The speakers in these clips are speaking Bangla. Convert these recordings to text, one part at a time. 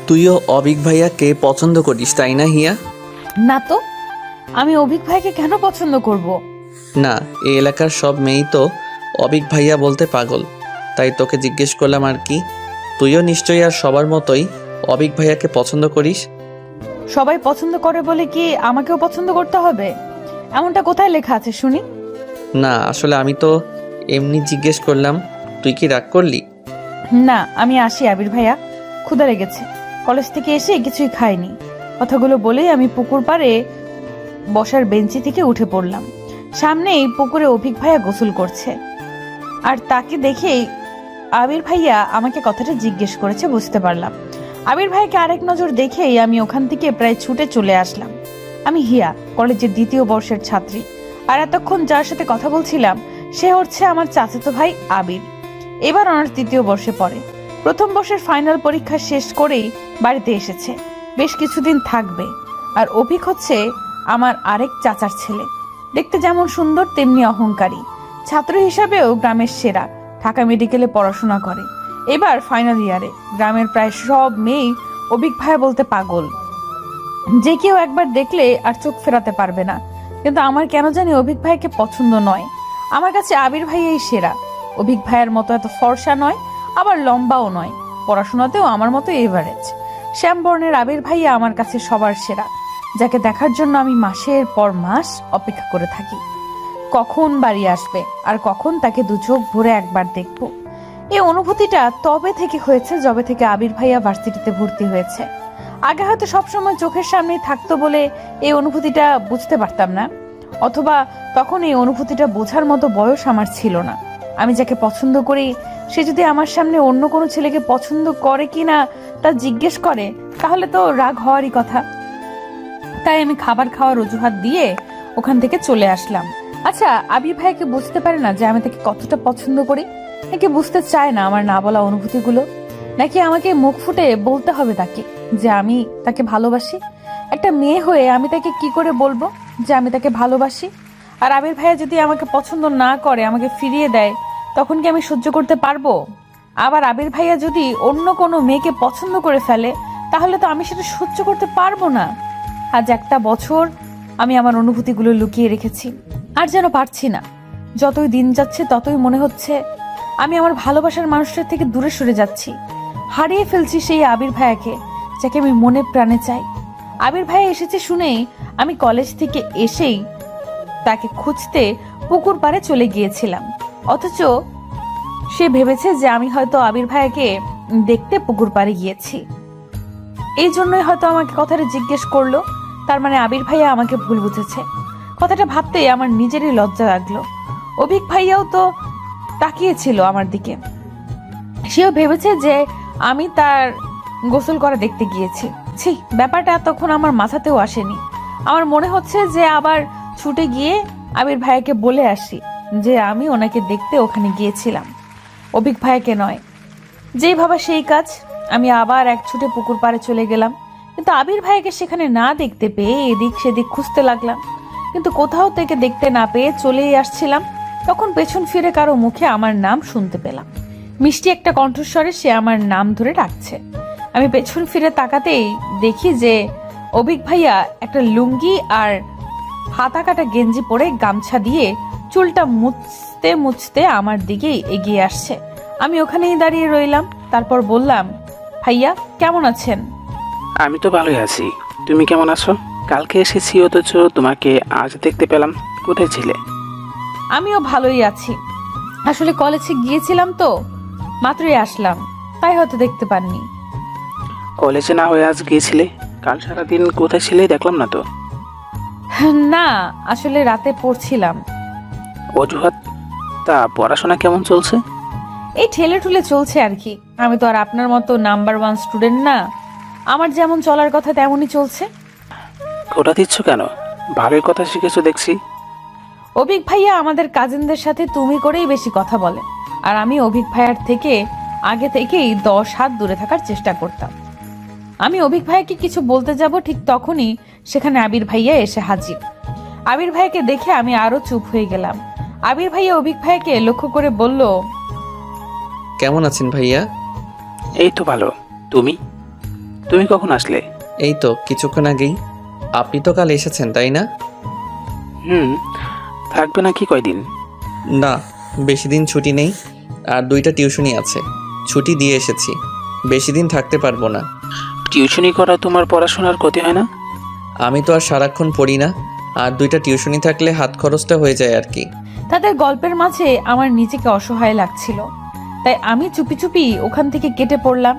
তুইও অবিক ভাইয়াকে পছন্দ করিস তাই না হিয়া? না তো, আমি অভিক ভাইকে কেন পছন্দ করব? না, এই এলাকার সব মেয়েই তো অবিক ভাইয়া বলতে পাগল, তাই তোকে জিজ্ঞেস করলাম আর কি। তুইও নিশ্চয়ই আর সবার মতোই অবিক ভাইয়াকে পছন্দ করিস। সবাই পছন্দ করে বলে কি আমাকেও পছন্দ করতে হবে? এমনটা কোথায় লেখা আছে শুনি? না, আসলে আমি তো এমনি জিজ্ঞেস করলাম। তুই কি রাগ করলি? না, আমি আসি আবির ভাইয়া, ক্ষুধা লেগেছে। কলেজ থেকে এসে কিছুই খাইনি। কথাগুলো বলেই আমি পুকুর পাড়ে বসার বেঞ্চি থেকে উঠে পড়লাম। সামনেই পুকুরে অভিক ভাইয়া গোসল করছে, আর তাকে দেখেই আবির ভাইয়া আমাকে কথাটা জিজ্ঞেস করেছে বুঝতে পারলাম। আবির ভাইকে আরেক নজর দেখেই আমি ওখান থেকে প্রায় ছুটে চলে আসলাম। আমি হিয়া, কলেজের 2য় বর্ষের ছাত্রী, আর এতক্ষণ যার সাথে কথা বলছিলাম সে হচ্ছে আমার চাচাতো ভাই আবির। এবার অনার্স 2য় বর্ষে পড়ে। প্রথম বর্ষের ফাইনাল পরীক্ষা শেষ করেই বাড়িতে এসেছে, বেশ কিছুদিন থাকবে। আর অভিক হচ্ছে আমার আরেক চাচার ছেলে, দেখতে যেমন সুন্দর তেমনি অহংকারী। ছাত্র হিসাবেও গ্রামের সেরা, ঢাকা মেডিকেলে পড়াশোনা করে, এবার ফাইনাল ইয়ারে। গ্রামের প্রায় সব মেয়েই অভিক ভাইয়া বলতে পাগল, যে কেউ একবার দেখলে আর চোখ ফেরাতে পারবে না। কিন্তু আমার কেন জানি অভিক ভাইকে পছন্দ নয়। আমার কাছে আবির ভাইয়াই সেরা। অভিক ভাইয়ের মতো এত ফর্সা নয়, আবার লম্বাও নয়, পড়াশোনাতেও আমার মতো এভারেজ। শ্যামবর্ণের আবির ভাইয়া আমার কাছে সবার সেরা, যাকে দেখার জন্য আমি মাসের পর মাস অপেক্ষা করে থাকি। কখন বাড়ি আসবে আর কখন তাকে দু চোখ ভরে একবার দেখব। এই অনুভূতিটা তবে থেকে হয়েছে যবে থেকে আবির ভাইয়া ভার্সিটিতে ভর্তি হয়েছে। আগে হয়তো সবসময় চোখের সামনেই থাকতো বলে এই অনুভূতিটা বুঝতে পারতাম না, অথবা তখন এই অনুভূতিটা বোঝার মতো বয়স আমার ছিল না। আমি যাকে পছন্দ করি সে যদি আমার সামনে অন্য কোনো ছেলেকে পছন্দ করে কিনা তা জিজ্ঞেস করে, তাহলে তো রাগ হওয়ারই কথা। তাই আমি খাবার খাওয়ার অজুহাত দিয়ে ওখান থেকে চলে আসলাম। আচ্ছা, আবির ভাইকে বুঝতে পারে না যে আমি তাকে কতটা পছন্দ করি? নাকি বুঝতে চায় না আমার না বলা অনুভূতিগুলো? নাকি আমাকে মুখ ফুটে বলতে হবে তাকে যে আমি তাকে ভালোবাসি? একটা মেয়ে হয়ে আমি তাকে কি করে বলবো যে আমি তাকে ভালোবাসি? আর আবির ভাইয়া যদি আমাকে পছন্দ না করে, আমাকে ফিরিয়ে দেয়, তখন কি আমি সহ্য করতে পারবো? আবার আবির ভাইয়া যদি অন্য কোনো মেয়েকে পছন্দ করে ফেলে, তাহলে তো আমি সেটা সহ্য করতে পারবো না। আজ একটা বছর আমি আমার অনুভূতিগুলো লুকিয়ে রেখেছি, আর যেন পারছি না। যতই দিন যাচ্ছে ততই মনে হচ্ছে আমি আমার ভালোবাসার মানুষটার থেকে দূরে সরে যাচ্ছি। হারিয়ে ফেলছি সেই আবির ভাইয়াকে, যাকে আমি মনে প্রাণে চাই। আবির ভাইয়া এসেছে শুনেই আমি কলেজ থেকে এসেই তাকে খুঁজতে পুকুর পাড়ে চলে গিয়েছিলাম, অথচ সে ভেবেছে যে আমি হয়তো আবির ভাইয়াকে দেখতে পুকুর পাড়ে গিয়েছি। এই জন্যই হয়তো আমাকে কথাটা জিজ্ঞেস করলো। তার মানে আবির ভাইয়া আমাকে ভুল বুঝেছে। কথাটা ভাবতেই আমার নিজেরই লজ্জা লাগলো। অভিক ভাইয়াও তো তাকিয়েছিল আমার দিকে, সেও ভেবেছে যে আমি তার গোসল করা দেখতে গিয়েছি। ছি, ব্যাপারটা এতক্ষণ আমার মাথাতেও আসেনি। আমার মনে হচ্ছে যে আবার ছুটে গিয়ে আবির ভাইয়াকে বলে আসি যে আমি ওনাকে দেখতে ওখানে গিয়েছিলাম, অভিক ভাইয়াকে নয়। যেই ভাবা সেই কাজ। আমি আবার এক ছুটে পুকুর পাড়ে চলে গেলাম, কিন্তু আবির ভাইয়াকে সেখানে না দেখতে পেয়ে এদিক সেদিক খুঁজতে লাগলাম, কিন্তু কোথাও থেকে দেখতে না পেয়ে চলেই আসছিলাম। তখন পেছন ফিরে কারো মুখে আমার নাম শুনতে পেলাম। মিষ্টি একটা কণ্ঠস্বরে সে আমার নাম ধরে ডাকছে। আমি পেছন ফিরে তাকাতেই দেখি যে অভিক ভাইয়া একটা লুঙ্গি আর হাতা কাটা গেঞ্জি পরে গামছা দিয়ে চুলটা মুছতে মুছতে আমার দিকে এগিয়ে আসছে। আমি ওখানেই দাঁড়িয়ে রইলাম। তারপর বললাম, ভাইয়া কেমন আছেন? আমি তো ভালোই আছি। তুমি কেমন আছো? কালকে এসেছি অথচ তোমাকে আজ দেখতে পেলাম। কোথায় ছিলে? আমিও ভালোই আছি। আসলে কলেজে গিয়েছিলাম তো, মাত্রই আসলাম, তাই হয়তো দেখতে পাননি। কলেজে না হয়ে আজ গিয়েছিলে? কাল সারাদিন কোথায় ছিলে দেখলাম না তো। না, আসলে রাতে পড়ছিলাম। অজুহাত? তা পড়াশোনা কেমন চলছে? এই ঠেলে ঠুলে চলছে আর কি। আমি তো আর আপনার মতো নাম্বার 1 স্টুডেন্ট না। আমার যেমন চলার কথা তেমনই চলছে। খোটা দিচ্ছ কেন? ভালোই কথা শিখেছো দেখছি। অভিক ভাইয়া আমাদের কাজিনদের সাথে তুমি করেই বেশি কথা বলে, আর আমি অভিক ভাইয়ার থেকে আগে থেকেই 10 হাত দূরে থাকার চেষ্টা করতাম। আমি অভিক ভাইয়াকে কিছু বলতে যাব, ঠিক তখনই সেখানে আবির ভাইয়া এসে হাজির। আবির ভাইয়াকে দেখে আমি আরো চুপ হয়ে গেলাম। আবির ভাইয়া অভিক ভাইয়াকে লক্ষ্য করে বলল, কেমন আছেন ভাইয়া? এই তো ভালো। তুমি? তুমি কখন আসলে? এই তো কিছুক্ষণ আগেই। আপনি তো কাল এসেছেন তাই না? হুম। থাকবে নাকি কয়দিন? না, বেশি দিন ছুটি নেই, আর 2টা টিউশনি আছে, ছুটি দিয়ে এসেছি। বেশি দিন থাকতে পারবো না। টিউশনি করা তোমার পড়াশোনার ক্ষতি হয় না? আমি তো আর সারাক্ষণ পড়ি না, আর 2টা টিউশনি থাকলে হাত খরচটা হয়ে যায় আর কি। তাদের গল্পের মাঝে আমার নিজেকে অসহায় লাগছিল, তাই আমি চুপি চুপি ওখান থেকে কেটে পড়লাম।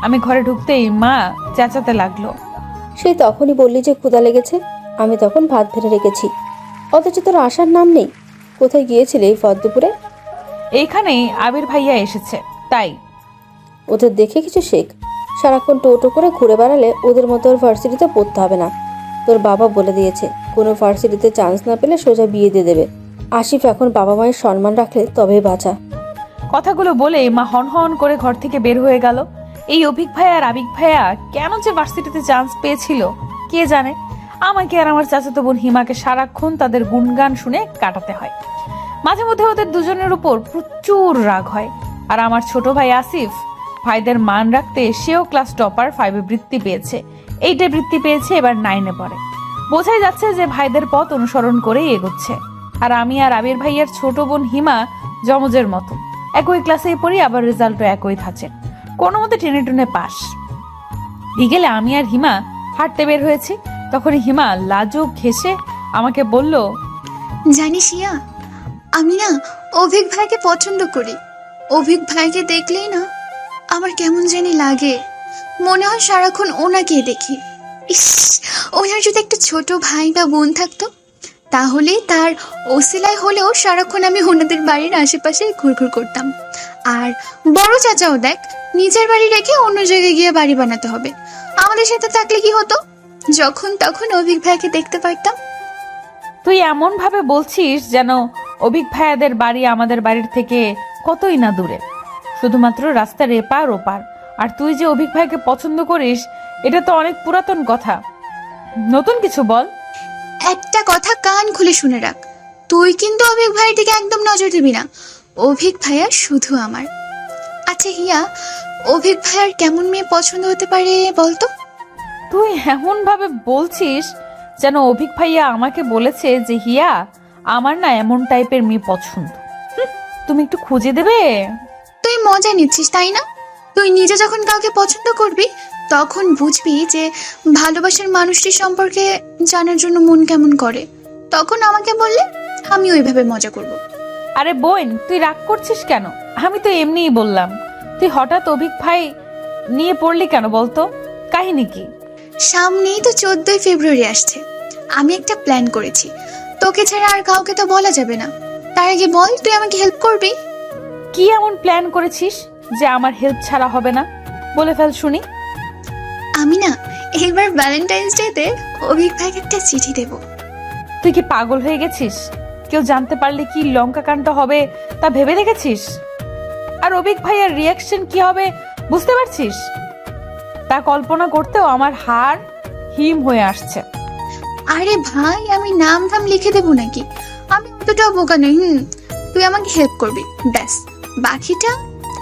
আমি ঘরে ঢুকতেই মা চেঁচাতে লাগলো। সেই তখনই বললি যে ক্ষুধা লেগেছে, আমি তখন ভাত ভেড়ে রেখেছি, অথচ তোর আসার নাম নেই। কোথায় গিয়েছিলে এই ভর দুপুরে? এইখানেই আবির ভাইয়া এসেছে তাই। ওদের দেখে কিছু শেখ। সারাক্ষণ টোটো করে ঘুরে বেড়ালে ওদের মতো ওর ভার্সিটিতে পড়তে হবে না। তোর বাবা বলে দিয়েছে কোনো ভার্সিটিতে চান্স না পেলে সোজা বিয়ে দিয়ে দেবে। আসিফ এখন বাবা মায়ের সম্মান রাখলে তবেই বাঁচা। কথাগুলো বলে মা হন হন করে ঘর থেকে বের হয়ে গেল। এই অভিক ভাইয়া আর আবিক ভাইয়া কেন যে ভার্সিটিতে চান্স পেয়েছিল কে জানে। আমাকে আর আমার চাচাতো বোন হিমাকে সারাক্ষণ তাদের গুণগান শুনে কাটাতে হয়। মাঝে মধ্যে ওদের দুজনের উপর প্রচুর রাগ হয়। আর আমার ছোট ভাই আসিফ ভাইদের মান রাখতে সেও ক্লাস টপার 5-এ বৃত্তি পেয়েছে, 8-এ বৃত্তি পেয়েছে, এবার 9-এ পড়ে। বোঝাই যাচ্ছে যে ভাইদের পথ অনুসরণ করেই এগোচ্ছে। আর আমি আর আবির ভাইয়ের ছোট বোন হিমা জমজের মতো একই ক্লাসেই পড়ি, আবার রেজাল্টও একই থাকে, কোনো মতে টেনে টুনে পাস। বিকেলে আমি আর হিমা হাঁটতে বের হয়েছি, তখন হিমা লাজুক ঘেসে আমাকে বলল, জানিস ইয়া, আমি না অভিক ভাইকে পছন্দ করি। অভিক ভাইকে দেখলেই না আমার কেমন জানি লাগে, মনে হয় সারাক্ষণ ওনাকেই দেখি। ইস, ওনার যদি একটা ছোট ভাই বা বোন থাকতো, তাহলে তার ওসিলায় হলেও সারাক্ষণ আমি ওনাদের বাড়ির আশেপাশে ঘুরঘুর করতাম। আর বড় চাচাও দেখ, নিজের বাড়ি রেখে অন্য জায়গায় গিয়ে বাড়ি বানাতে হবে। আমাদের সাথে থাকলে কি হতো, যখন তখন অভিক ভাইকে দেখতে পারতাম। তুই এমন ভাবে বলছিস যেন অভিক ভাইয়াদের বাড়ি আমাদের বাড়ির থেকে কতই না দূরে, শুধুমাত্র রাস্তার এপার ওপার। আর তুই যে অভিক ভাইকে পছন্দ করিস এটা তো অনেক পুরাতন কথা, নতুন কিছু বল। একটা কথা কান খুলে শুনে রাখ, তুই কিন্তু অভিক ভাইয়ের দিকে একদম নজর দিবি না। অভিক ভাইয়া শুধু আমার। আচ্ছা হিয়া, অভিক ভাইয়ার কেমন মেয়ে পছন্দ হতে পারে বলতো? তুই এমন ভাবে বলছিস যেন অভিক ভাইয়া আমাকে বলেছে যে হিয়া আমার না এমন টাইপের মেয়ে পছন্দ। তুমি একটু খুঁজে দেবে? তুই মজা নিচ্ছিস তাই না? তুই নিজে যখন কাউকে পছন্দ করবি তখন বুঝবি যে ভালোবাসার মানুষটি সম্পর্কে জানার জন্য মন কেমন করে। তখন আমাকে বললে আমি ওইভাবে মজা করব। আরে বোন, তুই রাগ করছিস কেন? আমি তো এমনিই বললাম। তুই হঠাৎ অভিক ভাই নিয়ে পড়লি কেন বলতো, কাহিনী কি? সামনেই তো 14ই ফেব্রুয়ারি আসছে। আমি একটা প্ল্যান করেছি, তোকে ছাড়া আর কাউকে তো বলা যাবে না। তার আগে বল, তুই আমাকে হেল্প করবি? কি এমন প্ল্যান করেছিস যে আমার হেল্প ছাড়া হবে না? বলে ফেল শুনি। আমি না এবার ভ্যালেন্টাইন্স ডেতে অভিক ভাইকে একটা চিঠি দেব। তুই কি পাগল হয়ে গেছিস? কেউ জানতে পারলে কি লঙ্কা কাণ্ড হবে তা ভেবে দেখেছিস? আর অভিক ভাইয়ের রিয়াকশন কি হবে বুঝতে পারছিস? তা কল্পনা করতেও আমার হাড় হিম হয়ে আসছে। আরে ভাই, আমি নাম ধাম লিখে দেবো নাকি? আমি অতটাও বোকা নই। তুই আমাকে হেল্প করবি, ব্যাস। বাকিটা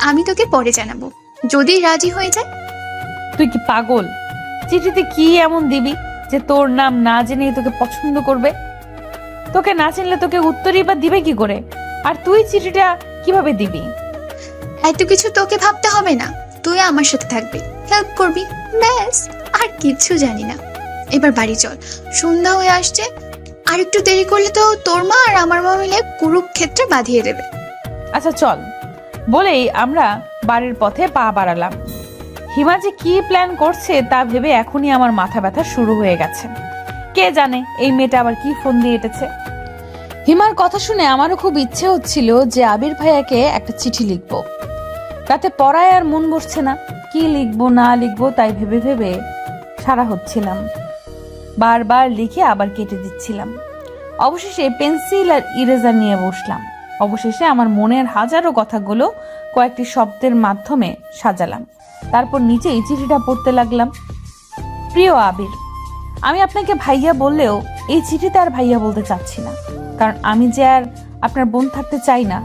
আমি তোকে পরে জানাবো, যদি রাজি হয়ে যায়। তুই কি পাগল? চিঠিতে কি এমন দিবি যে তোর নাম না জেনে তোকে পছন্দ করবে? তোকে না চিনলে তোকে উত্তরই বা দিবে কি করে? আর তুই চিঠিটা কিভাবে দিবি? এত কিছু তোকে ভাবতে হবে না, তুই আমার সাথে থাকবি, হেল্প করবি, ব্যাস। আর কিচ্ছু জানি না। এবার বাড়ি চল, সন্ধ্যা হয়ে আসছে। আর একটু দেরি করলে তো তোর মা আর আমার মা মিলে কুরুক্ষেত্রে বাঁধিয়ে দেবে। আচ্ছা চল, বলেই আমরা বাড়ির পথে পা বাড়ালাম। হিমা যে কি প্ল্যান করছে তা ভেবে এখনই আমার মাথা ব্যথা শুরু হয়ে গেছে। কে জানে এই মেয়েটা আবার কি ফোন দিয়ে এঁটেছে। হিমার কথা শুনে আমারও খুব ইচ্ছে হচ্ছিল যে আবির ভাইয়াকে একটা চিঠি লিখবো, তাতে পড়ায় আর মন বসছে না। কি লিখবো না লিখবো তাই ভেবে ভেবে সারা হচ্ছিলাম, বারবার লিখে আবার কেটে দিচ্ছিলাম। অবশেষে পেন্সিল আর ইরেজার নিয়ে বসলাম। অবশেষে আমার মনের হাজারো কথাগুলো কয়েকটি শব্দের মাধ্যমে সাজালাম। তারপর নিচেই চিঠিটা পড়তে লাগলাম। প্রিয় আবির, আমি আপনাকে ভাইয়া বললেও এই চিঠিতে আর ভাইয়া বলতে চাচ্ছি না, কারণ আমি যে আর আপনার বোন থাকতে চাই না।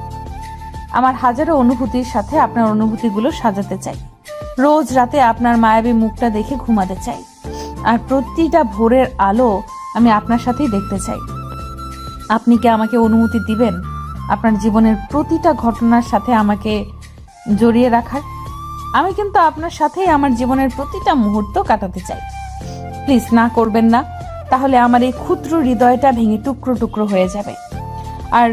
আমার হাজারো অনুভূতির সাথে আপনার অনুভূতিগুলো সাজাতে চাই। রোজ রাতে আপনার মায়াবী মুখটা দেখে ঘুমাতে চাই, আর প্রতিটা ভোরের আলো আমি আপনার সাথেই দেখতে চাই। আপনি কি আমাকে অনুমতি দিবেন আপনার জীবনের প্রতিটা ঘটনার সাথে আমাকে জড়িয়ে রাখার? আমি কিন্তু আপনার সাথেই আমার জীবনের প্রতিটা মুহূর্ত কাটাতে চাই। প্লিজ না করবেন না, তাহলে আমার এই ক্ষুদ্র হৃদয়টা ভেঙে টুকরো টুকরো হয়ে যাবে। আর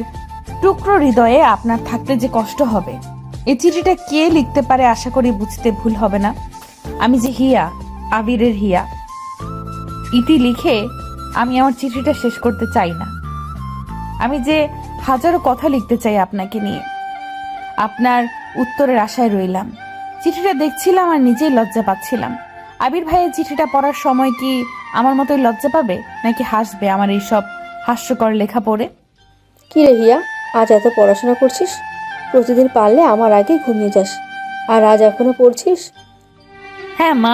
টুকরো হৃদয়ে আপনার থাকলে যে কষ্ট হবে, এই চিঠিটা কে লিখতে পারে আশা করি বুঝতে ভুল হবে না। আমি যে হিয়া, আবিরের হিয়া। ইতি লিখে আমি আমার চিঠিটা শেষ করতে চাই না। আমি যে হাজারো কথা লিখতে চাই আপনাকে নিয়ে। আপনার উত্তরের আশায় রইলাম। চিঠিটা দেখছিলাম আর নিজেই লজ্জা পাচ্ছিলাম। আবির ভাইয়ের চিঠিটা পড়ার সময় কি আমার মতোই লজ্জা পাবে, নাকি হাসবে আমার এইসব হাস্যকর লেখা পড়ে? কি রে হিয়া, আজ এত পড়াশোনা করছিস? প্রতিদিন পারলে আমার আগে ঘুমিয়ে যাস, আর আজ এখনো পড়ছিস? হ্যাঁ মা,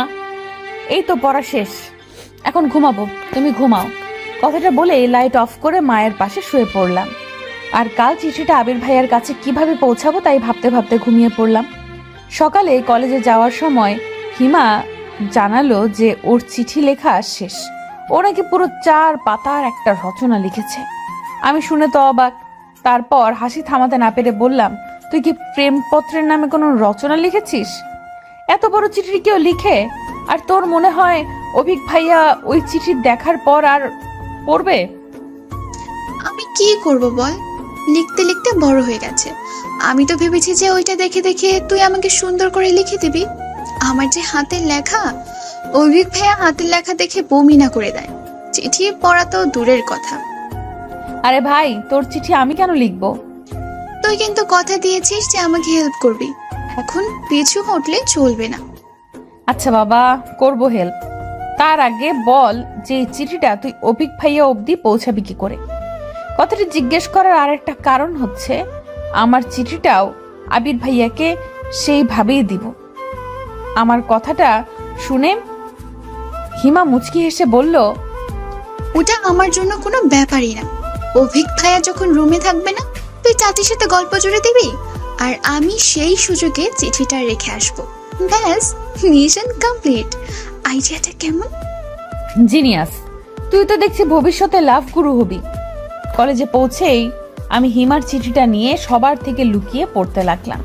এই তো পড়া শেষ, এখন ঘুমাবো, তুমি ঘুমাও। কথাটা বলে লাইট অফ করে মায়ের পাশে শুয়ে পড়লাম। আর কাল চিঠিটা আবির ভাইয়ার কাছে কিভাবে পৌঁছাবো তাই ভাবতে ভাবতে ঘুমিয়ে পড়লাম। সকালে কলেজে যাওয়ার সময় হিমা জানালো যে ওর চিঠি লেখা শেষ। ও নাকি পুরো 4 পাতার একটা রচনা লিখেছে। আমি শুনে তো অবাক। তারপর হাসি থামাতে না পেরে বললাম, তুই কি প্রেমপত্রের নামে কোনো রচনা লিখেছিস? এত বড় চিঠি কেউ লিখে? আর তোর মনে হয় অভিক ভাইয়া ওই চিঠি দেখার পর আর পড়বে? আমি কি করব বল, লিখতে লিখতে বড় হয়ে গেছে। আমি তো ভেবেছি যে ওইটা দেখে দেখে তুই আমাকে সুন্দর করে লিখে দিবি। আমার যে হাতের লেখা, অভিক ভাইয়া হাতের লেখা দেখে বমি না করে দেয়। চিঠি পড়া তো দূরের কথা। আরে ভাই, তোর চিঠি আমি কেন লিখবো? তুই কিন্তু কথা দিয়েছিস যে আমাকে হেল্প করবি, এখন পিছু হটলে চলবে না। আচ্ছা বাবা, করব হেল্প। তার আগে বল যে এই চিঠিটা তুই অভিক ভাইয়া অবধি পৌঁছাবি কি করে? কথাটি জিজ্ঞেস করার আরেকটা কারণ হচ্ছে, আমার চিঠিটাও আবির ভাইয়াকে সেইভাবেই দিব। আমার কথাটা শুনে হিমা মুচকি হেসে বলল, ওটা আমার জন্য কোনো ব্যাপারই না। অভিক ভাইয়া যখন রুমে থাকবে না, তুই চাচির সাথে গল্প জুড়ে দিবি, আর আমি সেই সুযোগে চিঠিটা রেখে আসবো। ব্যাস, মিশন কমপ্লিট। আইডিয়াটা কেমন? জিনিয়াস, তুই তো দেখছি ভবিষ্যতে লাভ গুরু হবি। কলেজে পৌঁছেই আমি হিমার চিঠিটা নিয়ে সবার থেকে লুকিয়ে পড়তে লাগলাম।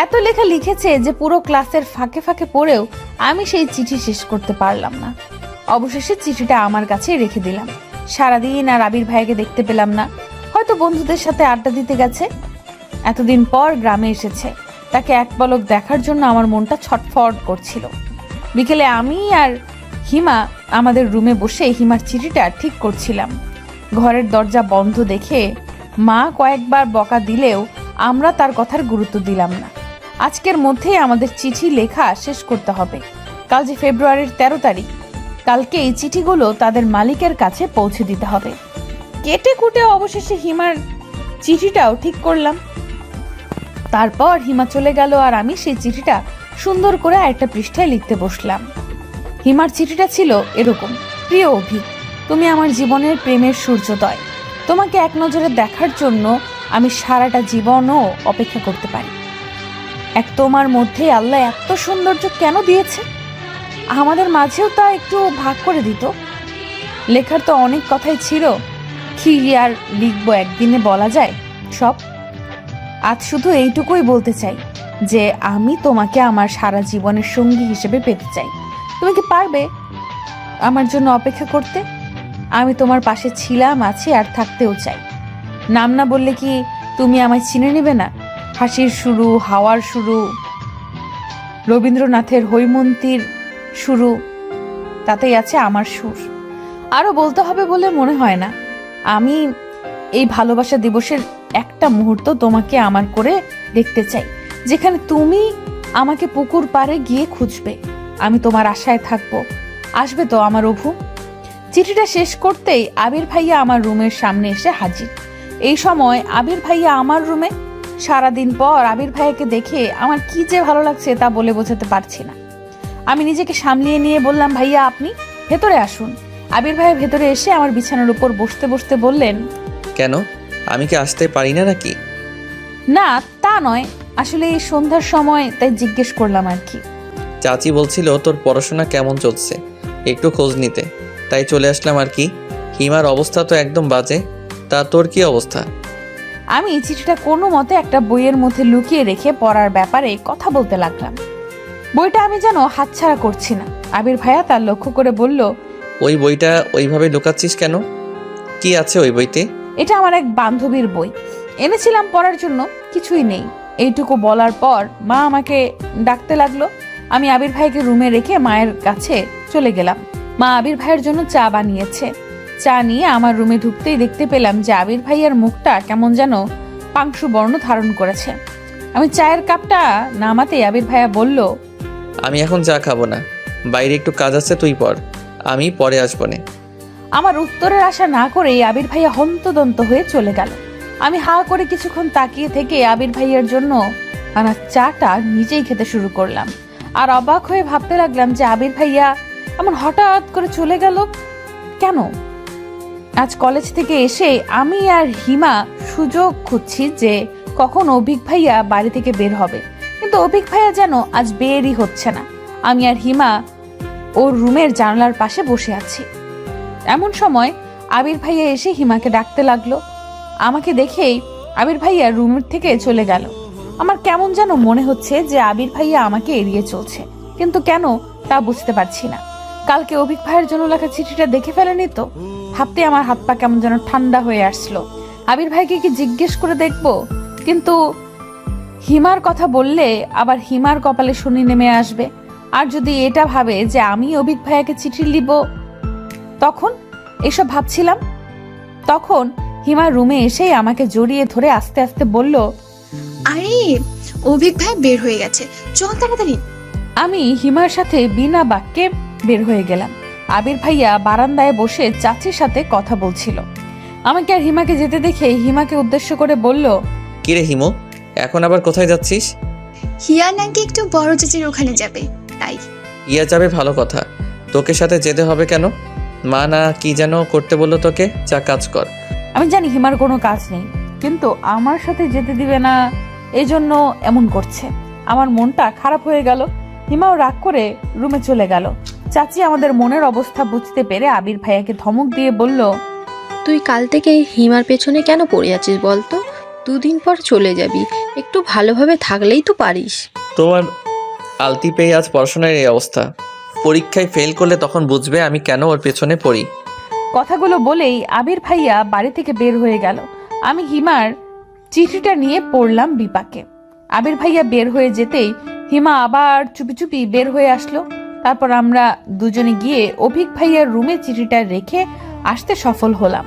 এত লেখা লিখেছে যে পুরো ক্লাসের ফাঁকে ফাঁকে পড়েও আমি সেই চিঠি শেষ করতে পারলাম না। অবশেষে চিঠিটা আমার কাছে রেখে দিলাম। সারাদিন আর আবির ভাইকে দেখতে পেলাম না, হয়তো বন্ধুদের সাথে আড্ডা দিতে গেছে। এতদিন পর গ্রামে এসেছে, তাকে এক পলক দেখার জন্য আমার মনটা ছটফট করছিল। বিকেলে আমি আর হিমা আমাদের রুমে বসে হিমার চিঠিটা ঠিক করছিলাম। ঘরের দরজা বন্ধ দেখে মা কয়েকবার বকা দিলেও আমরা তার কথার গুরুত্ব দিলাম না। আজকের মধ্যেই আমাদের চিঠি লেখা শেষ করতে হবে। কাল যে ফেব্রুয়ারির 13 তারিখ, কালকে এই চিঠিগুলো তাদের মালিকের কাছে পৌঁছে দিতে হবে। কেটে কুটে অবশেষে হিমার চিঠিটাও ঠিক করলাম। তারপর হিমা চলে গেল আর আমি সেই চিঠিটা সুন্দর করে আরেকটা পৃষ্ঠায় লিখতে বসলাম। হিমার চিঠিটা ছিল এরকম: প্রিয় অভি, তুমি আমার জীবনের প্রেমের সূর্যোদয়। তোমাকে এক নজরে দেখার জন্য আমি সারাটা জীবনও অপেক্ষা করতে পারি। এক তোমার মধ্যে আল্লাহ এত সৌন্দর্য কেন দিয়েছে? আমাদের মাঝেও তা একটু ভাগ করে দিত। লেখার তো অনেক কথাই ছিল, কি আর লিখবো, একদিনে বলা যায় সব। আজ শুধু এইটুকুই বলতে চাই যে আমি তোমাকে আমার সারা জীবনের সঙ্গী হিসেবে পেতে চাই। তুমি কি পারবে আমার জন্য অপেক্ষা করতে? আমি তোমার পাশে ছিলাম, আছি, আর থাকতেও চাই। নাম না বললে কি তুমি আমায় চিনে নেবে না? হাসির শুরু, হাওয়ার শুরু, রবীন্দ্রনাথের হৈমন্তীর শুরু, তাতেই আছে আমার সুর। আরো বলতে হবে বলে মনে হয় না। আমি এই ভালোবাসা দিবসের একটা মুহূর্ত তোমাকে আমার করে দেখতে চাই, যেখানে তুমি আমাকে পুকুর পাড়ে গিয়ে খুঁজবে। আমি তোমার আশায় থাকবো। আসবে তো আমার অভু? চিঠিটা শেষ করতেই আবির ভাইয়া আমার রুমের সামনে এসে হাজির। এই সময় আবির ভাইয়া আমার রুমে। সারাদিন পর আবির ভাইয়াকে দেখে আমার কি যে ভালো লাগছে তা বলে বোঝাতে পারছি না। আমি নিজেকে সামলিয়ে নিয়ে বললাম, ভাইয়া আপনি ভেতরে আসুন। আবির ভাইয়া ভেতরে এসে আমার বিছানার উপর বসতে বসতে বললেন, কেন, আমি কি আসতে পারি না নাকি? না তা নয়, আসলে এই সন্ধ্যার সময় তাই জিজ্ঞেস করলাম আর কি। চাচি বলছিল তোর পড়াশোনা কেমন চলছে একটু খোঁজ নিতে, তাই চলে আসলাম আর কি। হিমার অবস্থা তো একদম বাজে, তা তোর কি অবস্থা? আমি চিঠিটা কোনো মতে একটা বইয়ের মধ্যে লুকিয়ে রেখে পড়ার ব্যাপারে কথা বলতে লাগলাম। বইটা আমি যেন হাতছাড়া করছি না। আবির ভাইয়া তার লক্ষ্য করে বলল, ওই বইটা ওইভাবে লুকাচ্ছিস কেন? কি আছে ওই বইতে? এটা আমার এক বান্ধবীর বই, এনেছিলাম পড়ার জন্য, কিছুই নেই। এইটুকু বলার পর মা আমাকে ডাকতে লাগলো। আমি আবির ভাইকে রুমে রেখে মায়ের কাছে চলে গেলাম। মা আবির ভাইয়ের জন্য চা বানিয়েছে। চা নিয়ে আমার রুমে ঢুকতেই দেখতে পেলাম যে আবির ভাইয়ের মুখটা কেমন যেন পাংশু বর্ণ ধারণ করেছে। আমি চায়ের কাপটা নামাতেই আবির ভাইয়া বলল, আমি এখন চা খাবো না, বাইরে একটু কাজ আছে, তুই পড়, আমি পরে আসবো না। আমার উত্তরের আশা না করেই আবির ভাইয়া হন্তদন্ত হয়ে চলে গেল। আমি হা করে কিছুক্ষণ তাকিয়ে থেকে আবির ভাইয়ার জন্য আনা চাটা নিজেই খেতে শুরু করলাম। আর অবাক হয়ে ভাবতে লাগলাম যে আবির ভাইয়া এমন হঠাৎ করে চলে গেল কেন। আজ কলেজ থেকে এসে আমি আর হিমা সুযোগ খুঁজছি যে কখন অভিক ভাইয়া বাড়ি থেকে বের হবে, কিন্তু অভিক ভাইয়া যেন আজ বেরই হচ্ছে না। আমি আর হিমা ওর রুমের জানালার পাশে বসে আছি। এমন সময় আবির ভাইয়া এসে হিমাকে ডাকতে লাগলো। আমাকে দেখেই আবির ভাইয়া রুমের থেকে চলে গেল। আমার কেমন যেন মনে হচ্ছে যে আবির ভাইয়া আমাকে এড়িয়ে চলছে, কিন্তু কেন তা বুঝতে পারছি না। কালকে অভিক ভাইয়ের জন্য লেখা চিঠিটা দেখে ফেলেনি তো? ভাবতে আমার হাত পা কেমন যেন ঠান্ডা হয়ে আসলো। আবির ভাইকে কি জিজ্ঞেস করে দেখবো, কিন্তু হিমার কথা বললে আবার হিমার কপালে শনি নেমে আসবে। আর যদি এটা ভাবে যে আমি অভিক ভাইয়াকে চিঠি লিখব, তখন এসব ভাবছিলাম। তখন হিমা রুমে এসেই আমাকে জড়িয়ে ধরে আস্তে আস্তে বলল, আরে অভিক ভাই বের হয়ে গেছে, চল তাড়াতাড়ি। আমি হিমার সাথে বিনা বাক্যে বের হয়ে গেলাম। আবির ভাইয়া বারান্দায় বসে চাচির সাথে কথা বলছিল। আমাকে আর হিমাকে যেতে দেখে হিমাকে উদ্দেশ্য করে বলল, কিরে হিমু, এখন আবার কোথায় যাচ্ছিস? হিয়া নাকি একটু বড় চাচির ওখানে যাবে, তাই। ইয়া যাবে ভালো কথা, তোকে সাথে যেতে হবে কেন? মা না কি যেন করতে বললো তোকে, যা কাজ কর। আমি জানি হিমার কোনো কাজ নেই, কিন্তু আমার সাথে যেতে দিবে না, এই জন্য এমন করছে। আমার মনটা খারাপ হয়ে গেল। হিমাও রাগ করে রুমে চলে গেল। চাচি আমাদের মনের অবস্থা বুঝতে পেরে আবির ভাইয়াকে ধমক দিয়ে বলল, তুই কাল থেকে হিমার পেছনে কেন পড়ে আছিস বলতো? দুদিন পর চলে যাবি, একটু ভালোভাবে থাকলেই তো পারিস। তোমার আলতি পেয়ে আজ পড়াশোনার এই অবস্থা। পরীক্ষায় ফেল করলে তখন বুঝবে আমি কেন ওর পেছনে পড়ি। কথাগুলো বলেই আবির ভাইয়া বাড়ি থেকে বের হয়ে গেল। আমি হিমার চিঠিটা নিয়ে পড়লাম বিপাকে। আবির ভাইয়া বের হয়ে যেতেই হিমা আবার চুপি চুপি বের হয়ে আসলো। তারপর আমরা দুজনে গিয়ে অভিক ভাইয়ার রুমে চিঠিটা রেখে আসতে সফল হলাম।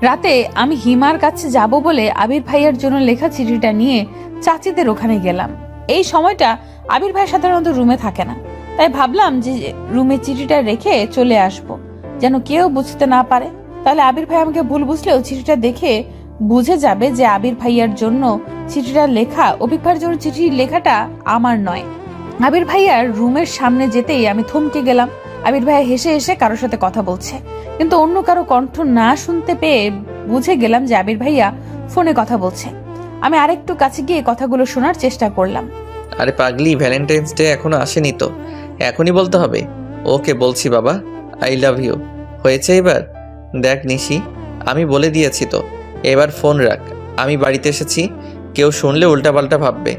রাতে আমি হিমার কাছে যাব বলে আবির ভাইয়ার জন্য লেখা চিঠিটা নিয়ে চাচিদের ওখানে গেলাম। এই সময়টা আবির ভাই সাধারণত রুমে থাকে না, তাই ভাবলাম যে রুমে চিঠিটা রেখে চলে আসব, যেন কেউ বুঝতে না পারে। তাহলে আবির ভাই আমাকে ভুল বুঝলেও চিঠিটা দেখে বুঝে যাবে যে আবির ভাইয়ার জন্য চিঠিটা লেখা, অভিক ভাইয়ের জন্য চিঠি লেখাটা আমার নয়। আবির ভাইয়ার রুমের সামনে যেতেই আমি থমকে গেলাম। আবির ভাইয়া হেসে হেসে কারোর সাথে কথা বলছে, কিন্তু অন্য কারো কণ্ঠ না শুনতে পেয়ে বুঝে গেলাম যে আবির ভাইয়া ফোনে কথা বলছে। আমি আরেকটু কাছে গিয়ে কথাগুলো শোনার চেষ্টা করলাম। আরে পাগলি, ভ্যালেন্টাইন্স ডে এখনো আসেনি তো, এখনই বলতে হবে? ওকে বলছি বাবা, আই লাভ ইউ। হয়েছে এবার? দেখ নিশি, আমি বলে দিয়েছি তো, এবার ফোন রাখ, আমি বাড়িতে এসেছি, কেউ শুনলে উল্টাপাল্টা ভাববে।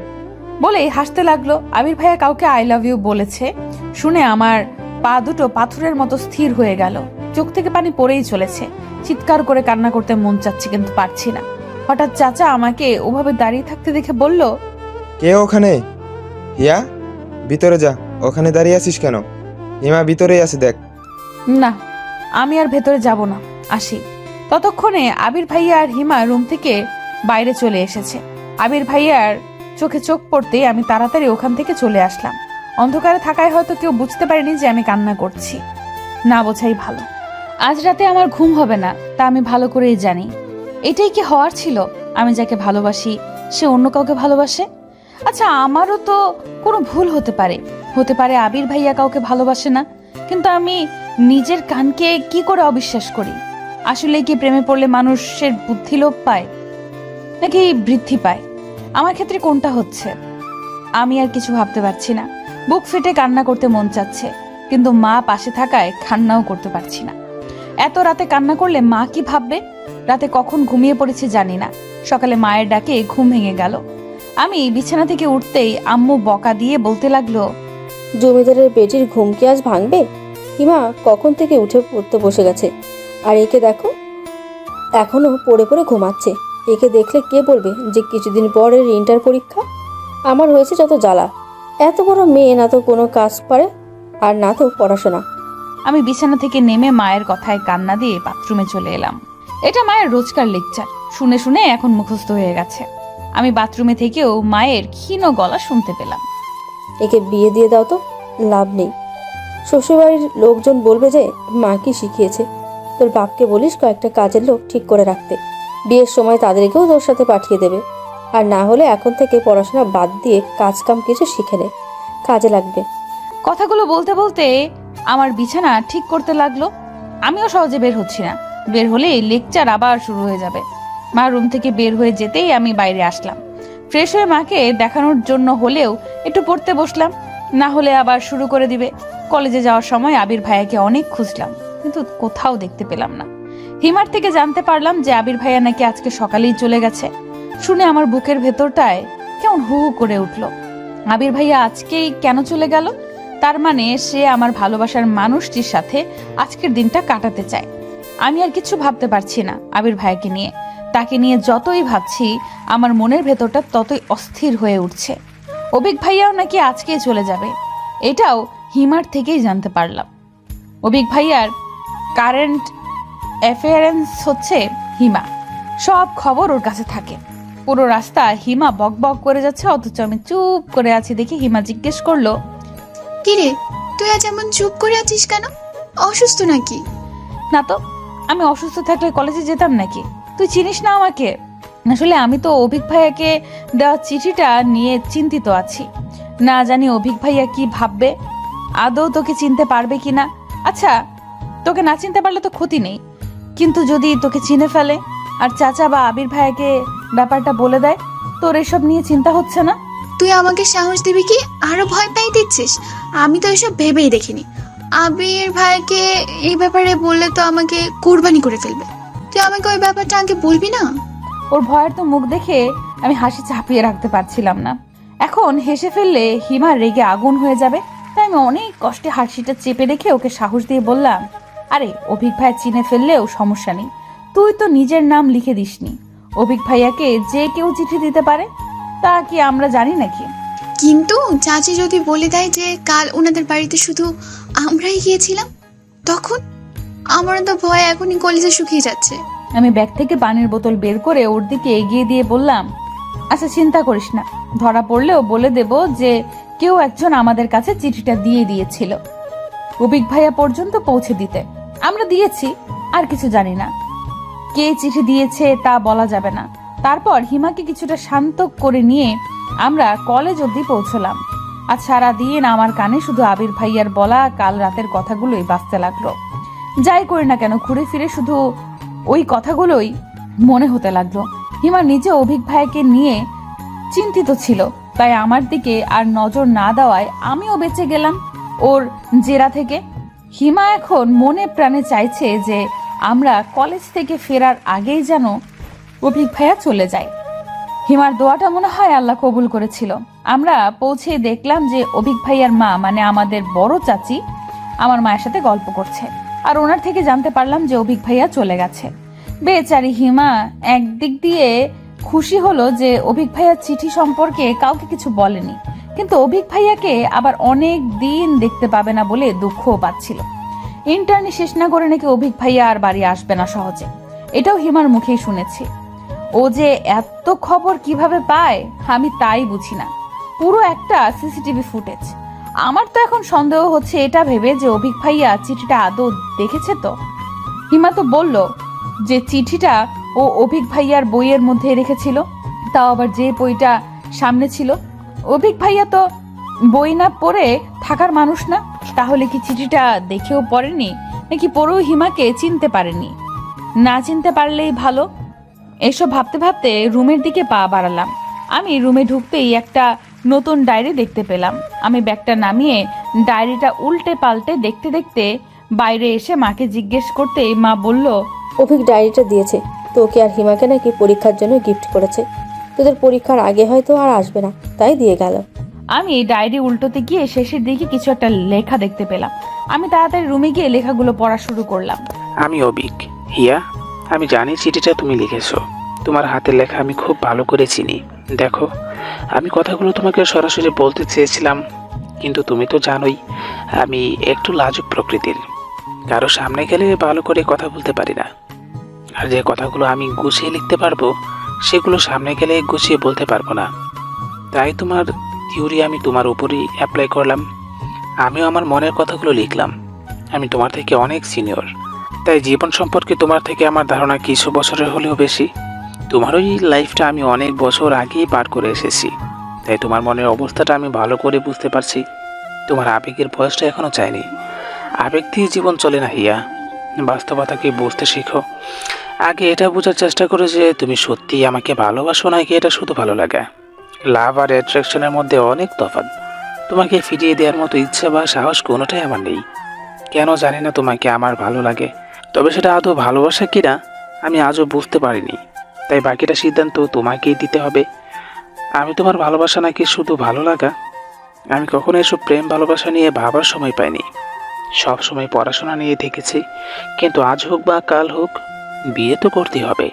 বলেই হাসতে লাগলো। আবির ভাইয়া কাউকে আই লাভ ইউ বলেছে শুনে আমার পা দুটো পাথরের মতো স্থির হয়ে গেল। চোখ থেকে পানি পড়েই চলেছে। চিৎকার করে কান্না করতে মন চাচ্ছে, কিন্তু পারছি না। হঠাৎ চাচা আমাকে ওভাবে দাঁড়িয়ে থাকতে দেখে বলল, কে ওখানে? হিয়া, ভিতরে যা। ওখানে দাঁড়িয়ে আছিস কেন? হিমা ভিতরেই আছে, দেখ। না, আমি আর ভেতরে যাব না, আসি। ততক্ষণে আবির ভাইয়া আর হিমা রুম থেকে বাইরে চলে এসেছে। আবির ভাইয়ার চোখে চোখ পড়তেই আমি তাড়াতাড়ি ওখান থেকে চলে আসলাম। অন্ধকারে থাকায় হয়তো কেউ বুঝতে পারেনি যে আমি কান্না করছি। না বোঝাই ভালো। আজ রাতে আমার ঘুম হবে না, তা আমি ভালো করেই জানি। এটাই কি হওয়ার ছিল? আমি যাকে ভালোবাসি সে অন্য কাউকে ভালোবাসে। আচ্ছা, আমারও তো কোনো ভুল হতে পারে আবির ভাইয়া কাউকে ভালোবাসে না, কিন্তু আমি নিজের কানকে কি করে অবিশ্বাস করি? আসলে কি প্রেমে পড়লে মানুষের বুদ্ধি লোপ পায় নাকি বৃদ্ধি পায়? আমার ক্ষেত্রে কোনটা হচ্ছে? আমি আর কিছু ভাবতে পারছি না। বুক ফেটে কান্না করতে মন চাচ্ছে, কিন্তু মা পাশে থাকায় কান্নাও করতে পারছি না। এত রাতে কান্না করলে মা কি ভাববে? রাতে কখন ঘুমিয়ে পড়েছি জানি না। সকালে মায়ের ডাকে ঘুম ভেঙে গেল। আমি বিছানা থেকে উঠতেই আম্মু বকা দিয়ে বলতে লাগলো, জমিদারের বেটির ঘুম কি আজ ভাঙবে? হিমা কখন থেকে উঠে পড়তে বসে গেছে, আর একে দেখো এখনো পড়ে পড়ে ঘুমাচ্ছে। একে দেখলে কে বলবে যে কিছুদিন পরের ইন্টার পরীক্ষা? আমার হয়েছে যত জ্বালা। এত বড় মেয়ে, না তো কোনো কাজ পারে আর না তো পড়াশোনা। আমি বিছানা থেকে নেমে মায়ের কথায় কান্না দিয়ে বাথরুমে চলে এলাম। এটা মায়ের রোজকার লেকচার, শুনে শুনে এখন মুখস্থ হয়ে গেছে। আমি বাথরুমে থেকেও মায়ের ক্ষীণ গলা শুনতে পেলাম। একে বিয়ে দিয়ে দাও তো, লাভ নেই। শ্বশুরবাড়ির লোকজন বলবে যে মা কি শিখিয়েছে। তোর বাপকে বলিস কয়েকটা কাজের লোক ঠিক করে রাখতে, বিয়ের সময় তাদেরকেও তোর সাথে পাঠিয়ে দেবে। আর না হলে এখন থেকে পড়াশোনা বাদ দিয়ে কাজ কাম কিছু শিখে নে, কাজে লাগবে। কথাগুলো বলতে বলতে আমার বিছানা ঠিক করতে লাগলো। আমিও সহজে বের হচ্ছি না, বের হলেই লেকচার আবার শুরু হয়ে যাবে। মা রুম থেকে বের হয়ে যেতেই আমি বাইরে আসলাম। ফ্রেশ হয়ে মাকে দেখানোর জন্য হলেও একটু পড়তে বসলাম, না হলে আবার শুরু করে দিবে। কলেজে যাওয়ার সময় আবির ভাইয়াকে অনেক খুঁজলাম, কিন্তু কোথাও দেখতে পেলাম না। হিমার থেকে জানতে পারলাম যে আবির ভাইয়া নাকি আজকে সকালেই চলে গেছে। শুনে আমার বুকের ভেতরটায় কেমন হু হু করে উঠলো। আবির ভাইয়া আজকেই কেন চলে গেল? তার মানে সে আমার ভালোবাসার মানুষটির সাথে আজকের দিনটা কাটাতে চায়। আমি আর কিছু ভাবতে পারছি না আবির ভাইয়াকে নিয়ে। তাকে নিয়ে যতই ভাবছি আমার মনের ভেতরটা ততই অস্থির হয়ে উঠছে। অভিক ভাইয়াও নাকি আজকেই চলে যাবে, এটাও হিমার থেকেই জানতে পারলাম। অভিক ভাইয়ার কারেন্ট অ্যাফেয়ারেন্স হচ্ছে হিমা, সব খবর ওর কাছে থাকে। পুরো রাস্তা হিমা বক বক করে যাচ্ছে, অথচ আমি চুপ করে আছি দেখে হিমা জিজ্ঞেস করলো, কিরে, তুই আজ এমন চুপ করে আছিস কেন? অসুস্থ নাকি? না তো, আমি অসুস্থ থাকলে কলেজে যেতাম নাকি? তুই চিনিস না আমাকে? আসলে আমি তো অভিক ভাইয়াকে দেওয়া চিঠিটা নিয়ে চিন্তিত আছি। না জানি অভিক ভাইয়া কি ভাববে, আদৌ তোকে চিনতে পারবে কিনা। আচ্ছা, তোকে না চিনতে পারলে তো ক্ষতি নেই, কিন্তু যদি তোকে চিনে ফেলে আর চাচা বা আবির ভাইয়াকে ব্যাপারটা বলে দেয়, তোর এসব নিয়ে চিন্তা হচ্ছে না? তুই আমাকে সাহস দিবি কি আরো ভয় পাই দিচ্ছিস? আমি তো এসব ভেবেই দেখিনি। আবির ভাইকে এই ব্যাপারে বললে তো আমাকে কুরবানি করে ফেলবে। তুই আমাকে ওই ব্যাপারটা আগে বলবি না? ওর ভয়ের তো মুখ দেখে আমি হাসি চাপিয়ে রাখতে পারছিলাম না। এখন হেসে ফেললে হিমা রেগে আগুন হয়ে যাবে, তাই আমি অনেক কষ্টে হাসিটা চেপে রেখে ওকে সাহস দিয়ে বললাম, আরে অভিক ভাই চিনে ফেললেও সমস্যা নেই, তুই তো নিজের নাম লিখে দিসনি। অভিক ভাইয়াকে যে কেউ চিঠি দিতে পারে, তা কি আমরা জানি নাকি? কিন্তু চাচি যদি বলে দেয় যে কাল ওনাদের বাড়িতে শুধু আমরাই গিয়েছিলাম, তখন আমার তো ভয় এখনই কলেজে শুকিয়ে যাচ্ছে। আমি ব্যাগ থেকে পানির বোতল বের করে ওর দিকে এগিয়ে দিয়ে বললাম, আচ্ছা চিন্তা করিস না, ধরা পড়লেও বলে দেব যে কেউ একজন আমাদের কাছে চিঠিটা দিয়ে দিয়েছিল, অভিক ভাইয়া পর্যন্ত পৌঁছে দিতে। আমরা দিয়েছি, আর কিছু জানি না। কে চিঠি দিয়েছে তা বলা যাবে না। তারপর হিমাকে কিছুটা শান্ত করে নিয়ে আমরা কলেজ অবধি পৌঁছলাম। আজ সারাদিন আমার কানে শুধু আবির ভাইয়ার বলা কাল রাতের কথাগুলোই বাজতে লাগলো। যাই করি না কেন ঘুরে ফিরে শুধু ওই কথাগুলোই মনে হতে লাগলো। হিমা নিজে অভিক ভাইকে নিয়ে চিন্তিত ছিল, তাই আমার দিকে আর নজর না দেওয়ায় আমিও বেঁচে গেলাম ওর জেরা থেকে। হিমা এখন মনে প্রাণে চাইছে যে আমরা কলেজ থেকে ফেরার আগেই যেন অভিক ভাইয়া চলে যায়। হিমার দোয়াটা মনে হয় আল্লাহ কবুল করেছিল। আমরা পৌঁছে দেখলাম যে অভিক ভাইয়ার মা মানে আমাদের বড় চাচি আমার মায়ের সাথে গল্প করছে, আর ওনার থেকে জানতে পারলাম যে অভিক ভাইয়া চলে গেছে। বেচারি হিমা একদিক দিয়ে খুশি হলো যে অভিক ভাইয়ার চিঠি সম্পর্কে কাউকে কিছু বলেনি, কিন্তু অভিক ভাইয়াকে আবার অনেক দিন দেখতে পাবে না বলে দুঃখও পাচ্ছিল। ইন্টার্নি শেষ না করে নাকি অভিক ভাইয়া আর বাড়ি আসবে না সহজে, এটাও হিমার মুখেই শুনেছি। ও যে এত খবর কিভাবে পায় আমি তাই বুঝি না, পুরো একটা সিসিটিভি ফুটেজ। আমার তো এখন সন্দেহ হচ্ছে এটা ভেবে যে অভিক ভাইয়া চিঠিটা আদৌ দেখেছে। তো হিমা তো বলল যে চিঠিটা ও অভিক ভাইয়ার বইয়ের মধ্যে রেখেছিল, তাও আবার যে বইটা সামনে ছিল। অভিক ভাইয়া তো বই না পড়ে থাকার মানুষ না, তাহলে কি চিঠিটা দেখেও পড়েনি, নাকি পড়েও হিমাকে চিনতে পারেনি? না চিনতে পারলেই ভালো। এসব ভাবতে ভাবতে রুমের দিকে পা বাড়ালাম। আমি রুমে ঢুকতেই একটা নতুন ডায়েরি দেখতে পেলাম। আমি ব্যাগটা নামিয়ে ডায়েরিটা উল্টে পাল্টে দেখতে দেখতে বাইরে এসে মাকে জিজ্ঞেস করতেই মা বলল, অভিক ডায়েরিটা দিয়েছে তোকে আর হিমাকে নাকি পরীক্ষার জন্য গিফট করেছে। তোদের পরীক্ষার আগে হয়তো আর আসবে না, তাই দিয়ে গেল। আমি ডায়েরি উল্টোতে গিয়ে শেষের দিকে কিছু একটা লেখা দেখতে পেলাম। আমি তাড়াতাড়ি রুমে গিয়ে লেখাগুলো পড়া শুরু করলাম। আমি অবিক। হিয়া, আমি জানি চিঠিটা তুমি লিখেছো। তোমার হাতের লেখা আমি খুব ভালো করে চিনি। দেখো, আমি কথাগুলো তোমাকে সরাসরি বলতে চেয়েছিলাম, কিন্তু তুমি তো জানোই আমি একটু লাজুক প্রকৃতির। কারো সামনে গেলে ভালো করে কথা বলতে পারি না। আর যে কথাগুলো আমি গুছিয়ে লিখতে পারবো সেগুলো সামনে গেলে গুছিয়ে বলতে পারবো না। তাই তোমার থিওরি আমি তোমার উপরই অ্যাপ্লাই করলাম। আমিও আমার মনের কথাগুলো লিখলাম। আমি তোমার থেকে অনেক সিনিয়র, তাই জীবন সম্পর্কে তোমার থেকে আমার ধারণা কিছু বছরের হলেও বেশি। তোমার ওই লাইফটা আমি অনেক বছর আগেই পার করে এসেছি, তাই তোমার মনের অবস্থাটা আমি ভালো করে বুঝতে পারছি। তোমার আবেগের বয়সটা এখনও চাইনি। আবেগ দিয়ে জীবন চলে না হিয়া, বাস্তবতাকে বুঝতে শেখো। আগে এটা বোঝার চেষ্টা করো যে তুমি সত্যিই আমাকে ভালোবাসো নাকি এটা শুধু ভালো লাগা। লাভ আর অ্যাট্রাকশনের মধ্যে অনেক তফাৎ। তোমাকে ফিরিয়ে দেওয়ার মতো ইচ্ছা বা সাহস কোনোটাই আমার নেই। কেন জানি না তোমাকে আমার ভালো লাগে, তবে সেটা আদৌ ভালোবাসা কিনা আমি আজও বুঝতে পারিনি। তাই বাকিটা সিদ্ধান্ত তোমাকেই দিতে হবে। আমি তোমার ভালোবাসা নাকি শুধু ভালো লাগা। আমি কখনো এসব প্রেম ভালোবাসা নিয়ে ভাবার সময় পাইনি। সব সময় পড়াশোনা নিয়ে থেকেছি, কিন্তু আজ হোক বা কাল হোক বিয়ে তো করতেই হবে।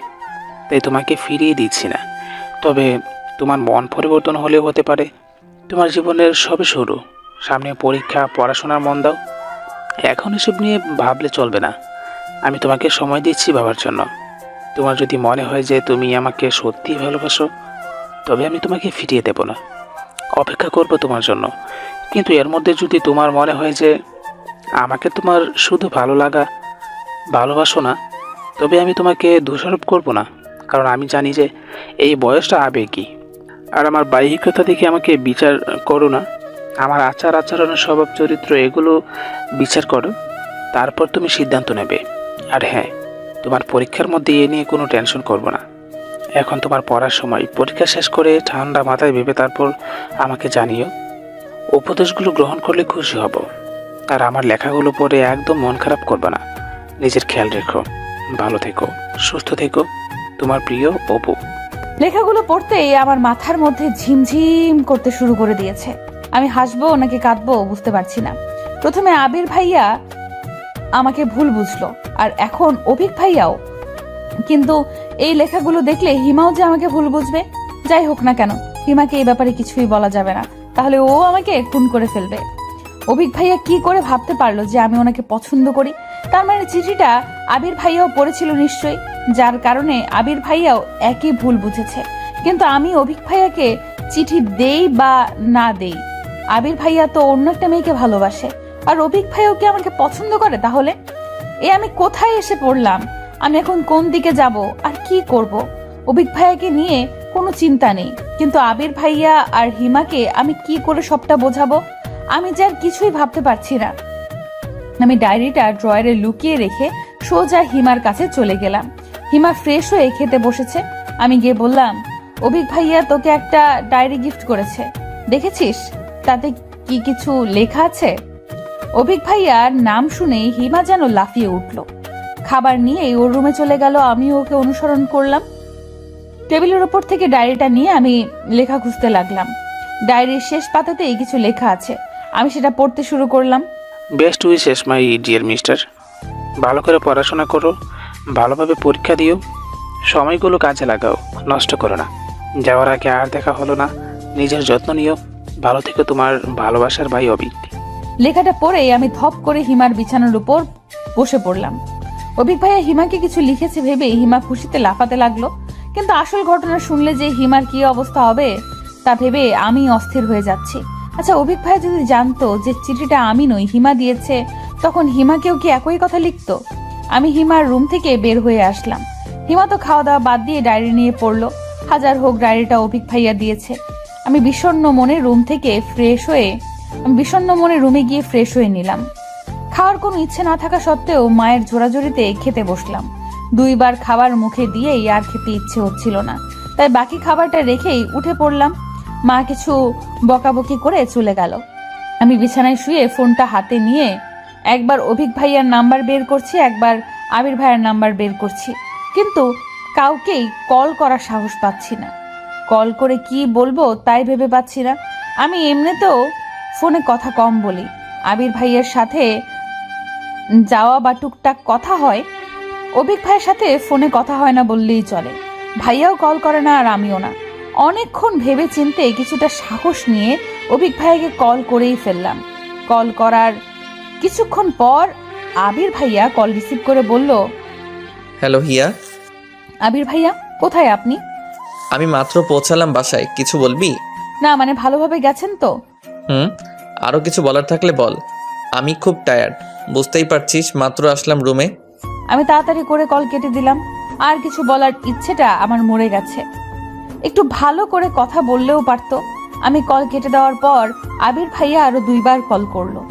তাই তোমাকে ফিরিয়ে দিচ্ছি না, তবে তোমার মন পরিবর্তন হলেও হতে পারে। তোমার জীবনের সবে শুরু, সামনে পরীক্ষা, পড়াশোনার মন দাও। এখন এসব নিয়ে ভাবলে চলবে না। আমি তোমাকে সময় দিচ্ছি ভাবার জন্য। তোমার যদি মনে হয় যে তুমি আমাকে সত্যিই ভালোবাসো, তবে আমি তোমাকে ফিরিয়ে দেব না, অপেক্ষা করব তোমার জন্য। কিন্তু এর মধ্যে যদি তোমার মনে হয় যে আমাকে তোমার শুধু ভালো লাগা, ভালোবাসো না, তবে আমি তোমাকে দোষারোপ করব না, কারণ আমি জানি যে এই বয়সটা আবেগী। আর আমার বাহ্যিকতা দেখে আমাকে বিচার করো না। আমার আচার আচরণের স্বভাব চরিত্র এগুলো বিচার করো, তারপর তুমি সিদ্ধান্ত নেবে। আর হ্যাঁ, তোমার পরীক্ষার মধ্যে এ নিয়ে কোনো টেনশন করবো না। এখন তোমার পড়ার সময়। পরীক্ষা শেষ করে ঠান্ডা মাথায় ভেবে তারপর আমাকে জানিও। উপদেশগুলো গ্রহণ করলে খুশি হব। আর আমার লেখাগুলো পড়ে একদম মন খারাপ করবে না। নিজের খেয়াল রেখো, ভালো থেকো, সুস্থ থেকো। তোমার প্রিয় অপু। লেখাগুলো পড়তেই আমার মাথার মধ্যে ঝিমঝিম করতে শুরু করে দিয়েছে। আমি হাসবো নাকি কাঁদবো বুঝতে পারছি না। প্রথমে আবির ভাইয়া আমাকে ভুল বুঝলো, আর এখন অভিক ভাইয়াও। কিন্তু এই লেখাগুলো দেখলে হিমাও যে আমাকে ভুল বুঝবে। যাই হোক না কেন, হিমাকে এই ব্যাপারে কিছুই বলা যাবে না, তাহলে ও আমাকে খুন করে ফেলবে। অভিক ভাইয়া কি করে ভাবতে পারলো যে আমি ওনাকে পছন্দ করি? তার মানে চিঠিটা আবির ভাইয়াও পড়েছিল নিশ্চয়ই, যার কারণে আবির ভাইয়াও একই ভুল বুঝেছে। কিন্তু আমি অভিক ভাইয়াকে চিঠি দেই বা না দেই, আবির ভাইয়া তো অন্য একটা মেয়েকে ভালোবাসে, আর অভিক ভাইয়াও কি আমাকে পছন্দ করে? তাহলে আমি কোথায় এসে পড়লাম? আমি এখন কোন দিকে যাব আর কি করব? অভিক ভাইয়াকে নিয়ে কোনো চিন্তা নেই, কিন্তু আবির ভাইয়া আর হিমাকে আমি কি করে সবটা বোঝাবো? আমি যে আর কিছুই ভাবতে পারছি না। আমি ডায়েরিটা ড্রয়ারে লুকিয়ে রেখে সোজা হিমার কাছে চলে গেলাম। হিমা ফ্রেশ হয়ে খেতে বসেছে। আমি গিয়ে বললাম, অভিক ভাইয়া তোকে একটা ডায়েরি গিফট করেছে, দেখেছিস? তাতে কি কিছু লেখা আছে? অভিক ভাইয়ার নাম শুনে হিমা যেন লাফিয়ে উঠল। খাবার নিয়ে ওর রুমে চলে গেল। আমি ওকে অনুসরণ করলাম। টেবিলের ওপর থেকে ডায়েরিটা নিয়ে আমি লেখা খুঁজতে লাগলাম। ডায়েরির শেষ পাতাতেই কিছু লেখা আছে। আমি সেটা পড়তে শুরু করলাম। Best wishes my dear mister. ভালো করে পড়াশোনা করো, ভালোভাবে পরীক্ষা দিও, সময়গুলো কাজে লাগাও, নষ্ট করো না। যাওয়ার আগে আর দেখা হলো না। নিজের যত্ন নিও। ভালো থেকো, তোমার ভালোবাসার ভাই অভিক। লেখাটা পড়ে আমি ধপ করে হিমার বিছানার উপর বসে পড়লাম। অভিক ভাইয়া হিমাকে কিছু লিখেছে ভেবে হিমা খুশিতে লাফাতে লাগলো। কিন্তু আসল ঘটনা শুনলে যে হিমার কি অবস্থা হবে তা ভেবে আমি অস্থির হয়ে যাচ্ছি। আচ্ছা, অভিক ভাইয়া যদি জানতো যে চিঠিটা আমি নই হিমা দিয়েছে, তখন হিমাকেও কি একই কথা লিখতো? আমি হিমার রুম থেকে বের হয়ে আসলাম। হিমা তো খাওয়া দাওয়া বাদ দিয়ে ডায়েরি নিয়ে পড়লো। হাজার হোক, ডায়েরিটা অভিক ভাইয়া দিয়েছে। আমি বিষণ্ণ মনে রুমে গিয়ে ফ্রেশ হয়ে নিলাম। খাওয়ার কোনো ইচ্ছে না থাকা সত্ত্বেও মায়ের জোরাজোরিতে খেতে বসলাম। 2 বার খাবার মুখে দিয়েই আর খেতে ইচ্ছে হচ্ছিল না, তাই বাকি খাবারটা রেখেই উঠে পড়লাম। মা কিছু বকাবকি করে চলে গেল। আমি বিছানায় শুয়ে ফোনটা হাতে নিয়ে একবার অভিক ভাইয়ার নাম্বার বের করছি, একবার আবির ভাইয়ার নাম্বার বের করছি, কিন্তু কাউকেই কল করার সাহস পাচ্ছি না। কল করে কি বলবো তাই ভেবে পাচ্ছি না। আমি এমনিতেও ফোনে কথা কম বলি, আবির ভাইয়ের সাথে যাওয়া বা টুকটাক কথা হয়, অভিক ভাইয়ের সাথে ফোনে কথা হয় না বললেই চলে। ভাইয়াও কল করে না আর আমিও না। অনেকক্ষণ ভেবে চিন্তে কিছুটা সাহস নিয়ে অভিক ভাইয়াকে কল করেই ফেললাম। কল করার কিছুক্ষণ পর আবির ভাইয়া কল রিসিভ করে বলল, হ্যালো হিয়া, আবির ভাইয়া কোথায় আপনি? আমি মাত্র পৌঁছালাম বাসায়, কিছু বলবি? না মানে ভালোভাবে গেছেন তো? আরও কিছু বলার থাকলে বল। আমি খুব টায়ার্ড, বুঝতেই পারছিস, মাত্র আসলাম রুমে। আমি তাড়াতাড়ি করে কল কেটে দিলাম। আর কিছু বলার ইচ্ছেটা আমার মরে গেছে। একটু ভালো করে কথা বললেও পারতো। আমি কল কেটে দেওয়ার পর আবির ভাইয়া আরো 2 বার কল করলো।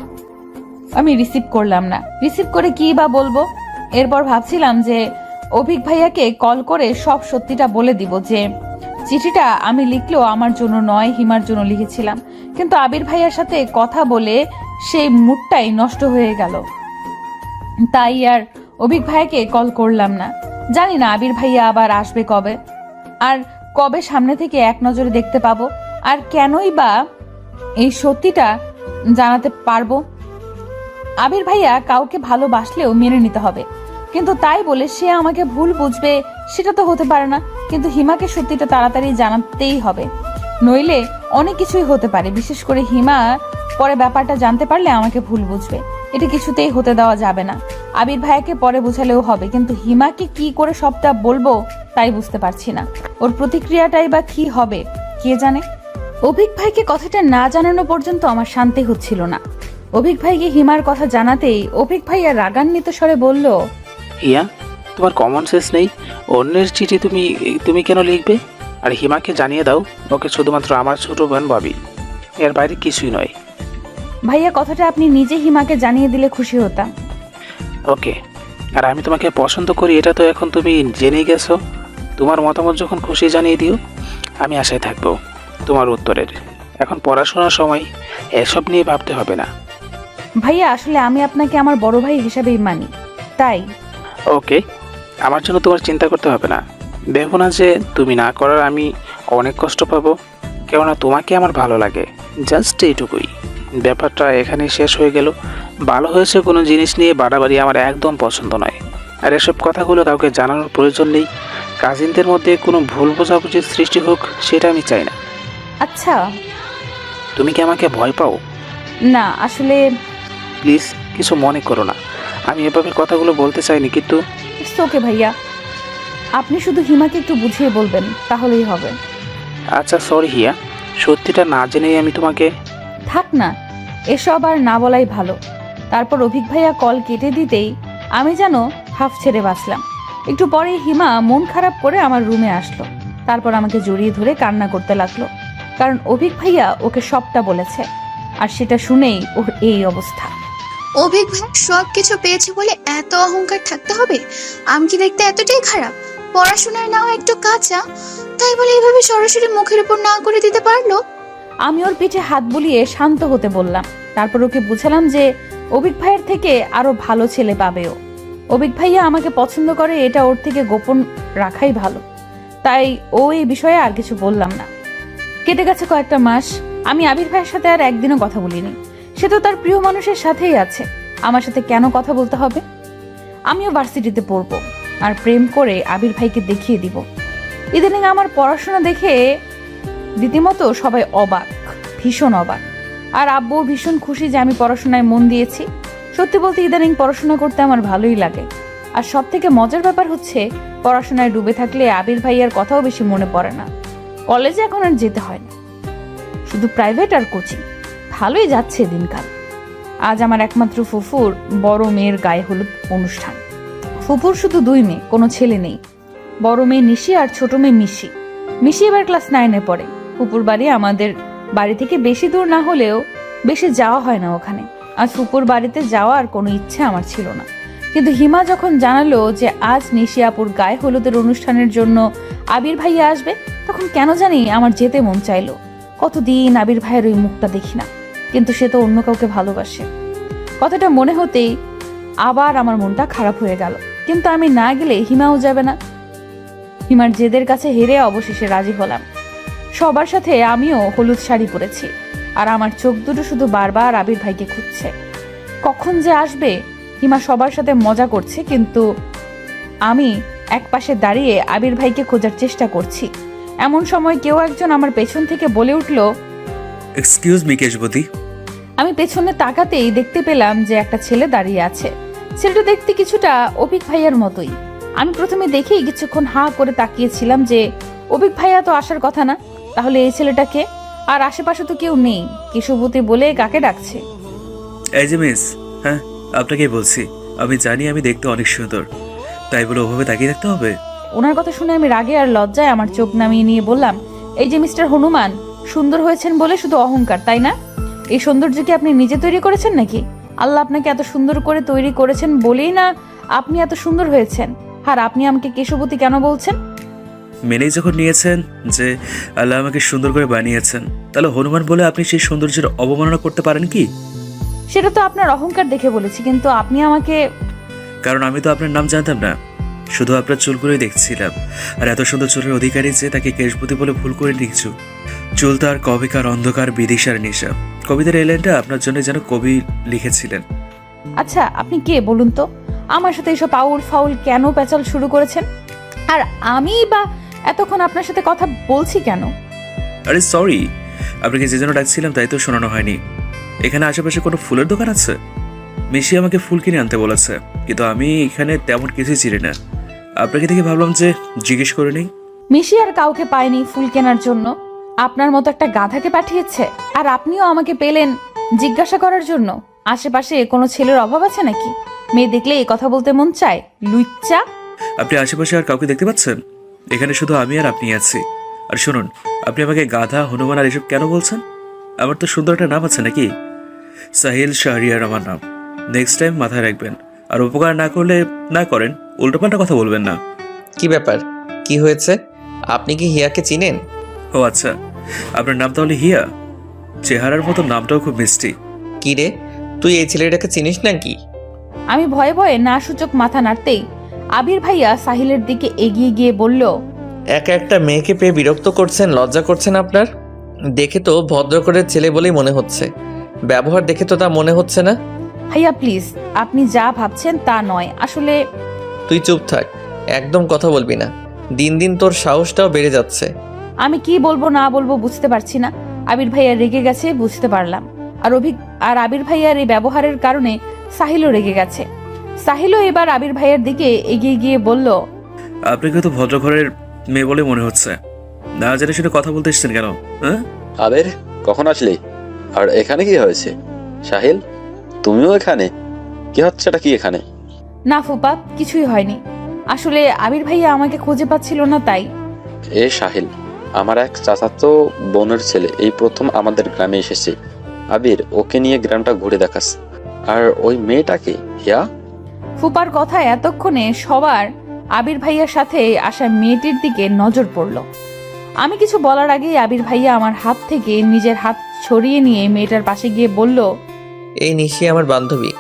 আমি রিসিভ করলাম না। রিসিভ করে কি বা বলবো? এরপর ভাবছিলাম যে অভিক ভাইয়াকে কল করে সব সত্যিটা বলে দিব, যে চিঠিটা আমি লিখলেও আমার জন্য নয়, হিমার জন্য লিখেছিলাম। কিন্তু আবির ভাইয়ার সাথে কথা বলে সেই মুডটাই নষ্ট হয়ে গেল। তাই আর অভিক ভাইয়াকে কল করলাম না। জানি না আবির ভাইয়া আবার আসবে কবে, আর কবে সামনে থেকে এক নজরে দেখতে পাবো, আর কেনই বা এই সত্যিটা জানাতে পারবো। আবির ভাইয়া কাউকে ভালোবাসলেও মেনে নিতে হবে, কিন্তু তাই বলে সে আমাকে ভুল বুঝবে সেটা তো হতে পারে না। কিন্তু হিমাকে সত্যিটা তাড়াতাড়ি জানাতেই হবে, নইলে অনেক কিছুই হতে পারে। বিশেষ করে হিমা পরে ব্যাপারটা জানতে পারলে আমাকে ভুল বুঝবে। এটা কিছুতেই হতে দেওয়া যাবে না। আবির ভাইয়াকে পরে বোঝালেও হবে, কিন্তু হিমাকে কি করে সবটা বলবো তাই বুঝতে পারছি না। ওর প্রতিক্রিয়াটাই বা কি হবে কে জানে। অভিক ভাইকে কথাটা না জানানো পর্যন্ত আমার শান্তি হচ্ছিল না। অভিক ভাইকে হিমার কথা জানাতেই অভিক ভাইয়া রাগান্বিত স্বরে বলল, হিয়া, তোমার কমন সেন্স নেই? অন্যের চিঠি তুমি তুমি কেন লিখবে? আর হিমাকে জানিয়ে দাও, ওকে শুধুমাত্র আমার ছোট বোন ভাবি, এর বাইরে কিছুই নয়। ভাইয়া কথাটা আপনি নিজে হিমাকে জানিয়ে দিলে খুশি হতাম। ওকে, আর আমি তোমাকে পছন্দ করি এটা তো এখন তুমি জেনে গেছো। তোমার মতামত যখন খুশি জানিয়ে দিও, আমি আশায় থাকবো তোমার উত্তরের। এখন পড়াশোনার সময়, এসব নিয়ে ভাবতে হবে না। ভাইয়া আসলে আমি আপনাকে আমার বড় ভাই হিসাবেই মানি, তাই। ওকে, আমার জন্য তোমার চিন্তা করতে হবে না। ভেবো না যে তুমি না করার আমি অনেক কষ্ট পাবো, কেননা তোমাকে আমার ভালো লাগে, জাস্ট এইটুকুই। ব্যাপারটা এখানেই শেষ হয়ে গেল। ভালো হয়েছে কোনো জিনিস নিয়ে বাড়াবাড়ি আমার একদম পছন্দ নয়। আর এসব কথাগুলো কাউকে জানানোর প্রয়োজন নেই। কাজিনদের মধ্যে কোনো ভুল বোঝাবুঝির সৃষ্টি হোক, সেটা আমি চাই না। আচ্ছা। তুমি কি আমাকে ভয় পাও? না আসলে। প্লিজ কিছু মনে করো না, আমি এভাবে কথাগুলো বলতে চাইনি, কিন্তু ইটস ওকে ভাইয়া, আপনি শুধু হিমাকে একটু বুঝিয়ে বলবেন তাহলেই হবে। আচ্ছা সরি হিয়া, সত্যিটা না জেনেই আমি তোমাকে। থাক না, এসব আর না বলাই ভালো। তারপর অভিক ভাইয়া কল কেটে দিতেই আমি যেন হাফ ছেড়ে বাঁচলাম। একটু পরে হিমা মন খারাপ করে আমার রুমে আসলো। তারপর আমাকে জড়িয়ে ধরে কান্না করতে লাগলো, কারণ অভিক ভাইয়া ওকে সবটা বলেছে, আর সেটা শুনেই ওর এই অবস্থা। অভিক ভাই সব কিছু পেয়েছে বলে এত অহংকার থাকতে হবে? আমি কি দেখতে এতটাই খারাপ? পড়াশোনায় নাও একটু কাঁচা, তাই বলে এইভাবে সরাসরি মুখের উপর না করে দিতে পারলো? আমি ওর পিঠে হাত বুলিয়ে শান্ত হতে বললাম। তারপর ওকে বুঝালাম যে অভিক ভাইয়ের থেকে আরো ভালো ছেলে পাবে ও। অভিক ভাইয়া আমাকে পছন্দ করে, এটা ওর থেকে গোপন রাখাই ভালো। তাই ও এই বিষয়ে আর কিছু বললাম না। কেটে গেছে কয়েকটা মাস। আমি আবির ভাইয়ের সাথে আর একদিনও কথা বলিনি। সে তো তার প্রিয় মানুষের সাথেই আছে, আমার সাথে কেন কথা বলতে হবে? আমিও ভার্সিটিতে পড়বো, আর প্রেম করে আবির ভাইকে দেখিয়ে দিব। ইদানিং আমার পড়াশোনা দেখে রীতিমতো সবাই অবাক, ভীষণ অবাক। আর আব্বু ভীষণ খুশি যে আমি পড়াশোনায় মন দিয়েছি। সত্যি বলতে ইদানিং পড়াশোনা করতে আমার ভালোই লাগে। আর সব থেকে মজার ব্যাপার হচ্ছে, পড়াশোনায় ডুবে থাকলে আবির ভাইয়ার কথাও বেশি মনে পড়ে না। কলেজে এখন আর যেতে হয় না, শুধু প্রাইভেট আর কোচিং। ভালোই যাচ্ছে দিনকাল। আজ আমার একমাত্র ফুফুর বড় মেয়ের গায়ে হলুদ অনুষ্ঠান। ফুফুর শুধু 2 মেয়ে, কোনো ছেলে নেই। বড় মেয়ে নিশি আর ছোট মেয়ে মিশি। মিশি এবার ক্লাস 9-এ পড়ে। ফুপুর বাড়ি আমাদের বাড়ি থেকে বেশি দূর না হলেও বেশি যাওয়া হয় না ওখানে। আজ ফুপুর বাড়িতে যাওয়ার কোনো ইচ্ছে আমার ছিল না, কিন্তু হিমা যখন জানালো যে আজ নিশি আপুর গায়ে হলুদের অনুষ্ঠানের জন্য আবির ভাইয়া আসবে, তখন কেন জানি আমার যেতে মন চাইলো। কতদিন আবির ভাইয়ের ওই মুখটা দেখি না, কিন্তু সে তো অন্য কাউকে ভালোবাসে। কথাটা মনে হতেই আবার আমার মনটা খারাপ হয়ে গেল। কিন্তু আমি না গেলে হিমাও যাবে না। হিমার জেদের কাছে হেরে অবশেষে রাজি হলাম। সবার সাথে আমিও হলুদ শাড়ি পরেছি, আর আমার চোখ দুটো শুধু বারবার আবির ভাইকে খুঁজছে। কখন যে আসবে? হিমা সবার সাথে মজা করছে, কিন্তু আমি একপাশে দাঁড়িয়ে আবির ভাইকে খোঁজার চেষ্টা করছি। এমন সময় কেউ একজন আমার পেছন থেকে বলে উঠল, এক্সকিউজ মি কেশবতী। আমি পেছনে তাকাতেই দেখতে পেলাম যে একটা ছেলে দাঁড়িয়ে আছে। ছেলেটা দেখতে কিছুটা অভিক ভাইয়ার মতোই। আমি প্রথমে দেখেই কিছুক্ষণ হাঁ করে তাকিয়েছিলাম যে অভিক ভাইয়া তো আসার কথা না, তাহলে এই ছেলেটাকে? আর আশেপাশে তো কেউ নেই। কেশবতী বলে কাকে ডাকছে? এই যে মিস, হ্যাঁ আপনাকেই বলছি। আমি জানি আমি দেখতে অনেক সুন্দর, তাই বলে ওভাবে তাকিয়ে রাখতে হবে? ওনার কথা শুনে আমি রাগে আর লজ্জায় আমার চোখ নামিয়ে নিয়ে বললাম, এই যে মিস্টার হনুমান, সুন্দর হয়েছেন বলে শুধু অহংকার, তাই না? এই সৌন্দর্য কি আপনি নিজে তৈরি করেছেন নাকি? আল্লাহ আপনাকে এত সুন্দর করে তৈরি করেছেন বলেই না আপনি এত সুন্দর হয়েছেন। আর আপনি আমাকে কেশবতী কেন বলছেন? মেনেই যখন নিয়েছেন যে আল্লাহ আমাকে সুন্দর করে বানিয়েছেন, তাহলে হনুমান বলে আপনি সেই সৌন্দর্যের অবমাননা করতে পারেন কি? সেটা তো আপনার অহংকার দেখে বলেছি, কিন্তু আপনি আমাকে... কারণ আমি তো আপনার নাম জানতাম না, শুধু আপনার চুলগুলোই দেখছিলাম। আর এত সুন্দর চুলের অধিকারী যে তাকে কেশবতী বলে ভুল করে নিচ্ছু। চুল তার কবিকার অন্ধকার বিদিশার নেশা। কবিতার এই লাইনটা আপনার জন্য যেন কবি লিখেছিলেন। আচ্ছা, আপনি কে বলুন তো? আমার সাথে এসব আউল ফাউল কেন পেঁচাল শুরু করেছেন? আর আমি বা এতক্ষণ আপনার সাথে কথা বলছি কেন? আরে সরি, আপনাকে যে জন্য ডাকছিলাম তাই তো শোনানো হয়নি। এখানে আশেপাশে কোনো ফুলের দোকান আছে? মিশি আমাকে ফুল কিনে আনতে বলেছে, কিন্তু আমি এখানে তেমন কিছুই চিনি না। আপনাকে দেখে ভাবলাম যে জিজ্ঞেস করে নেই। মিশি আর কাউকে পায়নি ফুল কেনার জন্য। আপনার মতো একটা গাধাকে পাঠিয়েছে। আর আপনিও আমাকে পেলেন জিজ্ঞাসা করার জন্য। আশেপাশে কোনো ছেলের অভাব আছে নাকি? মেয়ে দেখলে এই কথা বলতে মন চায়? লুচ্চা! আপনি আশেপাশে আর কাউকে দেখতে পাচ্ছেন? এখানে শুধু আমি আর আপনি আছি। আর শুনুন, আপনি আমাকে গাধা, হনুমান আর এসব কেন বলছেন? আমার তো সুন্দর একটা নাম আছে নাকি? সাহিল শাহরিয়ার আমার নাম। নেক্সট টাইম মাথায় রাখবেন। আর উপকার না করলে না করেন, উল্টোপাল্টা কথা বলবেন না। কি ব্যাপার? কি হয়েছে? আপনি কি হিয়াকে চিনেন? ও আচ্ছা, আপনার নাম তাহলে হিয়া? চেহারার মতো নামটাও খুব মিষ্টি। কি রে, তুই এই ছেলেটাকে চিনিস নাকি? আমি ভয়ে ভয়ে না সূচক মাথা নাড়তেই আবির ভাইয়া সাহিলের দিকে এগিয়ে গিয়ে বলল, একা একটা মেয়েকে পেয়ে বিরক্ত করছেন, লজ্জা করছেন আপনার? দেখে তো ভদ্র করে ছেলে বলেই মনে হচ্ছে, ব্যবহার দেখে তো তা মনে হচ্ছে না। ভাইয়া প্লিজ, আপনি যা ভাবছেন তা নয় আসলে। তুই চুপ থাক, একদম কথা বলবি না। দিন দিন তোর সাহসটাও বেড়ে যাচ্ছে। আমি কি বলবো না বলবো বুঝতে পারছি না। আবির ভাইয়া রেগে গেছে বুঝতে পারলাম। আর আবির ভাইয়ার এই ব্যবহারের কারণে সাহিলও রেগে গেছে। সাহিলও এবার আবির ভাইয়ার দিকে এগিয়ে গিয়ে বলল, আপনাকে তো ভদ্র ঘরের মেয়ে বলে মনে হচ্ছে। না জেনে শুনে কথা বলতে এসছেন কেন? হ্যাঁ আবির, কখন আসলি? আর এখানে কি হয়েছে? সাহিল, তুমিও এখানে? কি হচ্ছে এটা? কি এখানে? না ফুপা, কিছুই হয়নি। আসলে আবির ভাইয়া আমাকে খুঁজে পাচ্ছিল না তাই। এ সাহিল, আমার এক চাচাতো বোনের ছেলে এই প্রথম আমাদের গ্রামে এসেছে। আবির, ওকে নিয়ে গ্রামটা ঘুরে দেখাস। আর ওই মেয়েটাকে হিয়া। ফুপার কথায় এতক্ষণে সবার আবির ভাইয়ার সাথে আসা মেয়েটির দিকে নজর পড়ল। আমি কিছু বলার আগেই আবির ভাইয়া আমার হাত থেকে নিজের হাত ছড়িয়ে নিয়ে মেয়েটার পাশে গিয়ে বলল, এই নিশি আমার বান্ধবী,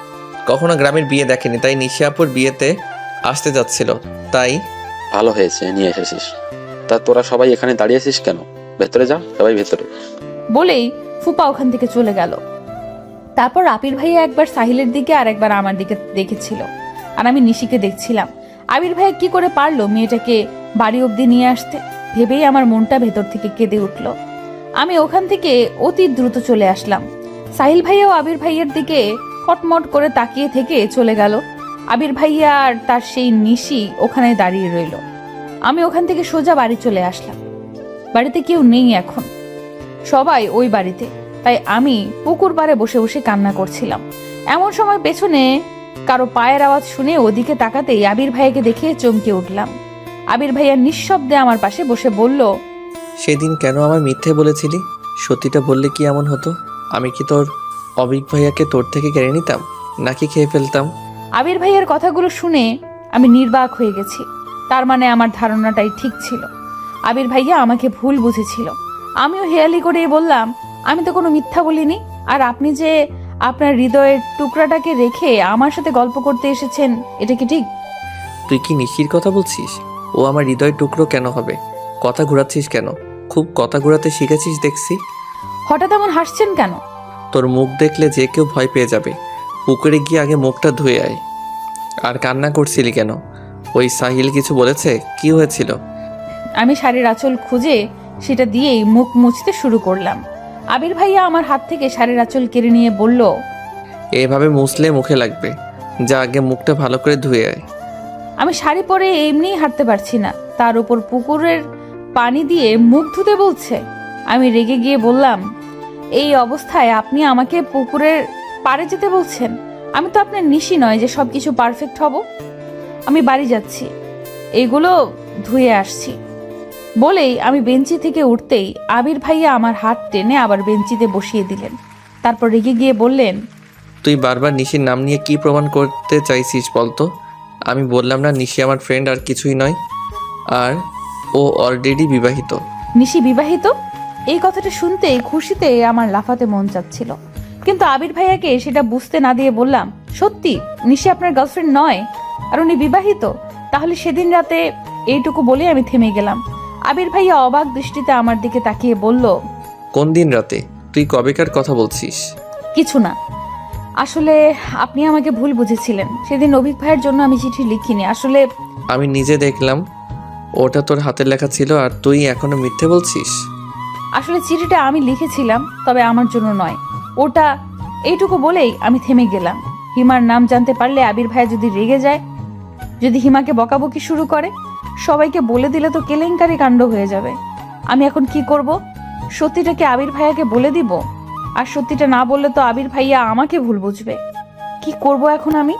কখনো গ্রামের বিয়ে দেখেনি, তাই নিশি আপুর বিয়েতে আসতে যাচ্ছিল, তাই। ভালো হয়েছে নিয়ে এসেছিস। তা তোরা সবাই এখানে দাঁড়িয়েছিস কেন? ভেতরে যা, সবাই ভেতরে। বলেই ফুপা ওখান থেকে চলে গেল। তারপর আবির ভাইয়া একবার সাহিলের দিকে আর একবার আমার দিকে দেখেছিল, আর আমি নিশিকে দেখছিলাম। আবির ভাইয়া কি করে পারলো মেয়েটাকে বাড়ি অবধি নিয়ে আসতে, ভেবেই আমার মনটা ভেতর থেকে কেঁদে উঠল। আমি ওখান থেকে অতি দ্রুত চলে আসলাম। সাহিল ভাইয়াও আবির ভাইয়ের দিকে কটমট করে তাকিয়ে থেকে চলে গেল। আবির ভাইয়া আর তার সেই নিশি ওখানে দাঁড়িয়ে রইল। আমি ওখান থেকে সোজা বাড়ি চলে আসলাম। বাড়িতে কেউ নেই এখন, সবাই ওই বাড়িতে। তাই আমি পুকুর পাড়ে বসে বসে কান্না করছিলাম। এমন সময় পেছনে কারো পায়ের আওয়াজ শুনে ওদিকে তাকাতেই আবির ভাইয়াকে দেখে চমকে উঠলাম। আবির ভাইয়া নিঃশব্দে আমার পাশে বসে বলল, সেদিন কেন আমায় মিথ্যে বলেছিলি? সত্যিটা বললে কি এমন হতো? আমি কি তোর অবিক ভাইয়াকে তোর থেকে কেড়ে নিতাম, নাকি খেয়ে ফেলতাম? আবির ভাইয়ার কথাগুলো শুনে আমি নির্বাক হয়ে গেছি। তার মানে আমার ধারণাটাই ঠিক ছিল। আবির ভাইয়া আমাকে ভুল বুঝেছিল। আমিও হেয়ালি করেই বললাম, আমি তো কোনো মিথ্যা বলিনি। আর আপনি যে আপনার হৃদয়ের টুকরাটাকে রেখে আমার সাথে গল্প করতে এসেছেন, এটা কি ঠিক? তুই কি নিশির কথা বলছিস? ও আমার হৃদয় টুকরো কেন হবে? কথা ঘোরাচ্ছিস কেন? খুব কথা ঘোরাতে শিখেছিস দেখছি। হঠাৎ এমন হাসছেন কেন? তোর মুখ দেখলে যে কেউ ভয় পেয়ে যাবে। পুকুরে গিয়ে আগে মুখটা ধুয়ে আয়। আর কান্না করছিলি কেন? ওই সাহিল কিছু বলেছে? কি হয়েছিল? আমি শাড়ির আঁচল খুঁজে সেটা দিয়েই মুখ মুছতে শুরু করলাম। আবির ভাইয়া আমার হাত থেকে শাড়ির আঁচল কেড়ে নিয়ে বলল, এভাবে মুছলে মুখে লাগবে। যা আগে মুখটা ভালো করে ধুয়ে আয়। আমি শাড়ি পরে এমনিই হাঁটতে পারছি না, তার উপর পুকুরের পানি দিয়ে মুখ ধুতে বলছে। আমি রেগে গিয়ে বললাম, এই অবস্থায় আপনি আমাকে পুকুরের পাড়ে যেতে বলছেন? আমি তো আপনার নিশি নয় যে সবকিছু পারফেক্ট হব। আমি বাড়ি যাচ্ছি, এগুলো ধুয়ে আসছি। বলেই আমি বেঞ্চি থেকে উঠতেই আবির ভাইয়া আমার হাত টেনে আবার বেঞ্চিতে বসিয়ে দিলেন। তারপর রেগে গিয়ে বললেন, তুই বারবার নিশির নাম নিয়ে কি প্রমাণ করতে চাইছিস বলতো? আমি বললাম না নিশি আমার ফ্রেন্ড আর কিছুই নয়। আর ও অলরেডি বিবাহিত। নিশি বিবাহিত? এই কথাটা শুনতে খুশিতে আমার লাফাতে মন চাচ্ছিল, কিন্তু আবির ভাইয়াকে সেটা বুঝতে না দিয়ে বললাম, সত্যি নিশি আপনার গার্লফ্রেন্ড নয় আর উনি বিবাহিত? তাহলে সেদিন রাতে এইটুকু বলে আমি থেমে গেলাম। আবির ভাইয়া অবাক দৃষ্টিতে আমার দিকে তাকিয়ে বলল, কোন দিন রাতে? তুই কবেকার কথা বলছিস? কিছু না, আসলে আপনি আমাকে ভুল বুঝেছিলেন। সেদিন অভিক ভাইয়ের জন্য আমি চিঠি লিখিনি। আসলে আমি নিজে দেখলাম ওটা তোর হাতের লেখা ছিল আর তুই এখনো মিথ্যে বলছিস। আসলে চিঠিটা আমি লিখেছিলাম, তবে আমার জন্য নয় ওটা। এইটুকু বলেই আমি থেমে গেলাম। হিমার নাম জানতে পারলে আবির ভাইয়া যদি রেগে যায়, যদি হিমাকে বকাবকি শুরু করে, সবাইকে বলে দিলে তো কেলেঙ্কারি কাণ্ড হয়ে যাবে। আমি এখন কি করব? সত্যিটাকে আবির ভাইয়াকে বলে দিব? আর সত্যিটা না বললে তো আবির ভাইয়া আমাকে ভুল বুঝবে। কি করব এখন আমি?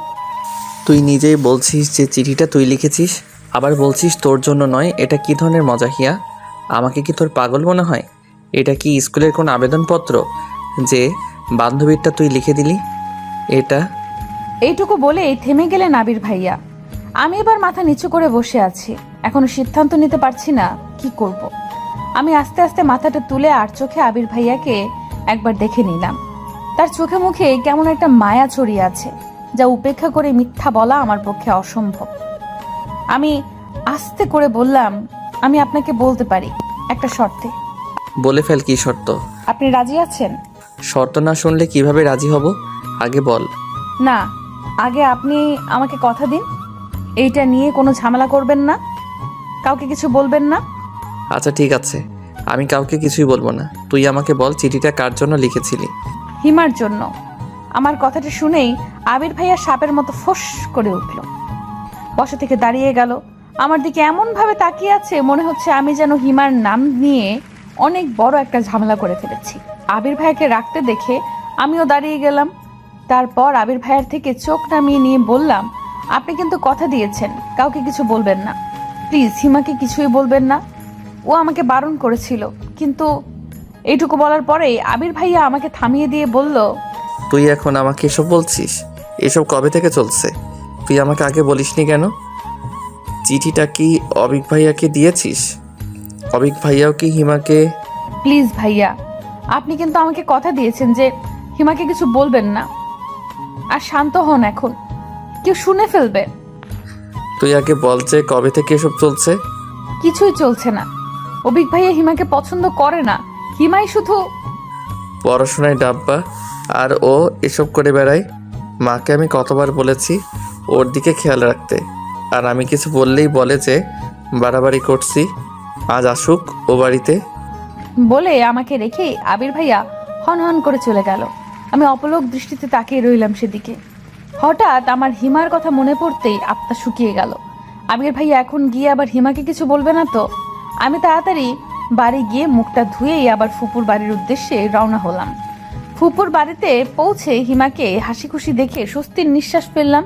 তুই নিজেই বলছিস যে চিঠিটা তুই লিখেছিস, আবার বলছিস তোর জন্য নয়। এটা কি ধরনের মজা হিয়া? আমাকে কি তোর পাগল মনে হয়? এটা কি স্কুলের কোন আবেদনপত্র যে বান্ধবীরটা তুই লিখে দিলি? এটা এইটুকু বলেই থেমে গেলেন আবির ভাইয়া। আমি এবার মাথা নিচু করে বসে আছি, এখনো সিদ্ধান্ত নিতে পারছি না কি করব। আমি আস্তে আস্তে মাথাটা তুলে আর চোখে আবির ভাইয়াকে একবার দেখে নিলাম। তার চোখে মুখে কেমন একটা মায়া ছড়িয়ে আছে, যা উপেক্ষা করে মিথ্যা বলা আমার পক্ষে অসম্ভব। আমি আস্তে করে বললাম, আমি আপনাকে বলতে পারি, একটা শর্তে। বলে ফেল, কি শর্ত? আপনি রাজি আছেন? শর্ত না শুনলে কিভাবে রাজি হব? আগে বল। না, আগে আপনি আমাকে কথা দিন, এইটা নিয়ে কোনো ঝামেলা করবেন না, কাউকে কিছু বলবেন না। আচ্ছা ঠিক আছে, আমি কাউকে কিছুই বলবো না। তুই আমাকে বল চিঠিটা কার জন্য লিখেছিলি? হিমার জন্য। আমার কথাটা শুনেই আবির ভাইয়া সাপের মতো ফোঁস করে উঠল, বসা থেকে দাঁড়িয়ে গেল, আমার দিকে এমন ভাবে তাকিয়ে আছে মনে হচ্ছে আমি যেন হিমার নাম নিয়ে অনেক বড় একটা ঝামেলা করে ফেলেছি। আবির ভাইয়াকে রাখতে দেখে আমিও দাঁড়িয়ে গেলাম। তারপর আবির ভাইয়ার থেকে চোখ নামিয়ে নিয়ে বললাম, আপনি কিন্তু কথা দিয়েছেন কাউকে কিছু বলবেন না। প্লিজ হিমাকে কিছুই বলবেন না, ও আমাকে বারণ করেছিল। কিন্তু এইটুকু বলার পরেই আবির ভাইয়া আমাকে থামিয়ে দিয়ে বলল, তুই এখন আমাকে এসব বলছিস? এসব কবে থেকে চলছে? তুই আমাকে আগে বলিসনি কেন? চিঠিটা কি অবিক ভাইয়াকে দিয়েছিস? অবিক ভাইয়াও কি হিমাকে? প্লিজ ভাইয়া, আপনি কিন্তু আমাকে কথা দিয়েছেন যে হিমাকে কিছু বলবেন না। আর শান্ত হন, এখন কেউ শুনে ফেলবে। তুই আগে বল যে কবে থেকে এসব চলছে? কিছুই চলছে না, অবিক ভাইয়া হিমাকে পছন্দ করে না। হিমাই শুধু পড়াশোনায় ডাব্বা আর ও এসব করে বেড়ায়। মাকে আমি কতবার বলেছি ওর দিকে খেয়াল রাখতে, আর আমি কিছু বললেই বলে যে বাড়াবাড়ি করছি। আজ আসুক ও বাড়িতে। বলে আমাকে রেখে আবির ভাইয়া হন হন করে চলে গেল। আমি অপলক দৃষ্টিতে তাকিয়ে রইলাম সেদিকে। হঠাৎ আমার হিমার কথা মনে পড়তেই আত্মা শুকিয়ে গেল। আবির ভাইয়া এখন গিয়ে আবার হিমাকে কিছু বলবে না তো? আমি তাড়াতাড়ি বাড়ি গিয়ে মুখটা ধুয়েই আবার ফুপুর বাড়ির উদ্দেশ্যে রওনা হলাম। ফুপুর বাড়িতে পৌঁছে হিমাকে হাসি খুশি দেখে স্বস্তির নিঃশ্বাস ফেললাম।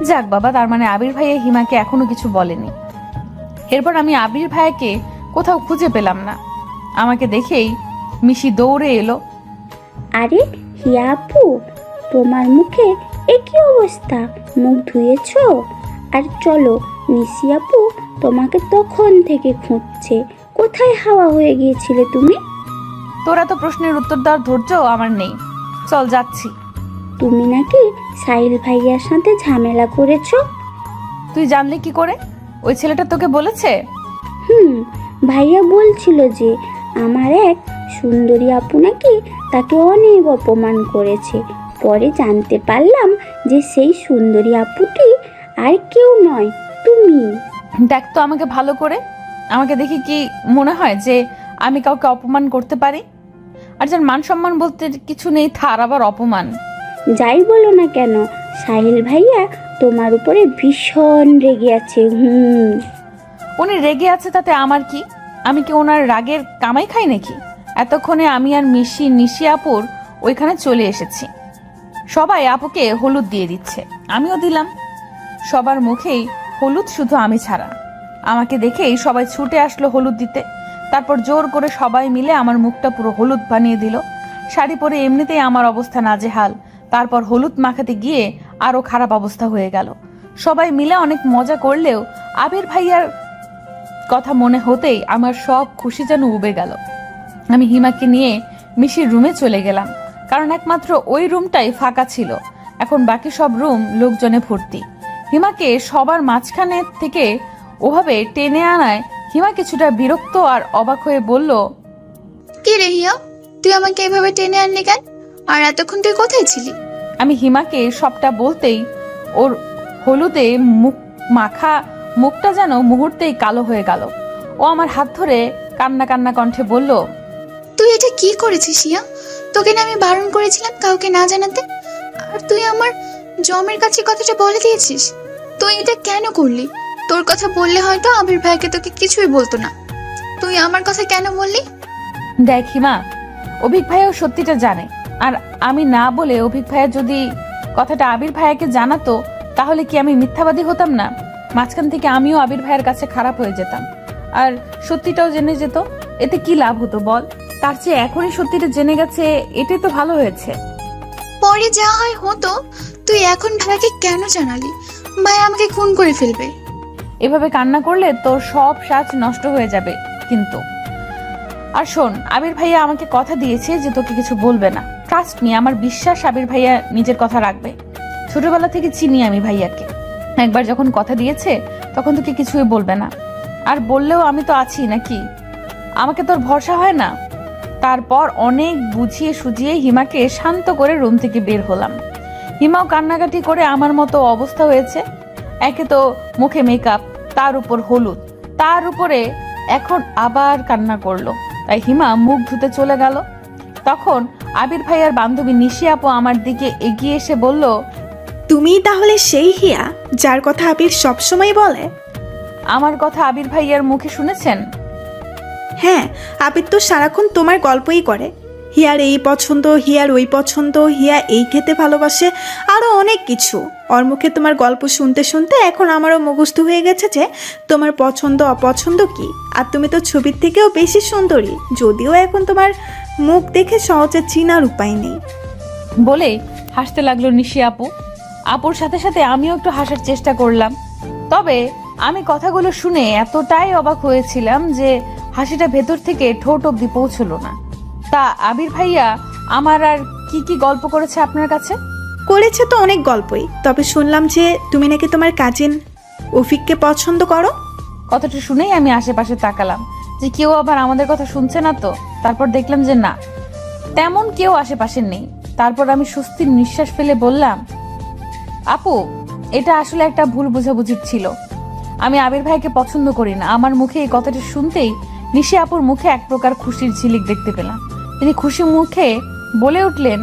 যাক বাবা, তার মানে আবির ভাইয়া হিমাকে এখনো কিছু বলেনি। এরপর আমি আবির ভাইয়াকে কোথাও খুঁজে পেলাম না। আমাকে দেখেই মিশি দৌড়ে এলো। আরে হিয়া আপু, তোমার মুখে একই অবস্থা, মুখ ধুয়েছো? আর চলো, নিশি আপু তোমাকে তখন থেকে খুঁজছে, কোথায় হাওয়া হয়ে গিয়েছিলে তুমি? তোরা তো প্রশ্নের উত্তর দেওয়ার ধৈর্য আমার নেই। চল যাচ্ছি। তুমি নাকি সাহিল ভাইয়ার সাথে ঝামেলা করেছো? তুই জানলি কি করে? ওই ছেলেটা তোকে বলেছে? ভাইয়া বলছিল যে আমার এক সুন্দরী আপু নাকি তাকে অনেক অপমান করেছে। পরে জানতে পারলাম যে সেই সুন্দরী আপুটি আর কেউ নয়, তুমি। দেখ তো আমাকে ভালো করে। আমাকে দেখি কি মনে হয় যে আমি কাউকে অপমান করতে পারি? আর যার মান সম্মান বলতে কিছু নেই, তার আবার অপমান। যাই বলো না কেন, সাহিল ভাইয়া তোমার উপরে ভীষণ রেগে আছে। উনি রেগে আছে তাতে আমার কি? আমি কি ওনার রাগের কামাই খাই নাকি? এতক্ষণে আমি আর নিশি আপুর ওইখানে চলে এসেছি। সবাই আপুকে হলুদ দিয়ে দিচ্ছে, আমিও দিলাম। সবার মুখেই হলুদ, শুধু আমি ছাড়া। আমাকে দেখেই সবাই ছুটে আসলো হলুদ দিতে। তারপর জোর করে সবাই মিলে আমার মুখটা পুরো হলুদ বানিয়ে দিল। শাড়ি পরে এমনিতেই আমার অবস্থা নাজেহাল, তারপর হলুদ মাখাতে গিয়ে আরো খারাপ অবস্থা হয়ে গেল। সবাই মিলে অনেক মজা করলেও আবির ভাইয়ার কথা মনে হতেই আমার সব খুশি যেন উবে গেল। আমি হিমাকে নিয়ে মিশির রুমে চলে গেলাম, কারণ একমাত্র ওই রুমটাই ফাঁকা ছিল। এখন বাকি সব রুম লোকজনে ভর্তি। হিমাকে সবার মাঝখানে থেকে ওভাবে টেনে আনায় হিমা কিছুটা বিরক্ত আর অবাক হয়ে বলল, কি রে হিয়া, তুই আমাকে এভাবে টেনে আনলি কেন? আর এতক্ষণ তুই কোথায় ছিলি? আমি হিমাকে সবটা বলতেই ওর হলুদে মাখা মুখটা যেন মুহূর্তেই কালো হয়ে গেল। ও আমার হাত ধরে কান্না কান্না কণ্ঠে বলল, তুই এটা কি করেছিস হিয়া? তোকে না আমি বারণ করেছিলাম কাউকে না জানাতে, আর তুই আমার জমের কাছে কথাটা বলে দিয়েছিস। তুই এটা কেন করলি? তোর কথা বললে হয়তো আবির ভাইকে তোকে কিছুই বলতো না, তুই আমার কথা কেন বললি? দেখ হিমা, অভিক ভাইয়াও সত্যিটা জানে। আর আমি না বলে অভিক ভাইয়া যদি কথাটা আবির ভাইয়াকে জানাতো, তাহলে কি আমি মিথ্যাবাদী হতাম না? মাঝখান থেকে আমিও আবির ভাইয়ের কাছে খারাপ হয়ে যেতাম, আর সত্যিটাও জেনে যেত। এতে কি লাভ হতো বল? তার চেয়ে এখনই সত্যিটা জেনে গেছে, এটাই তো ভালো হয়েছে। পরে যা হয় হতো, তুই এখন ভাইয়াকে কেন জানালি? ভাই আমাকে খুন করে ফেলবে। এভাবে কান্না করলে তোর সব সাজ নষ্ট হয়ে যাবে কিন্তু। আর শোন, আবির ভাইয়া আমাকে কথা দিয়েছে যে তোকে কিছু বলবে না। ট্রাস্ট মি, আমার বিশ্বাস আবির ভাইয়া নিজের কথা রাখবে। ছোটবেলা থেকে চিনি আমি ভাইয়াকে। একবার যখন কথা দিয়েছে তখন তোকে কিছুই বলবে না। আর বললেও আমি তো আছি নাকি? আমাকে তোর ভরসা হয় না? তারপর অনেক বুঝিয়ে সুঝিয়ে হিমাকে শান্ত করে রুম থেকে বের হলাম। হিমাও কান্নাকাটি করে আমার মতো অবস্থা হয়েছে। একে তো মুখে মেকআপ, তার উপর হলুদ, তার উপরে এখন আবার কান্না করলো। তাই হিমা মুখ ধুতে চলে গেল। তখন আবির ভাইয়ার বান্ধবী নিশি আপু আমার দিকে এগিয়ে এসে বলল, তুমি তাহলে সেই হিয়া যার কথা আবির সবসময় বলে? আমার কথা আবির ভাইয়ার মুখে শুনেছেন? হ্যাঁ, আবির তো সারাক্ষণ তোমার গল্পই করে। হিয়ার এই পছন্দ, হিয়ার ওই পছন্দ, হিয়া এই খেতে ভালোবাসে, আরও অনেক কিছু। ওর মুখে তোমার গল্প শুনতে শুনতে এখন আমারও মুখস্থ হয়ে গেছে যে তোমার পছন্দ অপছন্দ কি। আর তুমি তো ছবির থেকেও বেশি সুন্দরী, যদিও এখন তোমার মুখ দেখে সহজে চিনার উপায় নেই। বলে হাসতে লাগলো নিশি আপু। আপুর সাথে সাথে আমিও একটু হাসার চেষ্টা করলাম। তবে আমি কথাগুলো শুনে এতটাই অবাক হয়েছিলাম যে হাসিটা ভেতর থেকে ঠোঁট অব্দি পৌঁছলো না। তা আবির ভাইয়া আমার আর কি কি গল্প করেছে আপনার কাছে? করেছে তো অনেক গল্পই, তবে শুনলাম যে তুমি নাকি তোমার কাজিন অফিককে পছন্দ করো। কথাটা শুনেই আমি আশেপাশে তাকালাম যে কেউ আবার আমাদের কথা শুনছে না তো। তারপর দেখলাম যে না, তেমন কেউ আশেপাশে নেই। তারপর আমি স্বস্তির নিঃশ্বাস ফেলে বললাম, আপু, এটা আসলে একটা ভুল বোঝাবুঝি ছিল। আমি আবির ভাইকে পছন্দ করি না। আমার মুখে এই কথাটা শুনতেই নিশি আপুর মুখে এক প্রকার খুশির ঝিলিক দেখতে পেলাম। তিনি খুশি মুখে বলে উঠলেন,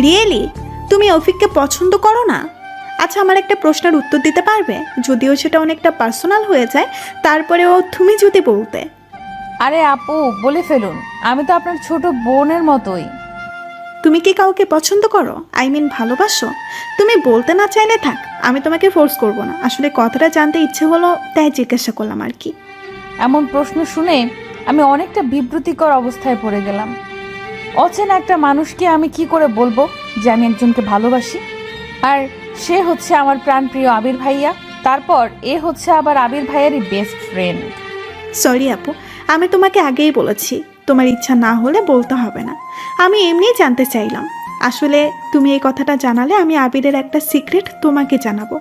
রিয়েলি তুমি অফিককে পছন্দ করো না? আচ্ছা, আমার একটা প্রশ্নের উত্তর দিতে পারবে? যদিও সেটা অনেকটা পার্সোনাল হয়ে যায়, তারপরেও তুমি যদি বলতে। আরে আপু, বলে ফেলুন, আমি তো আপনার ছোট বোনের মতোই। তুমি কি কাউকে পছন্দ করো? আই মিন ভালোবাসো? তুমি বলতে না চাইলে থাক, আমি তোমাকে ফোর্স করব না। আসলে কথাটা জানতে ইচ্ছে হলো, তাই জিজ্ঞাসা করলাম আর কি। এমন প্রশ্ন শুনে আমি অনেকটা বিব্রতিকর অবস্থায় পড়ে গেলাম। অচেনা একটা মানুষকে আমি কি করে বলবো যে আমি একজনকে ভালোবাসি? আর সে হচ্ছে আমার প্রাণপ্রিয় আবির ভাইয়া। তারপর এ হচ্ছে আবার আবির ভাইয়ারই বেস্ট ফ্রেন্ড। সরি আপু, আমি তোমাকে আগেই বলেছি, তোমার ইচ্ছা না হলে বলতে হবে না। আমি এমনিই জানতে চাইলাম। আসলে তুমি এই কথাটা জানালে আমি আবিরের একটা সিক্রেট তোমাকে জানাবো।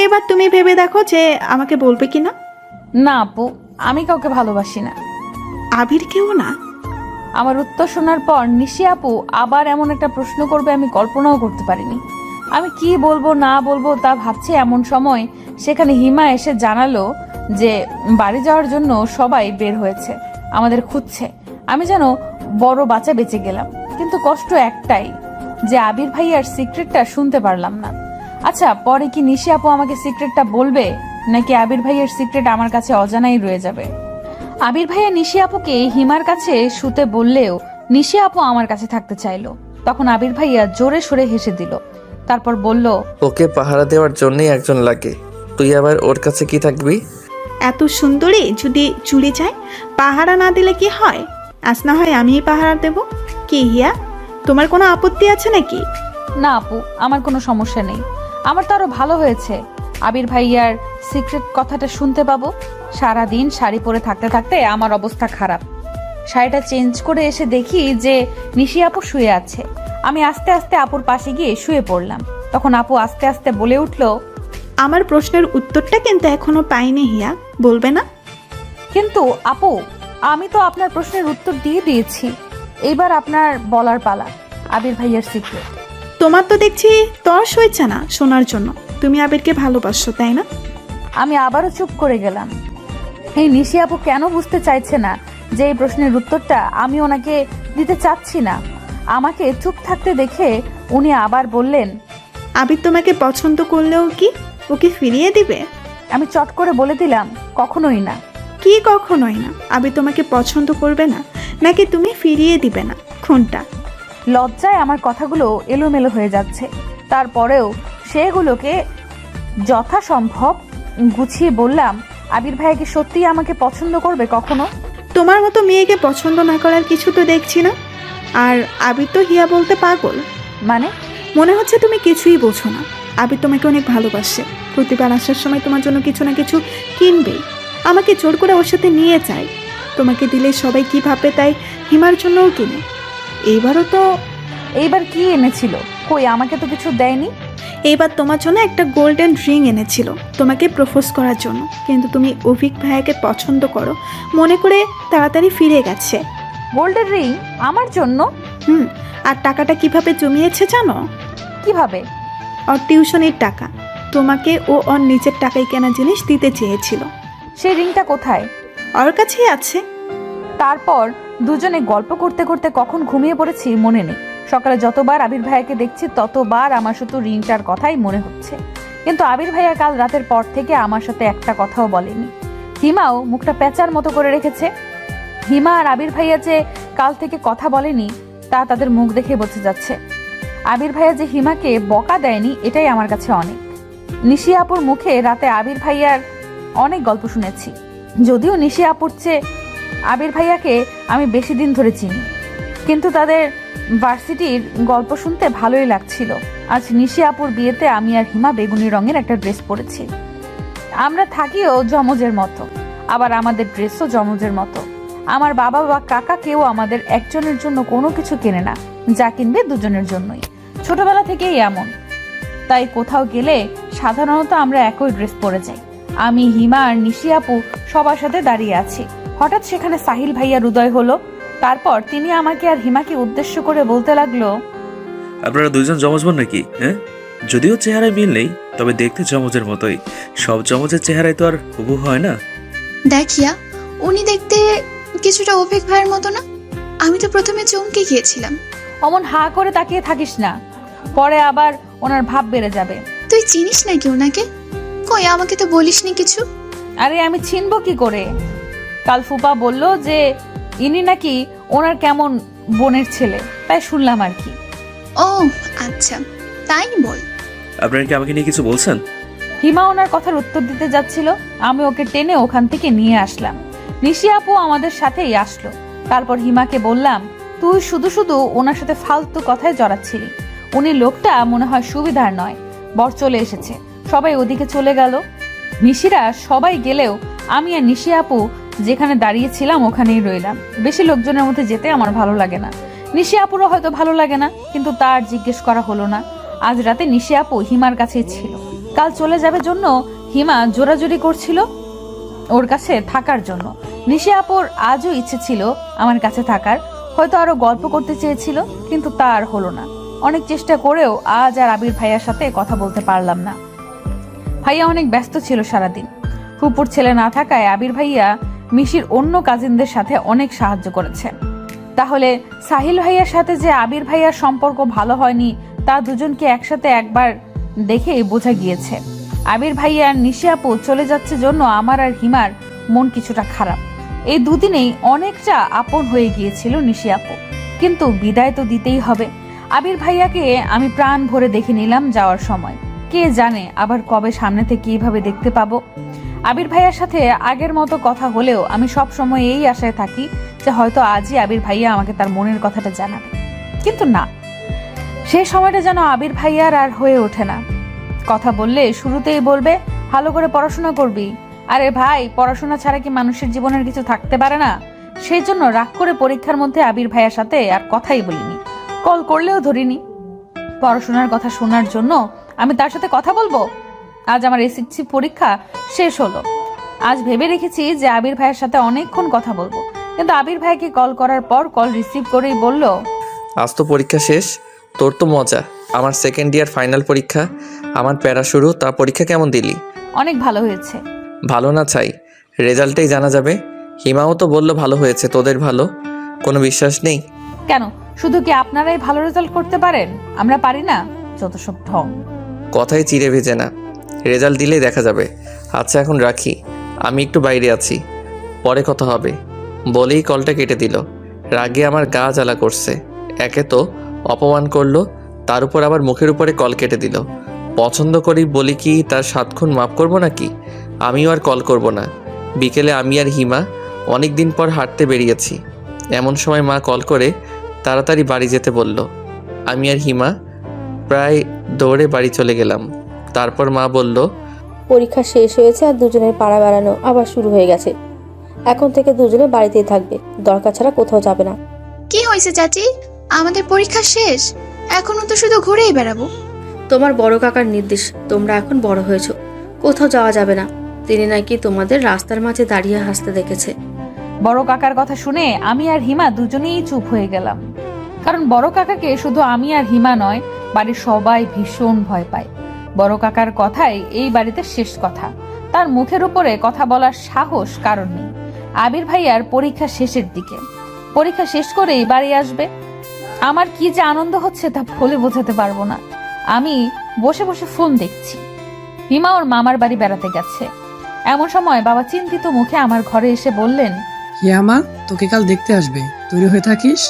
এবার তুমি ভেবে দেখো যে আমাকে বলবে কি না। না আপু, আমি কাউকে ভালোবাসি না। আবির কেউ না? আমার উত্তর শোনার পর নিশি আপু আবার এমন একটা প্রশ্ন করবে আমি কল্পনাও করতে পারিনি। আমি কি বলবো না বলবো তা ভাবছি এমন সময় সেখানে হিমা এসে জানালো যে বাড়ি যাওয়ার জন্য সবাই বের হয়েছে, আমাদের খুঁজছে। আমি যেন বড় বাচ্চা বেঁচে গেলাম, কিন্তু কষ্ট একটাই যে আবির ভাইয়ার সিক্রেটটা শুনতে পারলাম না। আচ্ছা, পরে কি নিশি আপু আমাকে সিক্রেটটা বলবে, নাকি আবির ভাইয়ের সিক্রেট আমার কাছে অজানাই রয়ে যাবে? আবির ভাইয়া নিশি আপুকে হিমার কাছে শুতে বললেও নিশি আপু আমার কাছে থাকতে চাইলো। তখন আবির ভাইয়া জোরে সরে হেসে দিল, তারপর বলল, ওকে পাহারা দেওয়ার জন্যই একজন লাগে, তুই আবার ওর কাছে কি থাকবি? এত সুন্দরী যদি চুরি যায়, পাহারা না দিলে কি হয়? আজ না হয় আমিই পাহারা দেব। কি হিয়া, তোমার কোনো আপত্তি আছে নাকি? না আপু, আমার কোনো সমস্যা নেই। আমার তো আরো ভালো হয়েছে আবির ভাইয়ার সিক্রেট কথাটা শুনতে পাবো। সারাদিন শাড়ি পরে থাকতে থাকতে আমার অবস্থা খারাপ। শাড়িটা চেঞ্জ করে এসে দেখি যে নিশি আপু শুয়ে আছে। আমি আস্তে আস্তে আপুর পাশে গিয়ে শুয়ে পড়লাম। তখন আপু আস্তে আস্তে বলে উঠল, আমার প্রশ্নের উত্তরটা কিন্তু এখনো পাইনি হিয়া, বলবে না? কিন্তু আপু, আমি তো আপনার প্রশ্নের উত্তর দিয়ে দিয়েছি, এইবার আপনার বলার পালা। আবির ভাইয়ার সিক্রেট। তোমার তো দেখছি তর্স হয়েছে না শোনার জন্য। তুমি আবিরকে ভালোবাসো, তাই না? আমি আবারও চুপ করে গেলাম। এই নিশি আপু কেন বুঝতে চাইছে না যে এই প্রশ্নের উত্তরটা আমি ওনাকে দিতে চাচ্ছি না? আমাকে চুপ থাকতে দেখে উনি আবার বললেন, আবির তোমাকে পছন্দ করলেও কি ওকে ফিরিয়ে দিবে? আমি চট করে বলে দিলাম, কখনোই না। কি কখনোই না? আবির তোমাকে পছন্দ করবে না, নাকি তুমি ফিরিয়ে দিবে না, কোনটা? লজ্জায় আমার কথাগুলো এলোমেলো হয়ে যাচ্ছে। তারপরেও সেগুলোকে যথাসম্ভব গুছিয়ে বললাম, আবির ভাইয়া কি সত্যিই আমাকে পছন্দ করবে কখনো? তোমার মতো মেয়েকে পছন্দ না করার কিছু তো দেখছি না। আর আবির তো হিয়া বলতে পাগল। মানে? মনে হচ্ছে তুমি কিছুই বোঝো না। আবির তোমাকে অনেক ভালোবাসে, প্রতিবার আসার সময় তোমার জন্য কিছু না কিছু কিনবেই। আমাকে জোর করে ওর সাথে নিয়ে যায়। তোমাকে দিলে সবাই কি ভাববে তাই হিমার জন্যও কিনে। এইবার কি এনেছিল? কই, আমাকে তো কিছু দেয়নি। এইবার তোমার জন্য একটা গোল্ডেন রিং এনেছিল, তোমাকে প্রপোজ করার জন্য। কিন্তু তুমি অভিক ভাইয়াকে পছন্দ করো মনে করে তাড়াতাড়ি ফিরে গেছে। গোল্ডেন রিং আমার জন্য? আর টাকাটা কিভাবে জমিয়েছে জানো? কিভাবে? ওর টিউশনের টাকা। তোমাকে ও ওর নিজের টাকায় কেনা জিনিস দিতে চেয়েছিল। সেই রিংটা কোথায়? ওর কাছেই আছে। তারপর দুজনে গল্প করতে করতে কখন ঘুমিয়ে পড়েছি মনে নেই। সকালে যতবার আবির ভাইয়াকে দেখছি ততবার আমার শুধু রিংটার কথাই মনে হচ্ছে। কিন্তু আবির ভাইয়া কাল রাতের পর থেকে আমার সাথে একটা কথাও বলেনি। হিমাও মুখটা পেঁচার মতো করে রেখেছে। হিমা আর আবির ভাইয়া যে কাল থেকে কথা বলেনি তা তাদের মুখ দেখে বোঝা যাচ্ছে। আবির ভাইয়া যে হিমাকে বকা দেয়নি এটাই আমার কাছে অনেক। নিশি আপুর মুখে রাতে আবির ভাইয়ার অনেক গল্প শুনেছি, যদিও নিশি আপুর চেয়ে আবির ভাইয়াকে আমি বেশি দিন ধরে চিনি, কিন্তু তাদের ভার্সিটির গল্প শুনতে ভালোই লাগছিল। আজ নিশি আপুর বিয়েতে আমি আর হিমা বেগুনি রঙের একটা ড্রেস পরেছি। আমরা থাকিও জমজের মতো, আবার আমাদের ড্রেসও জমজের মতো। আমার বাবা বা কাকা কেউ আমাদের একজনের জন্য কোনো কিছু কেনে না, যা কিনবে দুজনের জন্যই। ছোটবেলা থেকেই এমন, তাই কোথাও গেলে সাধারণত আমরা একই ড্রেস পরে যাই। আমি, হিমা আর নিশি আপু সবার সাথে দাঁড়িয়ে আছি। হঠাৎ সেখানে সাহিল ভাইয়ার উদয় হলো। তারপর তিনি আমাকে আর হিমাকে উদ্দেশ্য করে বলতে লাগলো, আপনারা দুইজন জমজ বোন নাকি? হ্যাঁ, যদিও চেহারায় মিল নেই, তবে দেখতে জমজের মতোই। সব জমজের চেহারায় তো আর হুবহু হয় না। দেখিয়া, উনি দেখতে কিছুটা অভিক ভাইয়ের মতো না? আমি তো প্রথমে চমকে গিয়েছিলাম। অমন হা করে তাকিয়ে থাকিস না, পরে আবার ওনার ভাব বেড়ে যাবে। তুই চিনিস নাকি ওনাকে? কই, আমাকে তো বলিসনি কিছু। আরে আমি চিনবো কি করে? কাল ফুপা বলল যে ইনি নাকি ওনার কেমন বোনের ছেলে, তাই শুনলাম আর কি। ও আচ্ছা, তাই বল। আপনারা কি আমাকে নিয়ে কিছু বলছেন? হিমা ওনার কথার উত্তর দিতে যাচ্ছিল, আমি ওকে টেনে ওখান থেকে নিয়ে আসলাম। নিশি আপু আমাদের সাথেই আসলো। তারপর হিমাকে বললাম, তুই শুধু শুধু ওনার সাথে ফালতু কথায় জড়াচ্ছিলি। উনি লোকটা মনে হয় সুবিধার নয়। বর চলে এসেছে, সবাই ওদিকে চলে গেল। নিশিরা সবাই গেলেও আমি আর নিশি আপু যেখানে দাঁড়িয়েছিলাম ওখানেই রইলাম। বেশি লোকজনের মধ্যে যেতে আমার ভালো লাগে না। নিশি আপুরও হয়তো ভালো লাগে না, কিন্তু তার জিজ্ঞেস করা হলো না। আজ রাতে নিশি আপু হিমার কাছেই ছিল। কাল চলে যাবে জন্য হিমা জোরাজুরি করছিল ওর কাছে থাকার জন্য। নিশি আপুর আজও ইচ্ছে ছিল আমার কাছে থাকার, হয়তো আরো গল্প করতে চেয়েছিল, কিন্তু তা আর হলো না। অনেক চেষ্টা করেও আজ আর আবির ভাইয়ার সাথে কথা বলতে পারলাম না। ভাইয়া অনেক ব্যস্ত ছিল সারাদিন। ফুপুর ছেলে না থাকায় আবির ভাইয়া মিশির অন্য কাজিনদের সাথে অনেক সাহায্য করেছে। তাহলে সাহিল ভাইয়ার সাথে যে আবির ভাইয়ার সম্পর্ক ভালো হয়নি তা দুজনকে একসাথে একবার দেখেই বোঝা গিয়েছে। আবির ভাইয়া আর নিশি আপু চলে যাচ্ছে জন্য আমার আর হিমার মন কিছুটা খারাপ। এই দুদিনেই অনেকটা আপন হয়ে গিয়েছিল নিশি আপু, কিন্তু বিদায় তো দিতেই হবে। আবির ভাইয়াকে আমি প্রাণ ভরে দেখে নিলাম যাওয়ার সময়। কে জানে আবার কবে সামনে থেকে এইভাবে দেখতে পাবো। আবির ভাইয়ার সাথে আগের মতো কথা হলেও আমি সব সময় এই আশায় থাকি যে হয়তো আজই আবির ভাইয়া আমাকে তার মনের কথাটা জানাবে, কিন্তু না, সেই সময়টা যেন আবির ভাইয়ার আর হয়ে ওঠে না। কথা বললে শুরুতেই বলবে ভালো করে পড়াশোনা করবি। আরে ভাই, পড়াশোনা ছাড়া কি মানুষের জীবনের কিছু থাকতে পারে না? সেই জন্য রাগ করে পরীক্ষার মধ্যে আবির ভাইয়ার সাথে আর কথাই বলিনি, কল করলেও ধরিনি। পড়াশোনার কথা শোনার জন্য আমি তার সাথে কথা বলবো? আজ আমার এসএসসি পরীক্ষা শেষ হলো। আজ ভেবে রেখেছি যে আবির ভাইয়ের সাথে অনেকক্ষণ কথা বলবো, কিন্তু আবির ভাইকে কল করার পর কল রিসিভ করেই বলল, আজ তো পরীক্ষা শেষ, তোর তো মজা। আমার সেকেন্ড ইয়ার ফাইনাল পরীক্ষা, আমার প্যারা শুরু। তা পরীক্ষা কেমন দিলি? অনেক ভালো হয়েছে। ভালো না চাই, রেজাল্টেই জানা যাবে। হিমাও তো বললো ভালো হয়েছে, তোদের ভালো কোনো বিশ্বাস নেই? কেন, শুধু কি আপনারাই ভালো রেজাল্ট করতে পারেন, আমরা পারি না? যত সব ঢং। কথাই চিড়ে ভেজে না, রেজাল্ট দিলেই দেখা যাবে। আচ্ছা এখন রাখি, আমি একটু বাইরে আছি, পরে কথা হবে বলেই কলটা কেটে দিল। রাগে আমার গা জ্বালা করছে। একে তো অপমান করলো, তার উপর আবার মুখের উপরে কল কেটে দিল। পছন্দ করি বলি কি তার 7 খুন মাফ করবো নাকি? আমিও আর কল করব না। বিকেলে আমি আর হিমা অনেক দিন পর হাঁটতে বেরিয়েছি। এমন সময় মা কল করে তাড়াতাড়ি বাড়ি যেতে বলল। আমি আর হিমা প্রায় দৌড়ে বাড়ি চলে গেলাম। তারপর মা বলল, পরীক্ষা শেষ হয়েছে আর দুজনের পাড়া বেড়ানো আবার শুরু হয়ে গেছে। এখন থেকে দুজনে বাড়িতেই থাকবে, দরকার ছাড়া কোথাও যাবে না। কি হয়েছে চাচি? আমাদের পরীক্ষা শেষ, এখনো তো শুধু ঘুরেই বেড়াবো। তোমার বড় কাকার নির্দেশ, তোমরা এখন বড় হয়েছো, কোথাও যাওয়া যাবে না। তিনি নাকি তোমাদের রাস্তার মাঝে দাঁড়িয়ে হাসতে দেখেছে। বড় কাকার কথা শুনে আমি আর হিমা দুজনেই চুপ হয়ে গেলাম। কারণ বড় কাকাকে শুধু আমি আর হিমা নয়, বাড়ির সবাই ভীষণ ভয় পায়। বড় কাকার কথাই এই বাড়িতে শেষ কথা। তার মুখের উপরে কথা বলার সাহস কারণ নেই। আবির ভাইয়ার পরীক্ষা শেষের দিকে, পরীক্ষা শেষ করেই বাড়ি আসবে। আমার কি যে আনন্দ হচ্ছে তা বলে বোঝাতে পারবো না। আমি বসে বসে ফোন দেখছি। হিমা ওর মামার বাড়ি বেড়াতে গেছে। এমন সময় বাবা চিন্তিত মুখে আমার ঘরে এসে বললেন, হিয়ামা, তোকে কাল দেখতে আসবে, তৈরি হয়ে থাকিস।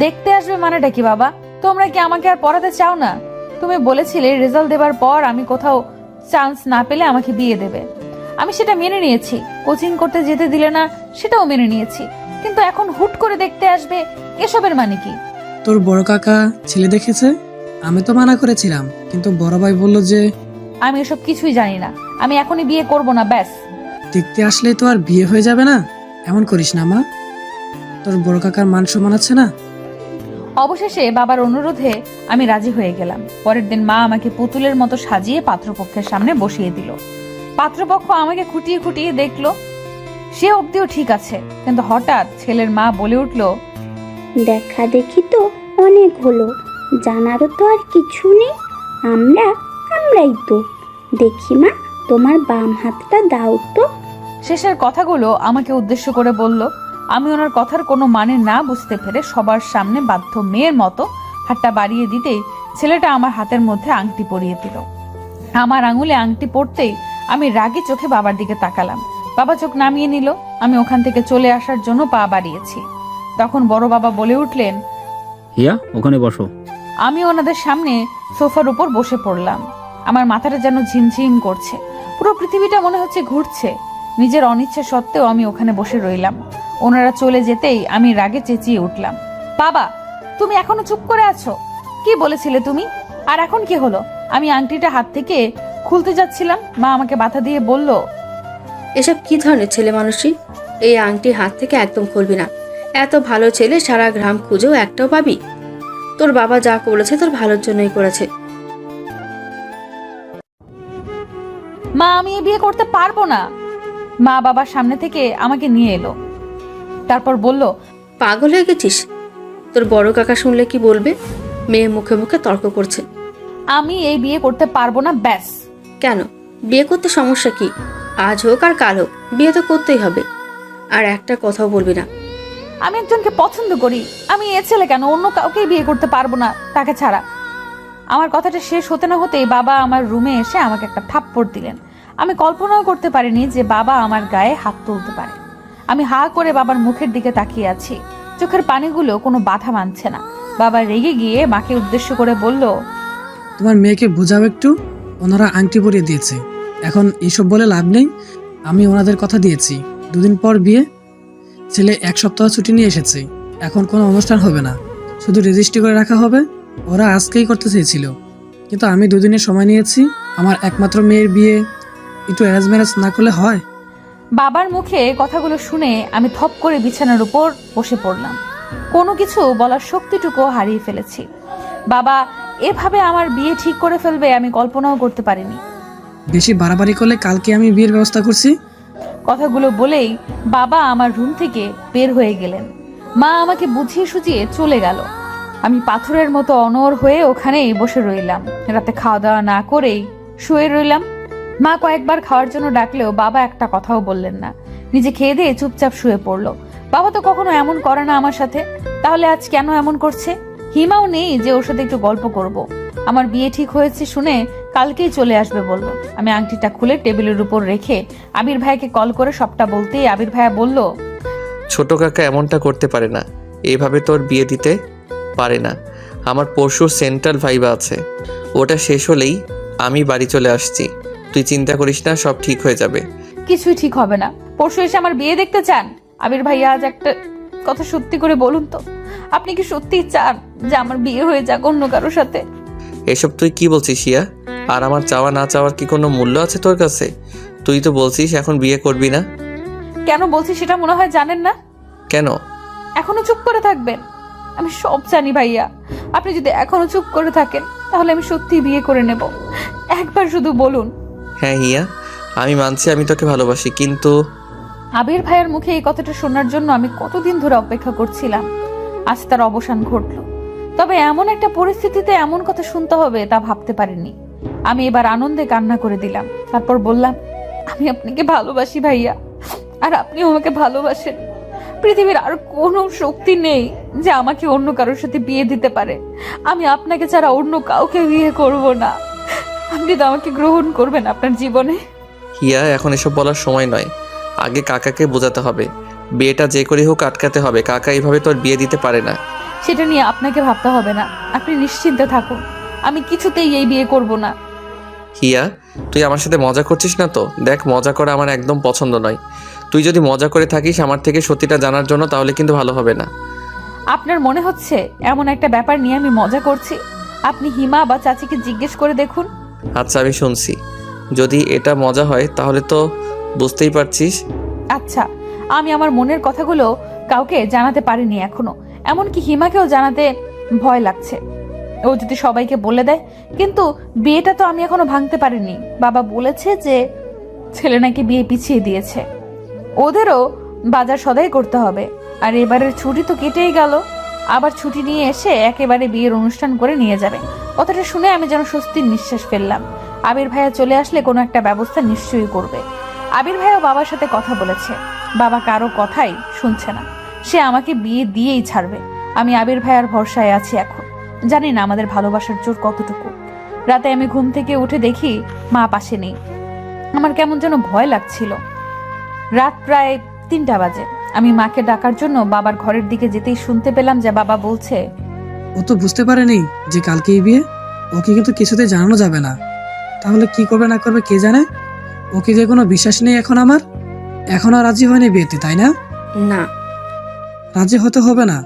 দেখতে আসবে মানেটা কি বাবা? তোমরা কি আমাকে আর পড়াতে চাও না? তুমি বলেছিলে রেজাল্ট দেবার পর আমি কোথাও চান্স না পেলে আমাকে বিয়ে দেবে। আমি সেটা মেনে নিয়েছি। কোচিং করতে যেতে দিলে না, সেটাও মেনে নিয়েছি। কিন্তু এখন হুট করে দেখতে আসবে, এসবের মানে কি? তোর বড় কাকা ছেলে দেখেছে, আমি তো মানা করেছিলাম, কিন্তু বড় ভাই বললো যে আমি এসব কিছুই জানি না, আমি এখনই বিয়ে করব না, ব্যাস। দেখতে আসলে তো আর বিয়ে হয়ে যাবে না, এমন করিস না মা, তোর বড় কাকার মান সম্মান আছে না। অবশেষে বাবার অনুরোধে আমি রাজি হয়ে গেলাম। পরের দিন মা আমাকে পুতুলের মতো সাজিয়ে পাত্রপক্ষের সামনে বসিয়ে দিল। পাত্রপক্ষ আমাকে খুঁটিয়ে খুঁটিয়ে দেখলো। সে অবধিও ঠিক আছে, কিন্তু হঠাৎ ছেলের মা বলে উঠল, দেখা দেখি তো অনেক হলো, জানারও তো আর কিছু নেই। আমরাই তো। দেখি মা, তোমার বাম হাতটা দাও তো। শেষের কথাগুলো আমাকে উদ্দেশ্য করে বলল। আমি ওনার কথার কোনো মানে না বুঝতে পেরে সবার সামনে বাধ্য মেয়ের মতো হাতটা বাড়িয়ে দিতেই ছেলেটা আমার হাতের মধ্যে আংটি পরিয়ে দিল। আমার আঙুলে আংটি পড়তেই আমি রাগী চোখে বাবার দিকে তাকালাম। বাবা চোখ নামিয়ে নিল। আমি ওখান থেকে চলে আসার জন্য পা বাড়িয়েছি। তখন বড় বাবা বলে উঠলেন, হিয়া, ওখানে বসো। আমি ওনাদের সামনে সোফার উপর বসে পড়লাম। আমার মাথাটা যেন ঝিমঝিম করছে, পুরো পৃথিবীটা মনে হচ্ছে ঘুরছে। নিজের অনিচ্ছা সত্ত্বেও আমি ওখানে বসে রইলাম। ওনারা চলে যেতেই আমি রাগে চেঁচিয়ে উঠলাম, বাবা, তুমি এখনো চুপ করে আছো? কি বলেছিলে তুমি? আর এখন কি হলো? আমি আংটিটা হাত থেকে খুলতে যাচ্ছিলাম, মা আমাকে বাধা দিয়ে বলল, এসব কি ধরনের ছেলে মানুষই? এই আংটি হাত থেকে একদম খুলবি না। এত ভালো ছেলে সারা গ্রাম খুঁজেও একটাও পাবি? তোর বাবা যা করেছে তোর ভালোর জন্যই করেছে। মা, আমি এই বিয়ে করতে পারবো না। মা বাবার সামনে থেকে আমাকে নিয়ে এলো, তারপর বলল, পাগল হয়ে গেছিস? তোর বড় কাকা শুনলে কি বলবে? মেয়ে মুখে মুখে তর্ক করছে। আমি এই বিয়ে করতে পারবো না, ব্যাস। কেন? বিয়ে করতে সমস্যা কি? আজ হোক আর কাল হোক বিয়ে তো করতেই হবে। আর একটা কথাও বলবি না। আমি একজনকে পছন্দ করি, আমি এ ছেলে কেন অন্য কাউকেই বিয়ে করতে পারবো না তাকে ছাড়া। আমার কথাটা শেষ হতে না হতেই বাবা আমার রুমে এসে আমাকে একটা থাপ্পড় দিলেন। আমি কল্পনাও করতে পারিনি যে বাবা আমার গায়ে হাত তুলতে পারে। আমি হা করে বাবার মুখের দিকে তাকিয়ে আছি, চোখের পানিগুলো কোনো বাধা মানছে না। বাবা রেগে গিয়ে মাকে উদ্দেশ্য করে বলল, তোমার মেয়েকে বোঝাও একটু, ওনারা আংটি পরিয়ে দিয়েছে, এখন এইসব বলে লাভ নেই। আমি ওনাদের কথা দিয়েছি 2 দিন পর বিয়ে। ছেলে 1 সপ্তাহ ছুটি নিয়ে এসেছে, এখন কোনো অনুষ্ঠান হবে না, শুধু রেজিস্ট্রি করে রাখা হবে। ওরা আজকেই করতে চেয়েছিল, কিন্তু আমি 2 দিনের সময় নিয়েছি। আমার একমাত্র মেয়ের বিয়ে একটু অ্যারেঞ্জ ম্যারেজ না করলে হয়? বাবার মুখে কথাগুলো শুনে আমি থপ করে বিছানার উপর বসে পড়লাম। কোনো কিছু বলার শক্তিটুকু হারিয়ে ফেলেছি। বাবা এভাবে আমার বিয়ে ঠিক করে ফেলবে আমি কল্পনাও করতে পারিনি। বেশি বাড়াবাড়ি করলে কালকে আমি বিয়ের ব্যবস্থা করছি। কথাগুলো বলেই বাবা আমার রুম থেকে বের হয়ে গেলেন। মা আমাকে বুঝিয়ে সুঝিয়ে চলে গেল। আমি পাথরের মতো অনড় হয়ে ওখানেই বসে রইলাম। রাতে খাওয়া দাওয়া না করেই শুয়ে রইলাম। মা কয়েকবার খাওয়ার জন্য ডাকলেও বাবা একটা কথাও বললেন না, নিজে খেয়ে দিয়ে চুপচাপ শুয়ে পড়লো। বাবা তো কখনো এমন করে না আমার সাথে, তাহলে আজ কেন এমন করছে? হিমাও নেই যে ওর সাথে একটু গল্প করব। আমার বিয়ে ঠিক হয়েছে শুনে কালকেই চলে আসবে বললো। আমি আংটিটা খুলে টেবিলের উপর রেখে আবির ভাইকে কল করে সবটা বলতেই আবির ভাইয়া বলল, ছোট কাকা এমনটা করতে পারে না, এভাবে তোর বিয়ে দিতে পারে না। আমার পরশুর সেন্ট্রাল ভাইবা আছে, ওটা শেষ হলেই আমি বাড়ি চলে আসছি। তুই চিন্তা করিস না, সব ঠিক হয়ে যাবে। কিছুই ঠিক হবে না। পরশু এসে আমার বিয়ে দেখতে চান? আবির ভাইয়া আজ একটা কথা সত্যি করে বলুন তো, আপনি কি সত্যিই চান যে আমার বিয়ে হয়ে যাক অন্য কারোর সাথে? এসব তুই কি বলছিস ইয়া? আর আমার চাওয়া না চাওয়ার কি কোনো মূল্য আছে তোর কাছে? তুই তো বলছিস এখন বিয়ে করবি না। কেন বলছি সেটা মনে হয় জানেন না। কেন? এখনো চুপ করে থাকবেন? আমি সব জানি ভাইয়া, আপনি যদি এখনো চুপ করে থাকেন তাহলে আমি সত্যি বিয়ে করে নেব। একবার শুধু বলুন। হ্যাঁ হিয়া, আমি মানছি আমি তোকে ভালোবাসি, কিন্তু আবির ভাইয়ের মুখে এই কথাটা শোনার জন্য আমি কতদিন ধরে অপেক্ষা করছিলাম। আজ তার অবসান ঘটলো, তবে এমন একটা পরিস্থিতিতে এমন কথা শুনতে হবে তা ভাবতে পারিনি। আমি এবার আনন্দে কান্না করে দিলাম, তারপর বললাম, আমি আপনাকে ভালোবাসি ভাইয়া, আর আপনিও আমাকে ভালোবাসেন। পৃথিবীর আর কোনো শক্তি নেই যে আমাকে অন্য কারোর সাথে বিয়ে দিতে পারে। আমি আপনাকে ছাড়া অন্য কাউকে বিয়ে করব না। আপনি তো আমাকে গ্রহণ করবেন আপনার জীবনে। হিয়া, এখন এসব বলার সময় নয়, আগে কাকাকে বোঝাতে হবে। বিয়েটা যে করে হোক আটকাতে হবে। কাকা এইভাবে তোর বিয়ে দিতে পারে না। সেটা নিয়ে আপনাকে ভাবতে হবে না, আপনি নিশ্চিন্তে থাকুন। আমি কিছুতেই এই বিয়ে করব না। হিয়া, তুই আমার সাথে মজা করছিস না তো? দেখ, মজা করা আমার একদম পছন্দ নয়। তুই যদি মজা করে থাকিস আমার থেকে সত্যিটা জানার জন্য, তাহলে কিন্তু ভালো হবে না। আপনার মনে হচ্ছে এমন একটা ব্যাপার নিয়ে আমি মজা করছি? আপনি হিমা বা চাচিকে জিজ্ঞেস করে দেখুন। আচ্ছা, আমি শুনছি। যদি এটা মজা হয় তাহলে তো বুঝতেই পারছিস। আচ্ছা, আমি আমার মনের কথাগুলো কাউকে জানাতে পারিনি এখনো, এমনকি হিমাকেও জানাতে ভয় লাগছে। ও যদি সবাইকে বলে দেয়, কিন্তু বিয়েটা তো আমি এখনো ভাঙতে পারিনি। বাবা বলেছে যে ছেলে নাকি বিয়ে পিছিয়ে দিয়েছে, ওদেরও বাজার সদাই করতে হবে। আর এবারের ছুটি তো কেটেই গেল, আবার ছুটি নিয়ে এসে একেবারে বিয়ের অনুষ্ঠান করে নিয়ে যাবে। কথাটা শুনে আমি যেন স্বস্তির নিঃশ্বাস ফেললাম। আবির ভাইয়া চলে আসলে কোনো একটা ব্যবস্থা নিশ্চয়ই করবে। আবির ভাইয়া বাবার সাথে কথা বলেছে, বাবা কারো কথাই শুনছে না, সে আমাকে বিয়ে দিয়েই ছাড়বে। আমি আবির ভাইয়ার ভরসায় আছি এখন। জানি না আমাদের ভালোবাসার জোর কতটুকু। রাতে আমি ঘুম থেকে উঠে দেখি মা পাশে নেই। আমার কেমন যেন ভয় লাগছিল। রাত প্রায় 3টা বাজে। আমি মাকে ডাকার জন্য বাবার ঘরের দিকে যেতেই শুনতে পেলাম যে বাবা বলছে, ও তো বুঝতে পারেনি যে কালকেই বিয়ে, ওকে কিন্তু কিছুতে জানানো যাবে না। তাহলে কি করবে না করবে কে জানে। ওকে যে কোনো বিশ্বাস নেই এখন আমার। এখনো রাজি হয়নি বিয়েতে, তাই না? না, রাজি হতে হবে না,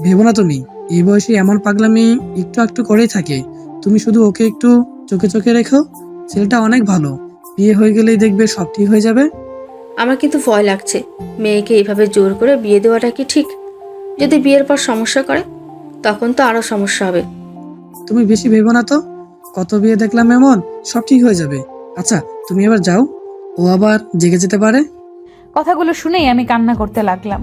ভেবো না তুমি। এই বয়সে এমন পাগলামি একটু একটু করেই থাকে। তুমি শুধু ওকে একটু চোখে চোখে রেখো, ছেলেটা অনেক ভালো। বিয়ে হয়ে গেলেই দেখবে সব ঠিক হয়ে যাবে। আমার কিন্তু ভয় লাগছে। মেয়েকে এইভাবে জোর করে বিয়ে দেওয়াটা কি ঠিক? যদি বিয়ের পর সমস্যা করে তখন তো আরো সমস্যা হবে। তুমি বেশি ভেবো না তো, কত বিয়ে দেখলাম এমন, সব ঠিক হয়ে যাবে। আচ্ছা তুমি এবার যাও, ও আবার জেগে যেতে পারে। কথাগুলো শুনেই আমি কান্না করতে লাগলাম।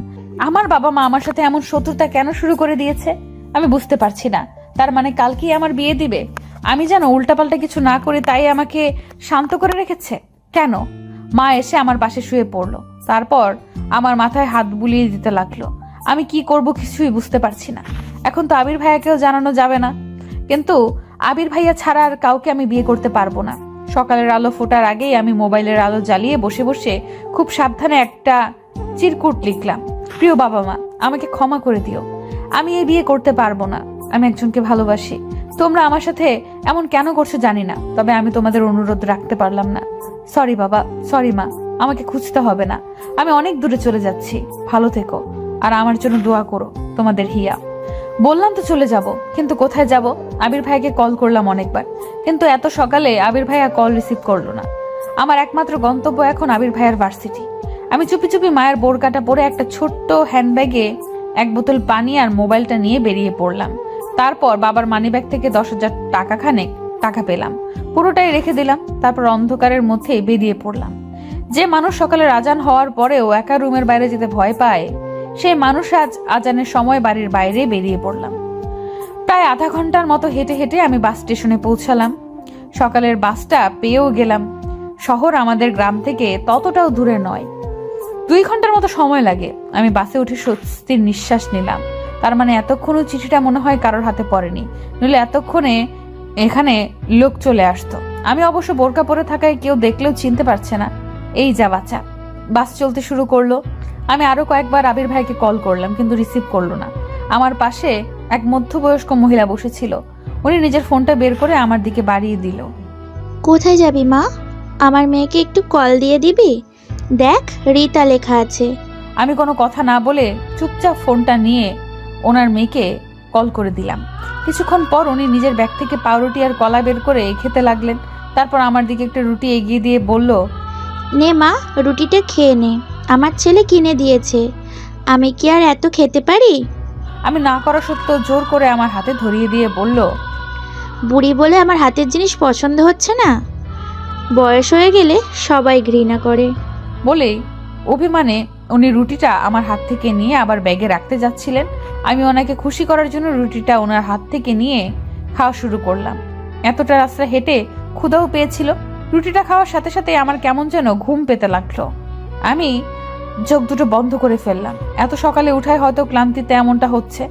আমার বাবা মা আমার সাথে এমন শত্রুতা কেন শুরু করে দিয়েছে আমি বুঝতে পারছি না। তার মানে কালকেই আমার বিয়ে দিবে? আমি যেন উল্টাপাল্টা কিছু না করে তাই আমাকে শান্ত করে রেখেছে কেন? মা এসে আমার পাশে শুয়ে পড়লো, তারপর আমার মাথায় হাত বুলিয়ে দিতে লাগলো। আমি কি করব কিছুই বুঝতে পারছি না। এখন তো আবির ভাইয়াকেও জানানো যাবে না, কিন্তু আবির ভাইয়া ছাড়া আর কাউকে আমি বিয়ে করতে পারবো না। সকালের আলো ফোটার আগেই আমি মোবাইলের আলো জ্বালিয়ে বসে বসে খুব সাবধানে একটা চিরকুট লিখলাম। প্রিয় বাবা মা, আমাকে ক্ষমা করে দিও, আমি এই বিয়ে করতে পারবো না। আমি একজনকে ভালোবাসি। তোমরা আমার সাথে এমন কেন করছো জানি না, তবে আমি তোমাদের অনুরোধ রাখতে পারলাম না। সরি বাবা, সরি মা, আমাকে খুঁজতে হবে না। আমি অনেক দূরে চলে যাচ্ছি, ভালো থেকো আর আমার জন্য দোয়া করো। তোমাদের হিয়া। বললাম তো চলে যাব, কিন্তু কোথায় যাব? আবির ভাইকে কল করলাম অনেকবার, কিন্তু এত সকালে আবির ভাইয়া কল রিসিভ করলো না। আমার একমাত্র গন্তব্য এখন আবির ভাইয়ার ভার্সিটি। আমি চুপি চুপি মায়ের বোরকাটা পরে একটা ছোট্ট হ্যান্ডব্যাগে 1 বোতল পানি আর মোবাইলটা নিয়ে বেরিয়ে পড়লাম। তারপর বাবার মানিব্যাগ থেকে 10,000 টাকা খানেক টাকা পেলাম, পুরোটাই রেখে দিলাম। তারপর অন্ধকারের মধ্যেই বেরিয়ে পড়লাম। যে মানুষ সকালের আজান হওয়ার পরেও একা রুমের বাইরে যেতে ভয় পায়, সেই মানুষ আজ আজানের সময় বাড়ির বাইরে বেরিয়ে পড়লাম। প্রায় আধা ঘন্টার মতো হেঁটে হেঁটে আমি বাস স্টেশনে পৌঁছালাম। সকালের বাসটা পেয়েও গেলাম। শহর আমাদের গ্রাম থেকে ততটাও দূরে নয়, 2 ঘন্টার মতো সময় লাগে। আমি বাসে উঠে স্বস্তির নিঃশ্বাস নিলাম। তার মানে এতক্ষণও চিঠিটা মনে হয় কারোর হাতে পড়েনি, নইলে এতক্ষণে এখানে লোক চলে আসতো। আমি অবশ্য বোরকা পরে থাকায় কেউ দেখলেও চিনতে পারছে না। এই যা বাচ্চা। বাস চলতে শুরু করলো। আমি আরো কয়েকবার আবির ভাইকে কল করলাম, কিন্তু রিসিভ করলো না। আমার পাশে এক মধ্যবয়স্ক মহিলা বসেছিল। উনি নিজের ফোনটা বের করে আমার দিকে বাড়িয়ে দিল। কোথায় যাবি মা? আমার মেয়েকে একটু কল দিয়ে দিবি? দেখ রিতা লেখা আছে। আমি কোনো কথা না বলে চুপচাপ ফোনটা নিয়ে ওনার মেয়েকে কল করে দিলাম। কিছুক্ষণ পর উনি নিজের ব্যাগ থেকে পাউরুটি আর কলা বের করে খেতে লাগলেন। তারপর আমার দিকে একটা রুটি এগিয়ে দিয়ে বলল, নে মা, রুটিটা খেয়ে নে, আমার ছেলে কিনে দিয়েছে। আমি কি আর এত খেতে পারি? আমি না করা সত্ত্বেও জোর করে আমার হাতে ধরিয়ে দিয়ে বলল, বুড়ি বলে আমার হাতের জিনিস পছন্দ হচ্ছে না? বয়স হয়ে গেলে সবাই ঘৃণা করে। বলেই অভিমানে উনি রুটিটা আমার হাত থেকে নিয়ে আবার ব্যাগে রাখতে যাচ্ছিলেন। আমি ওনাকে খুশি করার জন্য রুটিটা ওনার হাত থেকে নিয়ে খাওয়া শুরু করলাম। এতটা রাস্তা হেঁটে ক্ষুধাও পেয়েছিল। রুটিটা খাওয়ার সাথে সাথে আমার কেমন যেন ঘুম পেতে লাগলো। আমি চোখ দুটো বন্ধ করে ফেললাম। এত সকালে উঠায় হয়তো ক্লান্তিতে এমনটা হচ্ছে।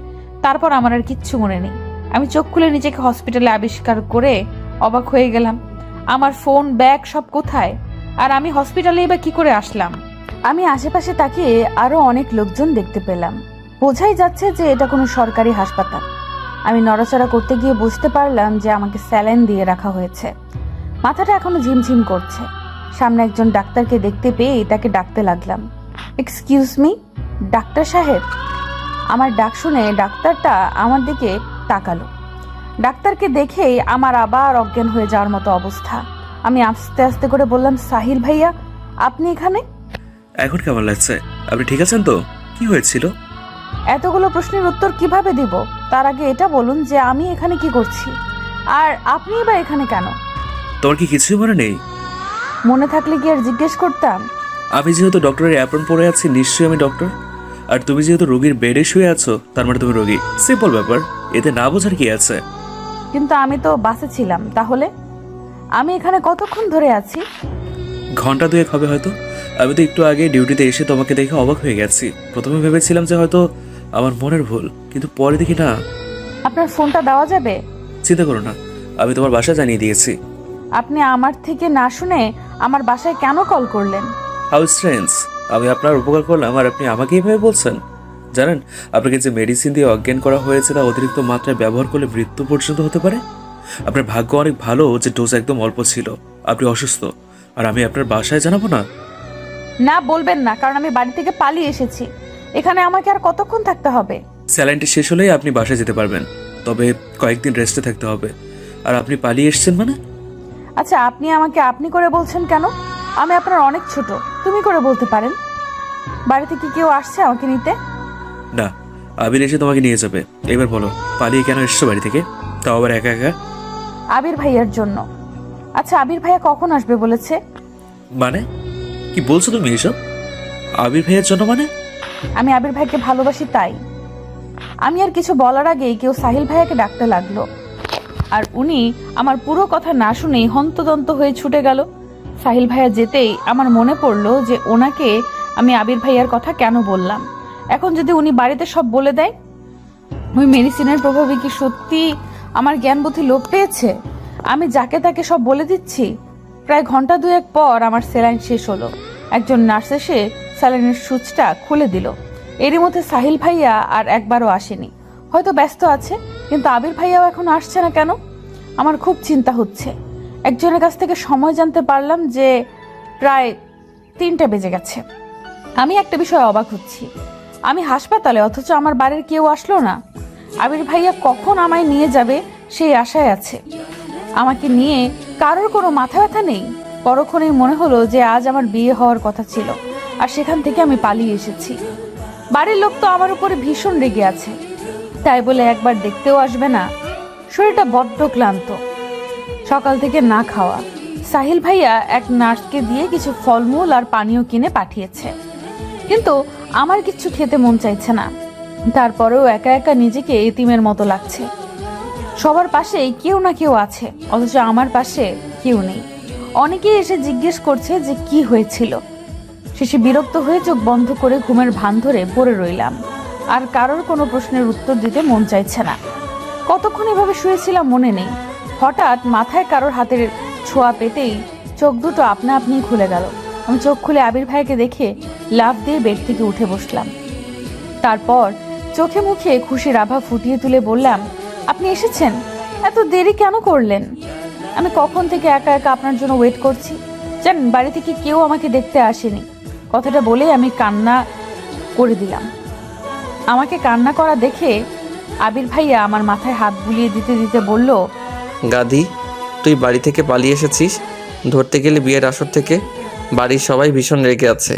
তারপর আমার আর কিচ্ছু মনে নেই। আমি চোখ খুলে নিজেকে হসপিটালে আবিষ্কার করে অবাক হয়ে গেলাম। আমার ফোন, ব্যাগ সব কোথায়? আর আমি হসপিটালে এবার কি করে আসলাম? আমি আশেপাশে তাকিয়ে আরো অনেক লোকজন দেখতে পেলাম। বোঝাই যাচ্ছে যে এটা কোনো সরকারি হাসপাতাল। আমি নড়াচড়া করতে গিয়ে বুঝতে পারলাম যে আমাকে স্যালাইন দিয়ে রাখা হয়েছে। মাথাটা এখনো ঝিমঝিম করছে। সামনে একজন ডাক্তারকে দেখতে পেয়ে তাকে ডাকতে লাগলাম, এক্সকিউজ মি, ডাক্তার সাহেব। আমার ডাক শুনে ডাক্তারটা আমার দিকে তাকালো। ডাক্তারকে দেখেই আমার আবার অজ্ঞান হয়ে যাওয়ার মতো অবস্থা। আমি আস্তে আস্তে করে বললাম, সাহিল ভাইয়া, আপনি এখানে? এখন কেমন লাগছে? আপনি ঠিক আছেন তো? কি হয়েছিল? এতগুলো প্রশ্নের উত্তর কিভাবে দিব? তার আগে এটা বলুন যে আমি এখানে কি করছি, আর আপনি এবার এখানে কেন? তোমার কি কিছুই মনে নেই? মনে থাকলে কি আর জিজ্ঞেস করতাম? আমি যেহেতু ডক্টরের অ্যাপ্রন পরে আছি, নিশ্চয়ই আমি ডক্টর। আর তুমি যেহেতু রোগীর বেডে শুয়ে আছো, তার মানে তুমি রোগী। সিম্পল ব্যাপার, এতে না বোঝার কি আছে? কিন্তু আমি তো বাসে ছিলাম। তাহলে আমি এখানে কতক্ষণ ধরে আছি? ঘন্টা 2 হবে হয়তো। আমি তো একটু আগে ডিউটিতে এসে তোমাকে দেখে অবাক হয়ে গেছি। প্রথমে ভেবেছিলাম যে হয়তো আমার মনের ভুল, কিন্তু পরে দেখি না। আপনার ফোনটা দেওয়া যাবে? চিন্তা করো না, আমি তোমার বাসা জানিয়ে দিয়েছি। আপনি আমার থেকে না শুনে আমার বাসায় কেন কল করলেন? হাউ স্ট্রেঞ্জ, আমি আপনার উপকার করলাম আর আপনি আমাকে এইভাবে বলছেন? জানেন, আপনাকে যে মেডিসিন দিয়ে অজ্ঞান করা হয়েছে তা অতিরিক্ত মাত্রায় ব্যবহার করলে মৃত্যু পর্যন্ত হতে পারে। আপনার ভাগ্য অনেক ভালো যে ডোজ একদম অল্প ছিল। আপনি অসুস্থ আর আমি আপনার বাসায় জানাবো না? না, বলবেন না, কারণ আমি বাড়ি থেকে পালিয়ে এসেছি। এখানে আমাকে আর কতক্ষণ থাকতে হবে? স্যালাইনটি শেষ হলেই আপনি বাসায় যেতে পারবেন, তবে কয়েকদিন রেস্টে থাকতে হবে। আর আপনি পালিয়ে এসেছেন মানে? আচ্ছা, আপনি আমাকে আপনি করে বলছেন কেন? আমি আপনার অনেক ছোট, তুমি করে বলতে পারেন। বাড়িতে কি কেউ আসছে আমাকে নিতে? না, আবির এসে তোমাকে নিয়ে যাবে। এবার বলো, পালিয়ে কেন এসছো বাড়ি থেকে, তাও আবার একা একা? আবির ভাইয়ার জন্য। আচ্ছা, আবির ভাইয়া কখন আসবে বলেছে? মানে কি বলছো তুমি এসব? আবির ভাইয়ের জন্য মানে? আমি আবির ভাইকে ভালোবাসি তাই। আমি আর কিছু বলার আগেই কেউ সাহিল ভাইয়াকে ডাকতে লাগলো, আর উনি আমার পুরো কথা না শুনেই হন্তদন্ত হয়ে ছুটে গেল। সাহিল ভাইয়া যেতেই আমার মনে পড়লো যে ওনাকে আমি আবির ভাইয়ার কথা কেন বললাম। এখন যদি উনি বাড়িতে সব বলে দেয়, ওই মেডিসিনের প্রভাবে কি সত্যি আমার জ্ঞান বুদ্ধি লোপ পেয়েছে? আমি যাকে তাকে সব বলে দিচ্ছি। প্রায় ঘন্টা দুয়েক পর আমার স্যালাইন শেষ হলো। একজন নার্স এসে স্যালাইনের সুচটা খুলে দিল। এরই মধ্যে সাহিল ভাইয়া আর একবারও আসেনি, হয়তো ব্যস্ত আছে। কিন্তু আবির ভাইয়াও এখন আসছে না কেন? আমার খুব চিন্তা হচ্ছে। একজনের কাছ থেকে সময় জানতে পারলাম যে প্রায় 3টা বেজে গেছে। আমি একটা বিষয়ে অবাক হচ্ছি, আমি হাসপাতালে অথচ আমার বাড়ির কেউ আসলো না। আবির ভাইয়া কখন আমায় নিয়ে যাবে সেই আশায় আছে। আমাকে নিয়ে কারোর কোনো মাথা ব্যথা নেই। পরক্ষণেই মনে হলো যে আজ আমার বিয়ে হওয়ার কথা ছিল, আর সেখান থেকে আমি পালিয়ে এসেছি। বাড়ির লোক তো আমার উপরে ভীষণ রেগে আছে, তাই বলে একবার দেখতেও আসবে না। শরীরটা বড্ড ক্লান্ত, সকাল থেকে না খাওয়া। সাহিল ভাইয়া এক নার্সকে দিয়ে কিছু ফলমূল আর পানীয় কিনে পাঠিয়েছে, কিন্তু আমার কিচ্ছু খেতে মন চাইছে না। তারপরেও একা একা নিজেকে এতিমের মতো লাগছে। সবার পাশে কেউ না কেউ আছে, অথচ আমার পাশে কেউ নেই। অনেকেই এসে জিজ্ঞেস করছে যে কি হয়েছিল। শেষে বিরক্ত হয়ে চোখ বন্ধ করে ঘুমের ভান ধরে পড়ে রইলাম। আর কারোর কোনো প্রশ্নের উত্তর দিতে মন চাইছে না। কতক্ষণ এভাবে শুয়েছিলাম মনে নেই। হঠাৎ মাথায় কারোর হাতের ছোঁয়া পেতেই চোখ দুটো আপনা আপনি খুলে গেল। আমি চোখ খুলে আবির ভাইকে দেখে লাফ দিয়ে বেড থেকে উঠে বসলাম। তারপর চোখে মুখে খুশির আভা ফুটিয়ে তুলে বললাম, আপনি এসেছেন? এত দেরি কেন করলেন? আমি কখন থেকে একা একা আপনার জন্য ওয়েট করছি। জানেন, বাড়ি থেকে কেউ আমাকে দেখতে আসেনি। কথাটা বলে আমি কান্না করে দিলাম। আমাকে কান্না করা দেখে আবির ভাইয়া আমার মাথায় হাত বুলিয়ে দিতে দিতে বলল, গাধি, তুই বাড়ি থেকে পালিয়ে এসেছিস, ধরতে গেলে বিয়ের আসর থেকে। বাড়ির সবাই ভীষণ রেগে আছে।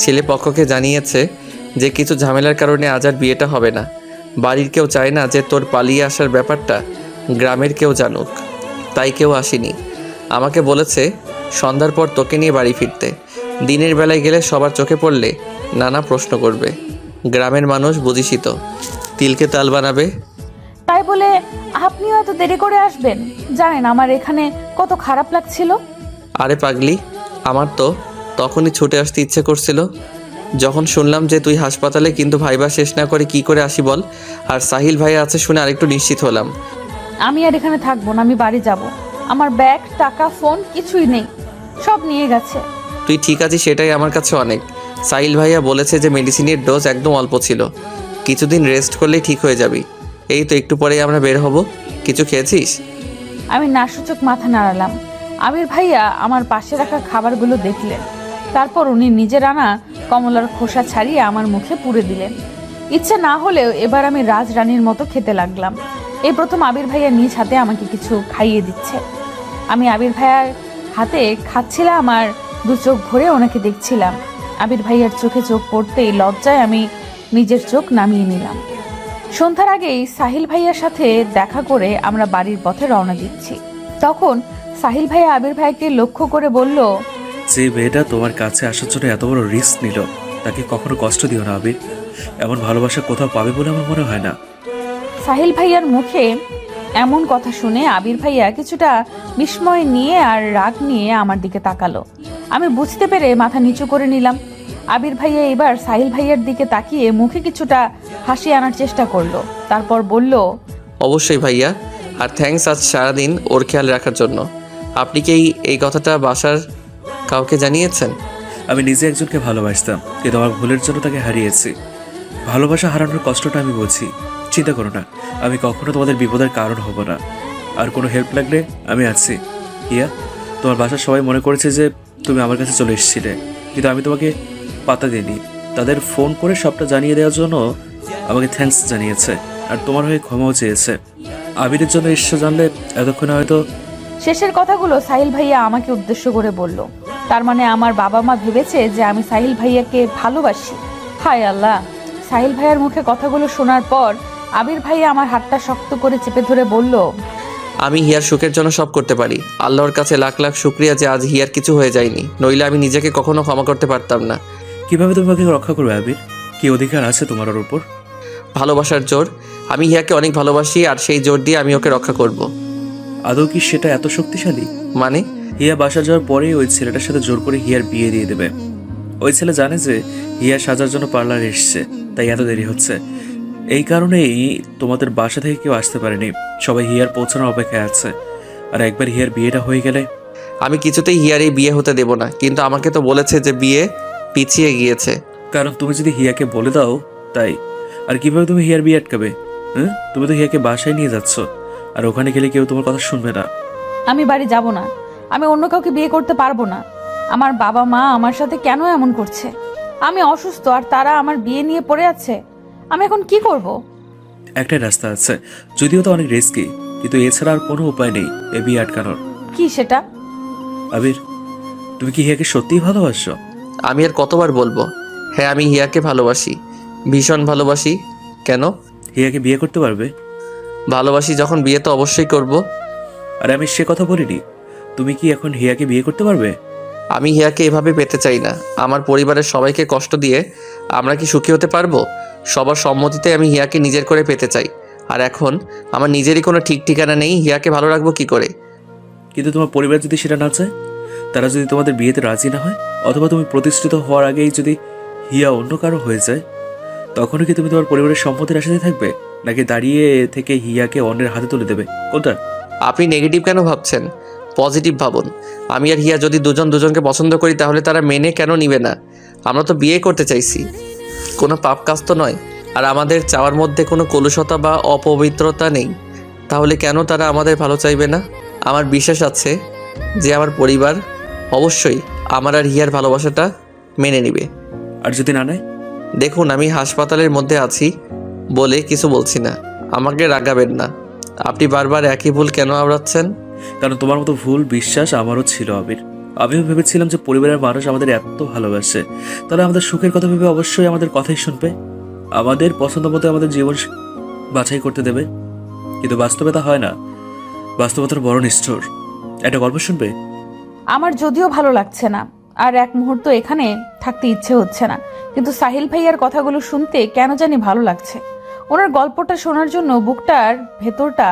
ছেলে পক্ষকে জানিয়েছে যে কিছু ঝামেলার কারণে আজ আর বিয়েটা হবে না। বাড়ির কেউ চায় না যে তোর পালিয়ে আসার ব্যাপারটা গ্রামের কেউ জানুক, তাই কেউ আসেনি। আমাকে বলেছে সন্ধ্যার পর তোকে নিয়ে বাড়ি ফিরতে। দিনের বেলায় গেলে সবার চোখে পড়লে নানা প্রশ্ন করবে। গ্রামের মানুষ বুঝিসই তো, তিলকে তাল বানাবে। তাই বলে আপনিও এত দেরি করে আসবেন? জানেন আমার এখানে কত খারাপ লাগছিল। আরে পাগলি, আমার তো তখনই ছুটে আসতে ইচ্ছে করছিল যখন শুনলাম যে তুই হাসপাতালে, কিন্তু ভাইবা শেষ না করে কি করে আসি বল। আর সাহিল ভাই আছে শুনে আরেকটু নিশ্চিত হলাম। আমি আর এখানে থাকবো না, আমি বাড়ি যাব। আমার ব্যাগ, টাকা, ফোন কিছুই নেই, সব নিয়ে গেছে। তুই ঠিক আছিস সেটাই আমার কাছে অনেক। সাহিল ভাইয়া বলেছে যে মেডিসিনের ডোজ একদম অল্প ছিল, কিছুদিন রেস্ট করলেই ঠিক হয়ে যাবি। এই তো একটু পরেই আমরা বের হব। কিছু খেয়েছিস? আমি নাসূচক মাথা নাড়ালাম। আবির ভাইয়া আমার পাশে রাখা খাবারগুলো দেখলেন, তারপর উনি নিজের আনা কমলার খোসা ছাড়িয়ে আমার মুখে পুরে দিলেন। ইচ্ছে না হলেও এবার আমি রাজরানীর মতো খেতে লাগলাম। এই প্রথম আবির ভাইয়া নিজ হাতে আমাকে কিছু খাইয়ে দিচ্ছে। আমি আবির ভাইয়ার হাতে খাচ্ছিলাম আর দু চোখ ভরে ওনাকে দেখছিলাম। আবির ভাইয়ার চোখে চোখ পড়তেই লজ্জায় আমি নিজের চোখ নামিয়ে নিলাম। সন্ধ্যার আগেই সাহিল ভাইয়ার সাথে দেখা করে আমরা বাড়ির পথে রওনা দিচ্ছি। তখন সাহিল ভাইয়া আবির ভাইকে লক্ষ্য করে বলল, যে মেয়েটা তোমার কাছে আসার জন্য এত বড় রিস্ক নিল, তাকে কখনো কষ্ট দিও না আবির। এমন ভালোবাসা কোথাও পাবে বলে আমার মনে হয় না। সাহিল ভাইয়ার মুখে এমন কথা শুনে আবির ভাইয়া কিছুটা বিস্ময় নিয়ে আর রাগ নিয়ে আমার দিকে তাকালো। আমি বুঝতে পেরে মাথা নিচু করে নিলাম। আবির ভাইয়া এবার সাহিল ভাইয়ার দিকে তাকিয়ে মুখে কিছুটা হাসি আনার চেষ্টা করলো। তারপর বলল, অবশ্যই ভাইয়া, আর থ্যাঙ্কস আজ সারাদিন ওর খেয়াল রাখার জন্য। আপনি কি এই কথাটা বাসার কাউকে জানিয়েছেন? আমি নিজে একজনকে ভালোবাসতাম, কিন্তু আমার ভুলের জন্য তাকে হারিয়েছি। ভালোবাসা হারানোর কষ্টটা আমি বুঝি। চিন্তা করো না, আমি কখনো তোমাদের বিপদের কারণ হব না। আর কোনো হেল্প লাগলে আমি আছি। ইয়া, তোমার বাসার সবাই মনে করেছে যে তুমি আমার কাছে চলে এসেছিলে, কিন্তু আমি তোমাকে পাতা দিইনি। তাদের ফোন করে সবটা জানিয়ে দেওয়ার জন্য আমাকে থ্যাঙ্কস জানিয়েছে, আর তোমার হয়ে ক্ষমাও চেয়েছে। আবিরের জন্য এসে জানলে এতক্ষণে হয়তো। শেষের কথাগুলো সাহিল ভাইয়া আমাকে উদ্দেশ্য করে বলল। তার মানে আমার বাবা মা ভেবেছে যে আমি সাহিল ভাইয়াকে ভালোবাসি। হায় আল্লাহ! সাহিল ভাইয়ার মুখে কথাগুলো শোনার পর আবির ভাইয়া আমার হাতটা শক্ত করে চেপে ধরে বলল, আমি হিয়ার সুখের জন্য সব করতে পারি। আল্লাহর কাছে লাখ লাখ শুক্রিয়া যে আজ হিয়ার কিছু হয়ে যায়নি, নইলে আমি নিজেকে কখনো ক্ষমা করতে পারতাম না। কিভাবে তুমি ওকে রক্ষা করবে আবির? কি অধিকার আছে তোমার ওর উপর? ভালোবাসার জোর। আমি হিয়াকে অনেক ভালোবাসি, আর সেই জোর দিয়ে আমি ওকে রক্ষা করব। আদৌ কি সেটা এত শক্তিশালী? মানে? হিয়া বাসা যাওয়ার পরেই ওই ছেলেটার সাথে জোর করে হিয়ার বিয়ে দিয়ে দেবে। ওই ছেলে জানে যে হিয়া সাজার জন্য পার্লারে এসছে, তাই এত দেরি হচ্ছে। এই কারণেই তোমাদের বাসা থেকে কেউ আসতে পারেনি, সবাই হিয়ার পৌঁছানোর অপেক্ষায় আছে। আর একবার হিয়ার বিয়েটা হয়ে গেলে আমি কিছুতেই হিয়ার এই বিয়ে হতে দেব না, কিন্তু আমাকে তো বলেছে যে বিয়ে পিছিয়ে গিয়েছে। কারণ তুমি যদি হিয়াকে বলে দাও তাই। আর কিভাবে তুমি হিয়ার বিয়ে আটকাবে? হ্যাঁ, তুমি তো হিয়াকে বাসায় নিয়ে যাচ্ছ, আর ওখানে গেলে কেউ তোমার কথা শুনবে না। আমি বাড়ি যাব না, আমি অন্য কাউকে বিয়ে করতে পারবো না। আমার বাবা মা আমার সাথে কেন এমন করছে? আমি অসুস্থ আর তারা আমার বিয়ে নিয়ে পড়ে আছে। আমি এখন কি করব? একটাই রাস্তা আছে, যদিও তো অনেক রিস্কি, কিন্তু এছাড়া আর কোনো উপায় নেই এ বিয়ে আটকানোর। কি সেটা? আবির, তুমি কি হিয়াকে সত্যিই ভালোবাসো? আমি আর কতবার বলবো? হ্যাঁ, আমি হিয়াকে ভালোবাসি, ভীষণ ভালোবাসি। কেন? হিয়াকে বিয়ে করতে পারবে? ভালোবাসি যখন, বিয়ে তো অবশ্যই করব। আর আমি সে কথা বলিনি। তুমি কি এখন হিয়াকে বিয়ে করতে পারবে? আমি হিয়াকে এভাবে পেতে চাই না। আমার পরিবারের সবাইকে কষ্ট দিয়ে আমরা কি সুখী হতে পারবো? সবার সম্মতিতে আমি হিয়াকে নিজের করে পেতে চাই। আর এখন আমার নিজেরই কোনো ঠিক ঠিকানা নেই, হিয়াকে ভালো রাখবো কি করে? কিন্তু তোমার পরিবার যদি সেটা না চায়, তারা যদি তোমাদের বিয়েতে রাজি না হয়, অথবা তুমি প্রতিষ্ঠিত হওয়ার আগেই যদি হিয়া অন্য কারো হয়ে যায়, তখনও কি তুমি তোমার পরিবারের সম্মতির আশাতে থাকবে, নাকি দাঁড়িয়ে থেকে হিয়াকে অন্যের হাতে তুলে দেবে? কোনটা? আপনি নেগেটিভ কেন ভাবছেন? পজিটিভ ভাবুন। আমি আর হিয়া যদি দুজন দুজনকে পছন্দ করি, তাহলে তারা মেনে কেন নিবে না? আমরা তো বিয়ে করতে চাইছি, কোনো পাপ কাজ তো নয়। আর আমাদের চাওয়ার মধ্যে কোনো কলুষতা বা অপবিত্রতা নেই, তাহলে কেন তারা আমাদের ভালো চাইবে না? আমার বিশ্বাস আছে যে আমার পরিবার অবশ্যই আমার আর হিয়ার ভালোবাসাটা মেনে নেবে। আর যদি না নেয়? দেখুন, আমি হাসপাতালের মধ্যে আছি বলে কিছু বলছি না, আমাকে রাগাবেন না। আপনি বারবার একই ভুল কেন আওড়াচ্ছেন? কারণ তোমার মতো ভুল বিশ্বাস আমারও ছিল আবির। আমিও ভেবেছিলাম যে পরিবারের মানুষ আমাদের এত ভালোবাসে, তাহলে আমাদের সুখের কথা ভেবে অবশ্যই আমাদের কথাই শুনবে, আমাদের পছন্দ মতো আমাদের জীবন বাছাই করতে দেবে। কিন্তু বাস্তবে তা হয় না। বাস্তবতার বড় নিষ্ঠুর। একটা গল্প শুনবে? আমার যদিও ভালো লাগছে না, আর এক মুহূর্ত এখানে থাকতে ইচ্ছে হচ্ছে না, কিন্তু সাহিল ভাইয়ার কথাগুলো শুনতে কেন জানি ভালো লাগছে। ওনার গল্পটা শোনার জন্য বুকটার ভেতরটা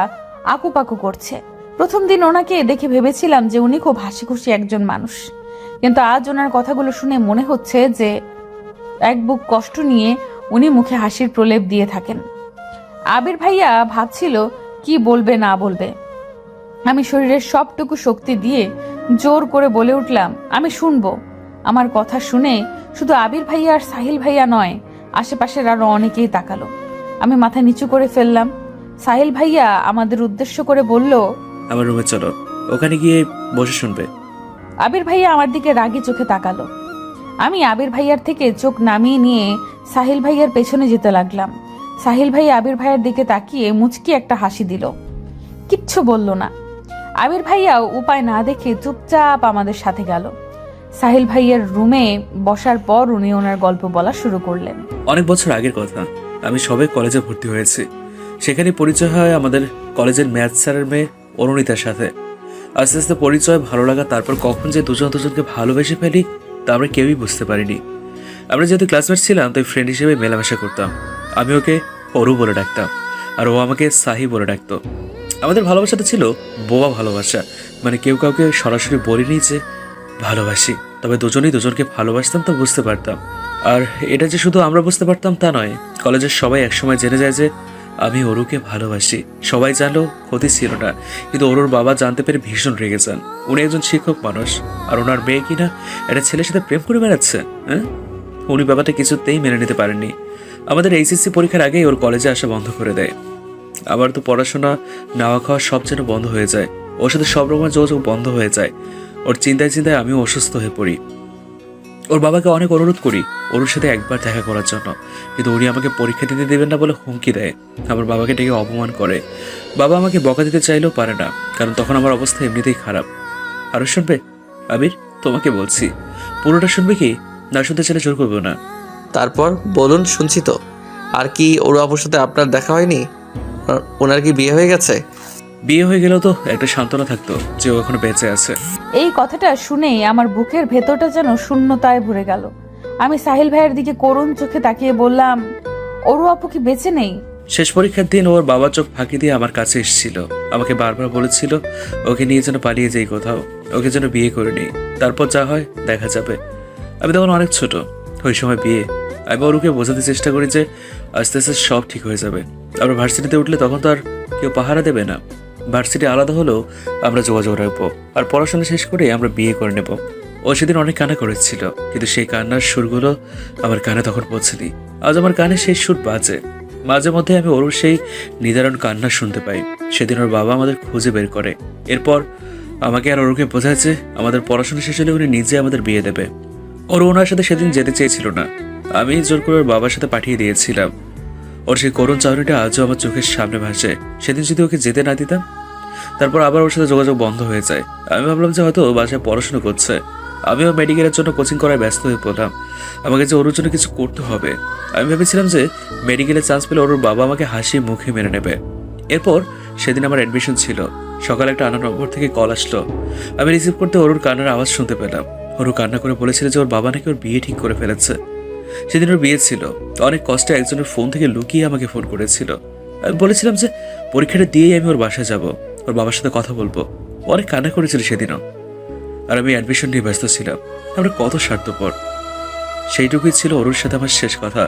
আকুপাকু করছে। প্রথম দিন ওনাকে দেখে ভেবেছিলাম যে উনি খুব হাসি খুশি একজন মানুষ, কিন্তু আজ ওনার কথাগুলো শুনে মনে হচ্ছে যে এক বুক কষ্ট নিয়ে উনি মুখে হাসির প্রলেপ দিয়ে থাকেন। আবির ভাইয়া ভাবছিল কি বলবে না বলবে। আমি শরীরের সবটুকু শক্তি দিয়ে জোর করে বলে উঠলাম, আমি শুনবো। আমার কথা শুনে শুধু আবির ভাইয়া আর সাহিল ভাইয়া নয়, আশেপাশের আরো অনেকেই তাকালো। আমি মাথা নিচু করে ফেললাম। সাহিল ভাইয়া আমাদের উদ্দেশ্য করে বলল, আমার রুমে চলো, ওখানে গিয়ে বসে শুনবে। আবির ভাইয়া আমার দিকে রাগি চোখে তাকালো। আমি আবির ভাইয়ার থেকে চোখ নামিয়ে নিয়ে সাহিল ভাইয়ার পেছনে যেতে লাগলাম। সাহিল ভাই আবির ভাইয়ার দিকে তাকিয়ে মুচকি একটা হাসি দিল, কিচ্ছু বলল না। আবির ভাইয়াও উপায় না দেখে চুপচাপ আমাদের সাথে গেল। সাহিল ভাইয়ার রুমে বসার পর উনি ওনার গল্প বলা শুরু করলেন। অনেক বছর আগের কথা, আমি সবে কলেজে ভর্তি হয়েছি। সেখানে পরিচয় হয় আমাদের কলেজের ম্যাথ স্যারের মেয়ে অরুণিতার সাথে। আস্তে আস্তে পরিচয়, ভালো লাগা, তারপর কখন যে দুজন দুজনকে ভালোবেসে ফেলি তা আমরা কেউই বুঝতে পারিনি। আমরা যেহেতু ক্লাসমেট ছিলাম, তাই ফ্রেন্ড হিসেবে মেলামেশা করতাম। আমি ওকে অরু বলে ডাকতাম, আর ও আমাকে সাহি বলে ডাকতো। আমাদের ভালোবাসাটা ছিল বোবা ভালোবাসা, মানে কেউ কাউকে সরাসরি বলিনি যে ভালোবাসি, তবে দুজনেই দুজনকে ভালোবাসতাম তা বুঝতে পারতাম। আর এটা যে শুধু আমরা বুঝতে পারতাম তা নয়, কলেজের সবাই একসময় জেনে যায় যে আমি অরুকে ভালোবাসি। সবাই জানলেও ক্ষতি ছিল না, কিন্তু অরুর বাবা জানতে পেরে ভীষণ রেগে যান। উনি একজন শিক্ষক মানুষ, আর ওনার মেয়ে কিনা একটা ছেলের সাথে প্রেম করে বেড়াচ্ছে। হ্যাঁ, উনি ব্যাপারটা কিছুতেই মেনে নিতে পারেননি। আমাদের এইচএসসি পরীক্ষার আগেই ওর কলেজে আসা বন্ধ করে দেয়। আবার তো পড়াশোনা, নাওয়া খাওয়া সব যেন বন্ধ হয়ে যায়। ওর সাথে সব রকমের যোগাযোগ বন্ধ হয়ে যায়। ওর চিন্তায় চিন্তায় আমিও অসুস্থ হয়ে পড়ি। ওর বাবাকে অনেক অনুরোধ করি ওর সাথে একবার দেখা করার জন্য, কিন্তু উনি আমাকে পরীক্ষা দিতে দেবেন না বলে হুমকি দেয়। আমার বাবাকে ডেকে অপমান করে। বাবা আমাকে বকা দিতে চাইলেও পারে না, কারণ তখন আমার অবস্থা এমনিতেই খারাপ। আরও শুনবে আবির? তোমাকে বলছি, পুরোটা শুনবে কি? না শুনতে চাইলে জোর করবো না। তারপর বলুন, শুনছি তো। আর কি ওর আপুর সাথে আপনার দেখা হয়নি? ওনার কি বিয়ে হয়ে গেছে? বিয়ে হয়ে গেলেও তো একটা সান্ত্বনা থাকতো যে ও এখনো বেঁচে আছে। এই কথাটা শুনেই আমার বুকের ভেতরটা যেন শূন্যতায় ভরে গেল। আমি সাহিল ভাইয়ের দিকে করুণ চোখে তাকিয়ে বললাম, ওরু আপু কি বেঁচে নেই? শেষ পরীক্ষার দিন ওর বাবা চোখ ফাঁকি দিয়ে আমার কাছে এসেছিল, আমাকে বারবার বলেছিল ওকে নিয়ে যেন পালিয়ে যাই কোথাও, ওকে যেন বিয়ে করে নিই, তারপর যা হয় দেখা যাবে। আমি তখন অনেক ছোট, ওই সময় বিয়ে। আমি ওরকে বোঝাতে চেষ্টা করি যে আস্তে আস্তে সব ঠিক হয়ে যাবে। আমরা ভার্সিটিতে উঠলে তখন তো আর কেউ পাহারা দেবে না, ভার্সিটি আলাদা হলেও আমরা যোগাযোগ রাখবো, আর পড়াশোনা শেষ করে আমরা বিয়ে করে নেব। ও সেদিন অনেক কান্না করেছিল, কিন্তু সেই কান্নার সুরগুলো আমার কানে তখন পৌঁছেনি। আজ আমার কানে সেই সুর বাজে। মাঝে মধ্যে আমি ওর সেই নিদারুণ কান্না শুনতে পাই। সেদিন ওর বাবা আমাদের খুঁজে বের করে। এরপর আমাকে আর ওরকে বোঝাচ্ছে আমাদের পড়াশোনা শেষ হলে উনি নিজে আমাদের বিয়ে দেবে। ওর ওনার সাথে সেদিন যেতে চেয়েছিল না, আমি জোর করে ওর বাবার সাথে পাঠিয়ে দিয়েছিলাম। ওর সেই করুণ চাউনিটা আজও আমার চোখের সামনে ভাসে। সেদিন যদি ওকে যেতে না দিতাম, তারপর আবার ওর সাথে যোগাযোগ বন্ধ হয়ে যায়। আমি ভাবলাম যে হয়তো বাসায় পড়াশোনা করছে, আমিও মেডিকেলের জন্য কোচিং করায় ব্যস্ত হয়ে পড়লাম। আমাকে যে ওর জন্য কিছু করতে হবে। আমি ভেবেছিলাম যে মেডিকেলে চান্স পেলে ওর বাবা আমাকে হাসি মুখে মেনে নেবে। এরপর সেদিন আমার অ্যাডমিশন ছিল। সকালে একটা আনা নম্বর থেকে কল আসলো। আমি রিসিভ করতে ওর কান্নার আওয়াজ শুনতে পেলাম। ওর কান্না করে বলেছিল যে ওর বাবা নাকি ওর বিয়ে ঠিক করে ফেলেছে। সেদিন ওর বিয়ে ছিল। অনেক কষ্টে একজনের ফোন থেকে লুকিয়ে আমাকে ফোন করেছিল। আমি বলেছিলাম যে পরীক্ষাটা দিয়েই আমি ওর বাসায় যাব, ওর বাবার সাথে কথা বলবো। অনেক কান্না করেছিল সেদিনও। আর আমি অ্যাডমিশন নিয়ে ব্যস্ত ছিলাম। আমরা কত স্বার্থপর। সেইটুকুই ছিল ওর সাথে আমার শেষ কথা।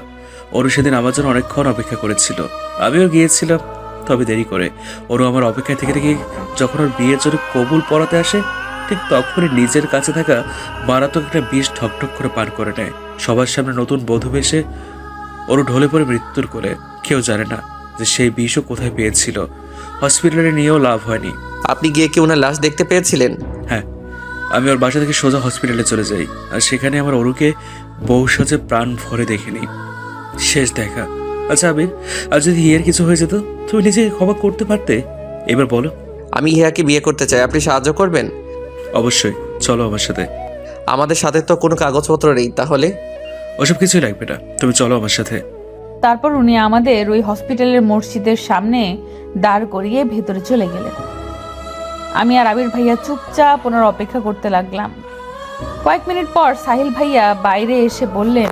ওর সেদিন আমার জন্য অনেকক্ষণ অপেক্ষা করেছিল। আমিও গিয়েছিলাম, তবে দেরি করে। ওরও আমার অপেক্ষায় থেকে থেকে যখন ওর বিয়ের জন্য কবুল পড়াতে আসে, ঠিক তখনই নিজের কাছে থাকা মারাত্মক একটা বিষ ঠকঠক করে পার করে নেয়। সবার সামনে নতুন বধূ বেশে ওর ঢলে পড়ে মৃত্যুর কোলে। কেউ জানে না যে সেই বিষও কোথায় পেয়েছিল। হসপিটালে নিয়েও লাভ হয়নি। আপনি গিয়ে কি ওনার লাশ দেখতে পেয়েছিলেন? হ্যাঁ, আমি ওর বাসা থেকে সোজা হসপিটালে চলে যাই। আর সেখানে আমার ওরুকে বউ সাজে প্রাণ ভরে দেখেনি। শেষ দেখা। আচ্ছা আবির, আর যদি হিয়ার কিছু হয়ে যেত, তুমি নিজেকে ক্ষমা করতে পারতে? এবার বলো। আমি হিয়াকে বিয়ে করতে চাই, আপনি সাহায্য করবেন? অবশ্যই, চলো আমার সাথে। আমাদের সাথে তো কোনো কাগজপত্র নেই, তাহলে? ওসব কিছুই লাগবে না, তুমি চলো আমার সাথে। তারপর উনি আমাদের ওই হসপিটালের মসজিদের সামনে দাঁড় করিয়ে ভেতরে চলে গেলেন। আমি আর আবির ভাইয়া চুপচাপ ওনার অপেক্ষা করতে লাগলাম। কয়েক মিনিট পর সাহিল ভাইয়া বাইরে এসে বললেন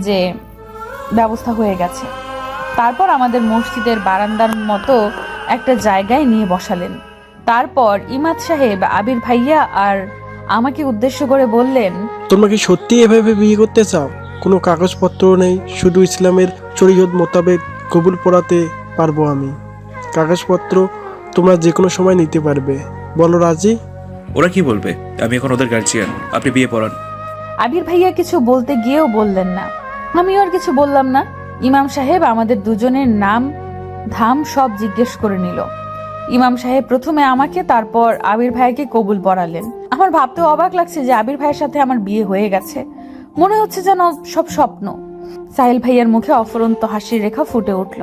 যে ব্যবস্থা হয়ে গেছে। তারপর আমাদের মসজিদের বারান্দার মতো একটা জায়গায় নিয়ে বসালেন। তারপর ইমাদ সাহেব আবির ভাইয়া আর আমাকে উদ্দেশ্য করে বললেন, তোমরা কি সত্যি এভাবে বিয়ে করতে চাও? কোনো কাগজপত্র নেই, শুধু ইসলামের শরীয়ত মোতাবেক কবুল পড়াতে পারবো আমি। কাগজপত্র তোমরা যে কোনো সময় নিতে পারবে। বলো রাজি? ওরা কি বলবে? আমি এখন ওদের গার্জিয়ান, আপনি বিয়ে পড়ান। আবির ভাইয়া কিছু বলতে গিয়েও বললেন না। আমিও আর কিছু বললাম না। ইমাম সাহেব আমাদের দুজনের নাম ধাম সব জিজ্ঞেস করে নিল। ইমাম সাহেব প্রথমে আমাকে, তারপর আবির ভাইয়াকে কবুল পড়ালেন। আমার ভাবতে অবাক লাগছে যে আবির ভাইয়ের সাথে আমার বিয়ে হয়ে গেছে। মনে হচ্ছে যেন সব স্বপ্ন। সাহিল ভাইয়ার মুখে অফুরন্ত হাসির রেখা ফুটে উঠল।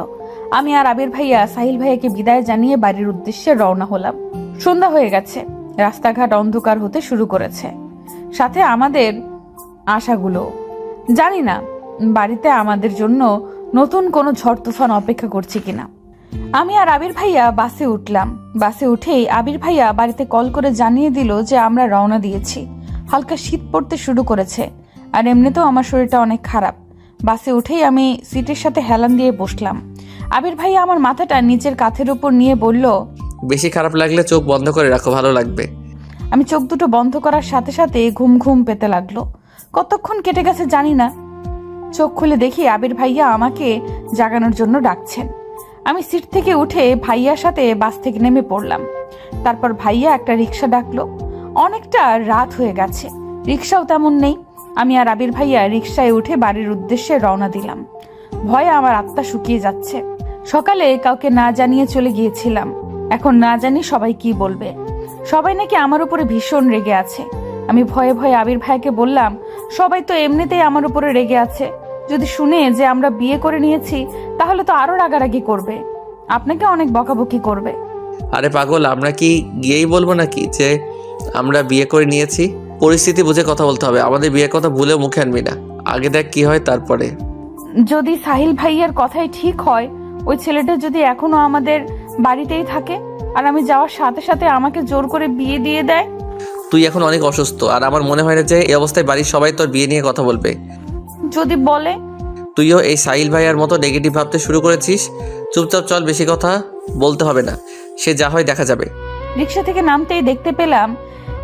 আমি আর আবির ভাইয়া সাহিল ভাইয়াকে বিদায় জানিয়ে বাড়ির উদ্দেশ্যে রওনা হলাম। সন্ধ্যা হয়ে গেছে, রাস্তাঘাট অন্ধকার হতে শুরু করেছে, সাথে আমাদের আশাগুলো। জানি না বাড়িতে আমাদের জন্য নতুন কোনো ঝড় তুফান অপেক্ষা করছে কিনা। আমি আর আবির ভাইয়া বাসে উঠলাম। বাসে উঠেই আবির ভাইয়া বাড়িতে কল করে জানিয়ে দিল যে আমরা রওনা দিয়েছি। হালকা শীত পড়তে শুরু করেছে, আর এমনিতেও আমার শরীরটা অনেক খারাপ। বাসে উঠেই আমি সিটের সাথে হেলান দিয়ে বসলাম। আবির ভাইয়া আমার মাথাটা নিচের কাঁধের উপর নিয়ে বলল, বেশি খারাপ লাগলে চোখ বন্ধ করে রাখো, ভালো লাগবে। আমি চোখ দুটো বন্ধ করার সাথে সাথে ঘুম ঘুম পেতে লাগলো। কতক্ষণ কেটে গেছে জানি না। চোখ খুলে দেখি আবির ভাইয়া আমাকে জাগানোর জন্য ডাকছেন। আমি সিট থেকে উঠে ভাইয়ার সাথে বাস থেকে নেমে পড়লাম। তারপর ভাইয়া একটা রিক্সা ডাকলো। অনেকটা রাত হয়ে গেছে, রিক্সাও তেমন নেই। আমি আর আবির ভাইয়া রিক্সায় উঠে বাড়ির উদ্দেশ্যে রওনা দিলাম। ভয়ে আমার আত্মা শুকিয়ে যাচ্ছে। সকালে কাউকে না জানিয়ে চলে গিয়েছিলাম, এখন না জানি সবাই কি বলবে। সবাই নাকি আমার উপরে ভীষণ রেগে আছে। আমি ভয়ে ভয়ে আবির ভাইকে বললাম, সবাই তো এমনিতেই আমার উপরে রেগে আছে, যদি শুনে যে আমরা বিয়ে করে নিয়েছি তাহলে তো আরো রাগারাগি করবে, আপনাকে অনেক বকাবকি করবে। আরে পাগল, আমরা কি গিয়েই বলবো নাকি যে আমরা বিয়ে করে নিয়েছি? পরিস্থিতি বুঝে কথা বলতে হবে। আমাদের বিয়ের কথা ভুলেও মুখে আনবি না। আগে দেখ কি হয় তারপরে। যদি সাহিল ভাইয়ার কথাই ঠিক হয়, ওই ছেলেটা যদি এখনো আমাদের বাড়িতেই থাকে আর আমি যাওয়ার সাথে সাথে আমাকে জোর করে বিয়ে দিয়ে দেয়। তুই এখন অনেক অসুস্থ, আর আমার মনে হয় না যে এই অবস্থায় বাড়ির সবাই তোর বিয়ে নিয়ে কথা বলবে। যদি বলে? তুইও এই সাহিল ভাইয়ার মতো নেগেটিভ ভাবতে শুরু করেছিস। চুপচাপ চল, বেশি কথা বলতে হবে না, সে যা হয় দেখা যাবে। রিক্সা থেকে নামতেই দেখতে পেলাম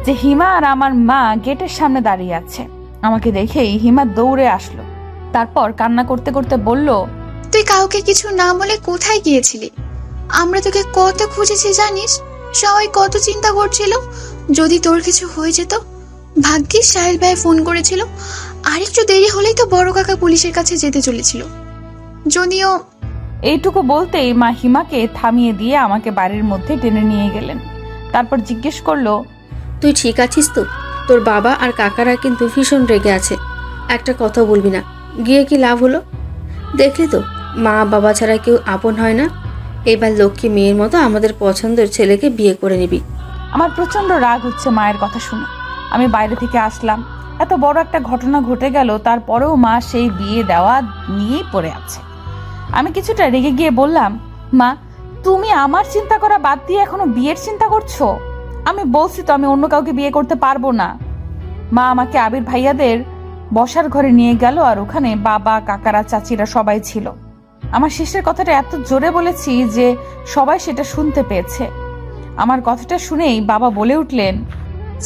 যে হিমা আর আমার মা গেটের সামনে দাঁড়িয়ে আছে। আমাকে দেখেই হিমা দৌড়ে আসলো, তারপর কান্না করতে করতে বলল, তুই কাউকে কিছু না বলে কোথায় গিয়েছিলি? আমরা তোকে কত খুঁজেছি জানিস? সবাই কত চিন্তা করছিল যদি তোর কিছু হয়ে যেত। ভাগ্যিস সাহেল ভাই ফোন করেছিল, আর একটু দেরি হলেই তো বড় কাকা পুলিশের কাছে যেতে চলেছিল। যদিও এইটুকু বলতেই মা হিমাকে থামিয়ে দিয়ে আমাকে বাড়ির মধ্যে টেনে নিয়ে গেলেন। তারপর জিজ্ঞেস করলো, তুই ঠিক আছিস তো? তোর বাবা আর কাকারা কিন্তু ভীষণ রেগে আছে। একটা কথা বলবি না, গিয়ে কি লাভ হলো? দেখলি তো, মা বাবা ছাড়া কেউ আপন হয় না। এবার লক্ষ্মী মেয়ের মতো আমাদের পছন্দের ছেলেকে বিয়ে করে নিবি। আমার প্রচন্ড রাগ হচ্ছে মায়ের কথা শুনে। আমি বাইরে থেকে আসলাম, এত বড় একটা ঘটনা ঘটে গেল, তারপরেও মা সেই বিয়ে দেওয়া নিয়েই পড়ে আছে। আমি কিছুটা রেগে গিয়ে বললাম, মা তুমি আমার চিন্তা করা বাদ দিয়ে এখনো বিয়ের চিন্তা করছো? আমি বলছি তো আমি অন্য কাউকে বিয়ে করতে পারবো না। মা আমাকে আবির ভাইয়াদের বসার ঘরে নিয়ে গেল, আর ওখানে বাবা কাকারা চাচিরা সবাই ছিল। আমার শেষের কথাটা এত জোরে বলেছি যে সবাই সেটা শুনতে পেয়েছে। আমার কথাটা শুনেই বাবা বলে উঠলেন,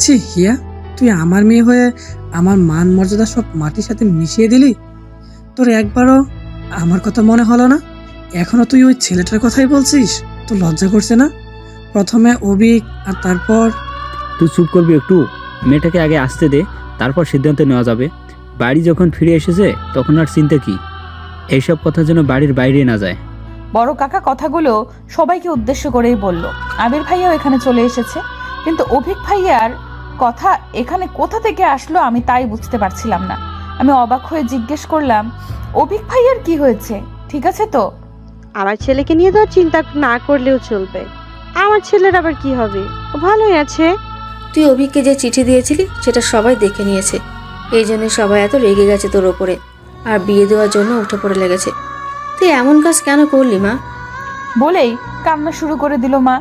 ছি হিয়া, তুই আমার মেয়ে হয়ে আমার মান মর্যাদা সব মাটির সাথে মিশিয়ে দিলি। তোর একবারও আমার কথা মনে হলো না? এখনো তুই ওই ছেলেটার কথাই বলছিস? তোর লজ্জা করছে না? প্রথমে অভিক আর তারপর তুই চুপ করবি একটু? মেয়েটাকে আগে আসতে দে, তারপর সিদ্ধান্ত নেওয়া যাবে। বাড়ি যখন ফিরে এসেছে তখন আর চিন্তা কি? এইসব কথা যেন বাড়ির বাইরে না যায়। বড় কাকা কথাগুলো সবাইকে উদ্দেশ্য করেই বলল। আবির ভাইয়াও এখানে চলে এসেছে, কিন্তু অভিক ভাইয়ার কথা এখানে কোথা থেকে আসলো আমি তাই বুঝতে পারছিলাম না। আমি অবাক হয়ে জিজ্ঞেস করলাম, অভিক ভাইয়ার কি হয়েছে? ঠিক আছে তো? আমার ছেলেকে নিয়ে তো চিন্তা না করলেও চলবে। আমার ছেলের আবার কি হবে? ও ভালোই আছে। তুই অভিককে যে চিঠি দিয়েছিলি সেটা সবাই দেখে নিয়েছে, এই জন্য সবাই এত রেগে গেছে তোর ওপরে, আর বিয়ে দেওয়ার জন্য উঠে পড়ে লেগেছে। তুই এমন কাজ কেন করলি মা? বলেই কান্না শুরু করে দিল মা।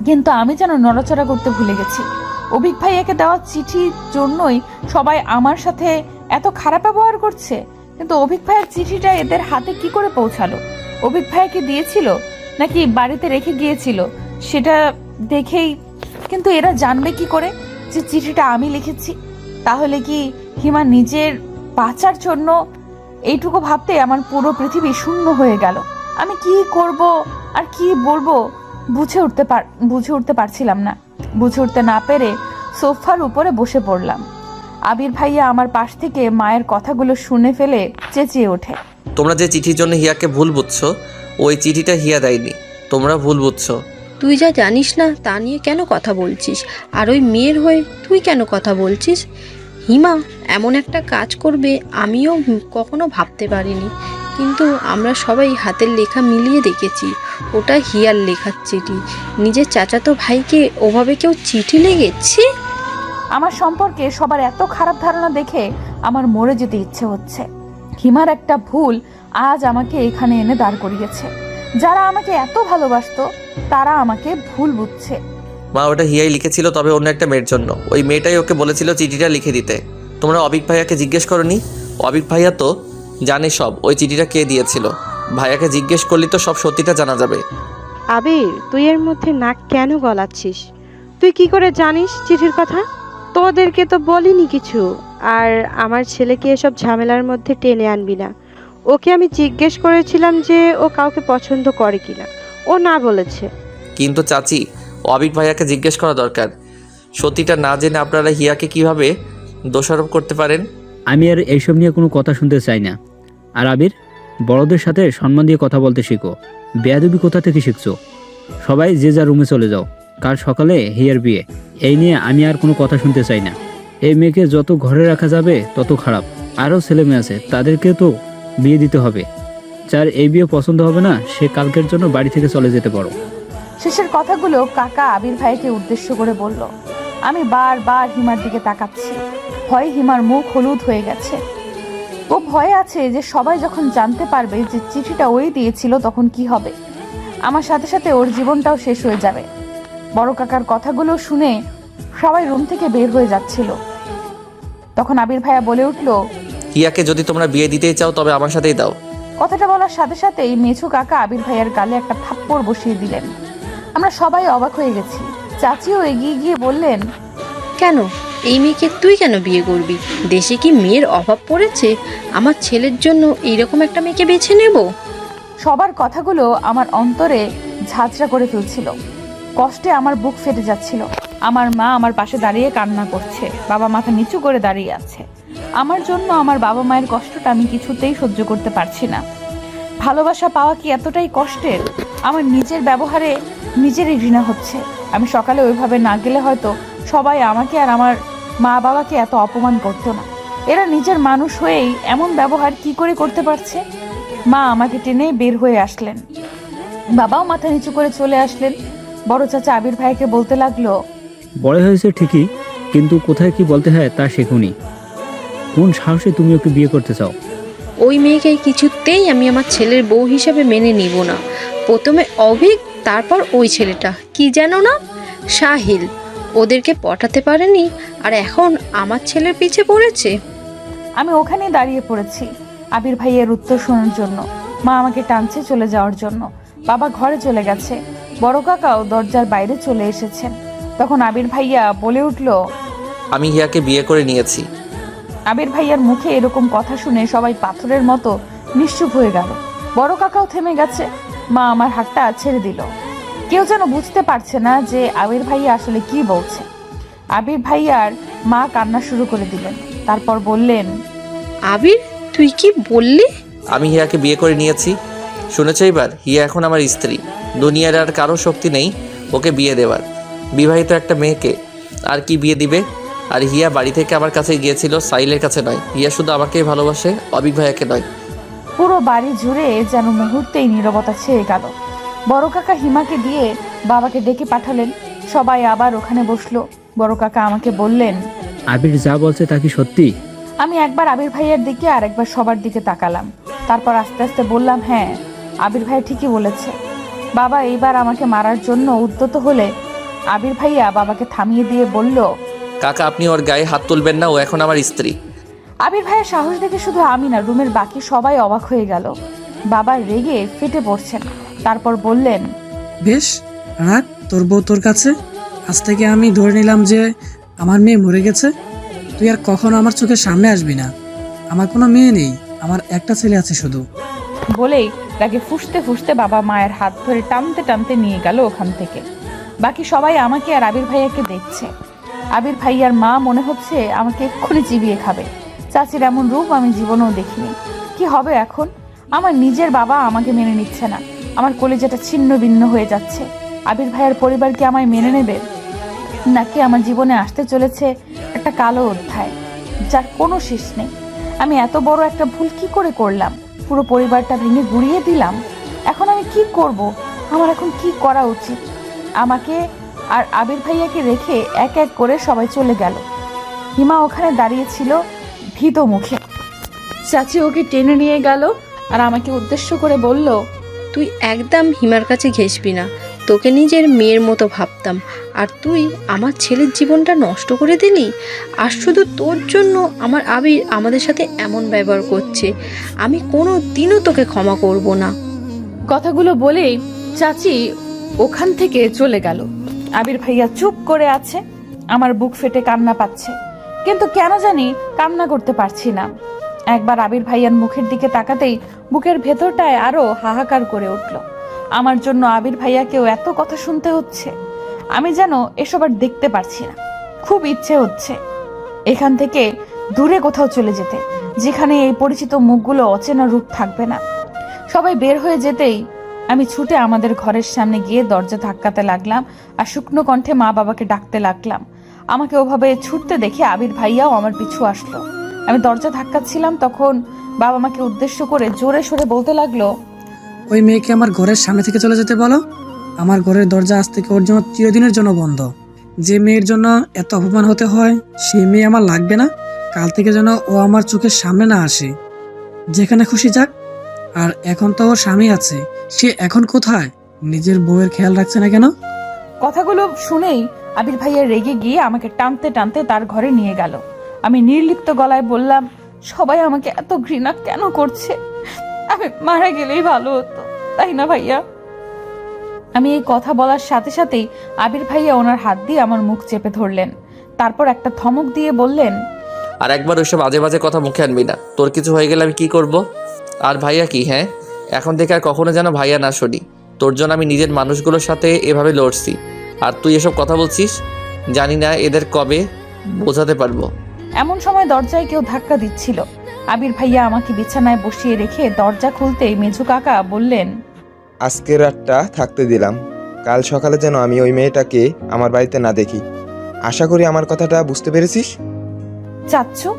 কিন্তু আমি যেন নড়াচড়া করতে ভুলে গেছি। অভিক ভাইয়াকে দেওয়া চিঠির জন্যই সবাই আমার সাথে এত খারাপ ব্যবহার করছে, কিন্তু অভিক ভাইয়ের চিঠিটা এদের হাতে কি করে পৌঁছালো? অভিক ভাইয়াকে দিয়েছিল নাকি বাড়িতে রেখে গিয়েছিল সেটা দেখেই, কিন্তু এরা জানবে কি করে যে চিঠিটা আমি লিখেছি? তাহলে কি হিমা নিজের বাঁচার জন্য? এইটুকু ভাবতে আমার পুরো পৃথিবী শূন্য হয়ে গেল। আমি কি করব আর কি বলবো বুঝে উঠতে পারছিলাম না। বুঝে উঠতে না পেরে সোফার উপরে বসে পড়লাম। আবির ভাইয়া আমার পাশ থেকে মায়ের কথাগুলো শুনে ফেলে চেঁচিয়ে ওঠে, তোমরা যে চিঠির জন্য হিয়াকে ভুল বুঝছো, ওই চিঠিটা হিয়া দেয়নি, তোমরা ভুল বুঝছো। তুই যা জানিস না তা নিয়ে কেন কথা বলছিস? আর ওই মেয়ের হয়ে তুই কেন কথা বলছিস? হিমা এমন একটা কাজ করবে আমিও কখনো ভাবতে পারিনি, কিন্তু আমরা সবাই হাতের লেখা মিলিয়ে দেখেছি ওটা হিয়ার লেখার চিঠি। নিজের চাচাতো ভাইকে ওভাবে কেউ চিঠি লিখেছে? আমার সম্পর্কে সবার এত খারাপ ধারণা দেখে আমার মরে যেতে ইচ্ছে হচ্ছে। হিমার একটা ভুল আজ আমাকে এখানে এনে দাঁড় করিয়েছে। যারা আমাকে এত ভালোবাসতো তারা আমাকে ভুল বুঝছে। মা ওটা হিয়াই লিখেছিল, তবে অন্য একটা মেয়ের জন্য। ওই মেয়েটাই ওকে বলেছিল চিঠিটা লিখে দিতে। তোমরা অবিক ভাইয়াকে জিজ্ঞেস করনি? অবিক ভাইয়া তো জানে সব, ওই চিঠিটা কে দিয়েছিল। ভাইয়াকে জিজ্ঞেস করলি তো সব সত্যিটা জানা যাবে। আবির, তুই এর মধ্যে নাক কেন গলাচ্ছিস? তুই কি করে জানিস চিঠির কথা? তোদেরকে তো বলিনি কিছু। আর আমার ছেলেকে এসব ঝামেলার মধ্যে টেনে আনবি না। ওকে আমি জিজ্ঞেস করেছিলাম যে ও কাউকে পছন্দ করে কিনা, ও না বলেছে। কিন্তু চাচি, অবিক ভাইয়াকে জিজ্ঞেস করা দরকার। সত্যিটা না জেনে আপনারা হিয়াকে কিভাবে দোষারোপ করতে পারেন? আমি আর এইসব নিয়ে কোনো কথা শুনতে চাই না। আর আবির, বড়দের সাথে সম্মান দিয়ে কথা বলতে শিখো। বেয়াদবি কোথা থেকে শিখছো? সবাই যে যার রুমে চলে যাও, কাল সকালে হিয়ার বিয়ে। এই নিয়ে আমি আর কোনো কথা শুনতে চাই না। এই মেয়েকে যত ঘরে রাখা যাবে তত খারাপ। আরও ছেলে মেয়ে আছে, তাদেরকে তো বিয়ে দিতে হবে। যার এই বিয়ে পছন্দ হবে না সে কালকের জন্য বাড়ি থেকে চলে যেতে পারো। শেষের কথাগুলো কাকা আবির ভাইকে উদ্দেশ্য করে বলল। আমি বারবার হিমার দিকে তাকাচ্ছি। ভয়ে হিমার মুখ হলুদ হয়ে গেছে। ও ভয়ে আছে যে সবাই যখন জানতে পারবে যে চিঠিটা ওই দিয়েছিল তখন কি হবে। আমার সাথে সাথে ওর জীবনটাও শেষ হয়ে যাবে। বড় কাকার কথাগুলো শুনে সবাই রুম থেকে বের হয়ে যাচ্ছিল। তখন আবির ভাইয়া বলে উঠল, হিয়াকে যদি তোমরা বিয়ে দিতেই চাও তবে আমার সাথেই দাও। কথাটা বলার সাথে সাথেই মেছু কাকা আবির ভাইয়ার গালে একটা থাপ্পড় বসিয়ে দিলেন। আমরা সবাই অবাক হয়ে গেছি। চাচিও এগিয়ে গিয়ে বললেন, কেন এই মেয়েকে তুই কেন বিয়ে করবি? দেশে কি মেয়ের অভাব পড়েছে? আমার ছেলের জন্য এইরকম একটা মেয়েকে বেছে নেব? সবার কথাগুলো আমার অন্তরে ঝাঁঝরা করে ফেলছিল। কষ্টে আমার বুক ফেটে যাচ্ছিল। আমার মা আমার পাশে দাঁড়িয়ে কান্না করছে, বাবা মাথা নিচু করে দাঁড়িয়ে আছে। আমার জন্য আমার বাবা মায়ের কষ্টটা আমি কিছুতেই সহ্য করতে পারছি না। ভালোবাসা পাওয়া কি এতটাই কষ্টের? আমার নিজের ব্যবহারে নিজেরই ঘৃণা হচ্ছে। আমি সকালে ওইভাবে না গেলে হয়তো সবাই আমাকে আর আমার মা বাবাকে এত অপমান করতো না। এরা নিজের মানুষ হয়েই এমন ব্যবহার কি করে করতে পারছে? মা আমাকে টেনে বের হয়ে আসলেন, বাবাও মাথা নিচু করে চলে আসলেন। বড় চাচা আবির ভাইকে বলতে লাগলো, বড় হয়েছে ঠিকই, কিন্তু কোথায় কি বলতে হয় তা শেখুনি। কোন সাহসে তুমি ওকে বিয়ে করতে চাও? ওই মেয়েকে কিছুতেই আমি আমার ছেলের বউ হিসাবে মেনে নিব না। প্রথমে অভিক, তারপর ওই ছেলেটা কি যেন না, সাহিল, ওদেরকে পটাতে পারেনি আর এখন আমার ছেলের পিছে পড়েছে। আমি ওখানে দাঁড়িয়ে পড়েছি আবির ভাইয়ের উত্তর শোনার জন্য। মা আমাকে টানছে চলে যাওয়ার জন্য। বাবা ঘরে চলে গেছে। বড় কাকাও দরজার বাইরে চলে এসেছেন। তখন আবির ভাইয়া বলে উঠল, আমি হিয়াকে বিয়ে করে নিয়েছি। আবির ভাইয়ার মুখে এরকম কথা শুনে সবাই পাথরের মতো নিশ্চুপ হয়ে গেল। বড় কাকাও থেমে গেছে। মা আমার হাতটা ছেড়ে দিল। কেউ যেন বুঝতে পারছে না যে আবির ভাইয়া আসলে কি বলছে। আবির ভাইয়ার মা কান্না শুরু করে দিলেন। তারপর বললেন, আবির, তুই কি বললি? আমি হিয়াকে বিয়ে করে নিয়েছি। শুনেছ এবার? হিয়া এখন আমার স্ত্রী। দুনিয়ার আর কারো শক্তি নেই ওকে বিয়ে দেওয়ার। বিবাহিত একটা মেয়েকে আর কি বিয়ে দিবে? আর হিয়া বাড়ি থেকে আমার কাছে গিয়েছিল, সাইলের কাছে নয়। হিয়া শুধু আমাকেই ভালোবাসে, অবিক ভাইয়াকে নয়। পুরো বাড়ি জুড়ে যেন মুহূর্তেই নীরবতা ছেয়ে গেল। বড় কাকা হিমাকে দিয়ে বাবাকে ডেকে পাঠালেন। সবাই আবার ওখানে বসলো। বড় কাকা আমাকে বললেন, আবির যা বলছে তা কি সত্যি? আমি একবার আবির ভাইয়ের দিকে আর একবার সবার দিকে তাকালাম। তারপর আস্তে আস্তে বললাম, হ্যাঁ, আবির ভাই ঠিকই বলেছে। বাবা এইবার আমাকে মারার জন্য উদ্যত হলে আবির ভাইয়া বাবাকে থামিয়ে দিয়ে বলল, কাকা, আপনি ওর গায়ে হাত তুলবেন না, ও এখন আমার স্ত্রী। আবির ভাইয়ের সাহস দেখে শুধু আমি না, রুমের বাকি সবাই অবাক হয়ে গেল। বাবা রেগে ফেটে পড়ছেন। তারপর বললেন, বেশ, রাখ তোর বউ তোর কাছে। আজ থেকে আমি ধরে নিলাম যে আমার মেয়ে মরে গেছে। তুই আর কখনো আমার চোখের সামনে আসবি না। আমার কোনো মেয়ে নেই, আমার একটা ছেলে আছে শুধু। বলেই তাকে ফুঁসতে ফুঁসতে বাবা মায়ের হাত ধরে টানতে টানতে নিয়ে গেল ওখান থেকে। বাকি সবাই আমাকে আর আবির ভাইয়াকে দেখছে। আবির ভাইয়ার মা মনে হচ্ছে আমাকে এক্ষুনি চিবিয়ে খাবে। চাচির এমন রূপ আমি জীবনেও দেখিনি। কি হবে এখন? আমার নিজের বাবা আমাকে মেনে নিচ্ছে না। আমার কলিজাটা ছিন্ন ভিন্ন হয়ে যাচ্ছে। আবির ভাইয়ার পরিবার কি আমায় মেনে নেবে, নাকি আমার জীবনে আসতে চলেছে একটা কালো অধ্যায় যার কোনো শেষ নেই? আমি এত বড় একটা ভুল কি করে করলাম? পুরো পরিবারটা ভেঙে গুড়িয়ে দিলাম। এখন আমি কি করব? আমার এখন কি করা উচিত? আমাকে আর আবির ভাইয়াকে রেখে এক এক করে সবাই চলে গেল। হিমা ওখানে দাঁড়িয়েছিল ভীত মুখে। চাচি ওকে টেনে নিয়ে গেল আর আমাকে উদ্দেশ্য করে বলল, তুই একদম হিমার কাছে ঘেসবি না। তোকে নিজের মেয়ের মতো ভাবতাম, আর তুই আমার ছেলের জীবনটা নষ্ট করে দিলি। আর শুধু তোর জন্য আমার আবির আমাদের সাথে এমন ব্যবহার করছে। আমি কোনো দিনও তোকে ক্ষমা করব না। কথাগুলো বলেই চাচি ওখান থেকে চলে গেল। আবির ভাইয়া চুপ করে আছে। আমার বুক ফেটে কান্না পাচ্ছে, কিন্তু কেন জানি কান্না করতে পারছি না। একবার আবির ভাইয়ার মুখের দিকে তাকাতেই বুকের ভেতরটায় আরো হাহাকার করে উঠল। আমার জন্য আবির ভাইয়াকেও এত কথা শুনতে হচ্ছে। আমি যেন এসব আর দেখতে পারছি না। খুব ইচ্ছে হচ্ছে এখান থেকে দূরে কোথাও চলে যেতে, যেখানে এই পরিচিত মুখগুলো অচেনা রূপ থাকবে না। সবাই বের হয়ে যেতেই আমি ছুটে আমাদের ঘরের সামনে গিয়ে দরজা ধাক্কাতে লাগলাম আর শুকনো কণ্ঠে মা বাবাকে ডাকতে লাগলাম। আমাকে ওভাবে ছুটতে দেখে আবির ভাইয়াও আমার পিছু আসলো। আমি দরজা ধাক্কাচ্ছিলাম, তখন বাবা আমাকে উদ্দেশ্য করে জোরে সরে বলতে লাগলো, ওই মেয়েকে আমার ঘরের সামনে থেকে চলে যেতে বলো। আমার ঘরের দরজা আজ থেকে ওর জন্য চিরদিনের জন্য বন্ধ। যে মেয়ের জন্য এত অপমান হতে হয় সেই মেয়ে আমার লাগবে না। কাল থেকে যেন ও আমার চোখের সামনে না আসে, যেখানে খুশি যাক। আর এখন তো ওর স্বামী আছে, সে এখন কোথায়? নিজের বউয়ের খেয়াল রাখছে না কেন? কথাগুলো শুনেই আবির ভাইয়া রেগে গিয়ে আমাকে টানতে টানতে তার ঘরে নিয়ে গেল। আমি নির্লিপ্ত গলায় বললাম, সবাই আমাকে এত ঘৃণা কেন করছে? আমি মারা গেলেই ভালো হতো, তাই না ভাইয়া? আমি এই কথা বলার সাথে সাথেই আবির ভাইয়া ওনার হাত দিয়ে আমার মুখ চেপে ধরলেন। তারপর একটা ধমক দিয়ে বললেন, আর একবার ওইসব আজে বাজে কথা মুখে আনবি না। তোর কিছু হয়ে গেলে আমি কি করব? আর ভাইয়া কি? হ্যাঁ, এখন থেকে আর কখনো যেন ভাইয়া না শুনি। তোর জন্য আমি নিজের মানুষগুলোর সাথে এভাবে লড়ছি, আর তুই এসব কথা বলছিস? জানি না এদের কবে বোঝাতে পারবো। এমন সময় দরজায় কেউ ধাক্কা দিচ্ছিল। আবির ভাইয়া আমাকে বিছানায় বসিয়ে রেখে দরজা খুলতেই মেজু কাকা বললেন, আজকের রাতটা থাকতে দিলাম, কাল সকালে যেন আমি ওই মেয়েটাকে আমার বাড়িতে না দেখি। আশা করি আমার কথাটা বুঝতে পেরেছিস। চাচ্ছু?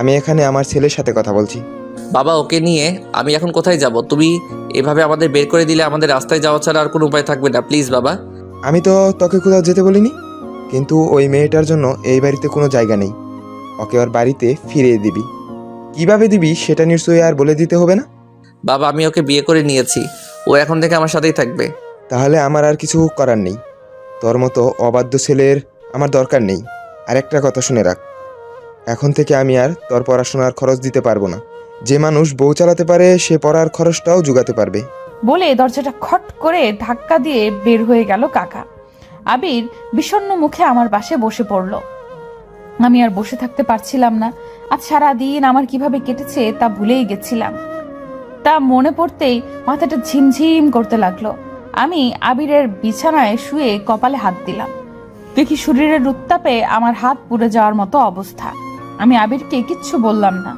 আমি এখানে আমার ছেলের সাথে কথা বলছি। বাবা, ওকে নিয়ে আমি এখন কোথায় যাব? তুমি এভাবে আমাদের বের করে দিলে আমাদের রাস্তায় যাওয়া ছাড়া আর কোনো উপায় থাকবে না। প্লিজ বাবা। আমি তো তোকে কোথাও যেতে বলিনি, কিন্তু ওই মেয়েটার জন্য এই বাড়িতে কোনো জায়গা নেই। ওকে ওর বাড়িতে ফিরিয়ে দিবি। কিভাবে দিবি সেটা নিশ্চয়ই আর বলে দিতে হবে না। বাবা, আমি ওকে বিয়ে করে নিয়েছি, ও এখন থেকে আমার সাথেই থাকবে। তাহলে আমার আর কিছু করার নেই। তোর মতো অবাধ্য ছেলের আমার দরকার নেই। আর একটা কথা শুনে রাখ, এখন থেকে আমি আর তোর পড়াশোনার খরচ দিতে পারবো না। যে মানুষ বউ চালাতে পারে সে পড়ার খরচটাও জোগাতে পারবে। বলে দরজাটা খট করে ধাক্কা দিয়ে বের হয়ে গেল কাকা। আবির বিষণ্ণ মুখে আমার পাশে বসে পড়ল। আমি আর বসে থাকতে পারছিলাম না। আজ সারা দিন আমার কিভাবে কেটেছে তা ভুলেই গেছিলাম। তা মনে পড়তেই মাথাটা ঝিমঝিম করতে লাগলো। আমি আবিরের বিছানায় শুয়ে কপালে হাত দিলাম। দেখি শরীরের উত্তাপে আমার হাত পুড়ে যাওয়ার মতো অবস্থা। আমি আবিরকে কিচ্ছু বললাম না।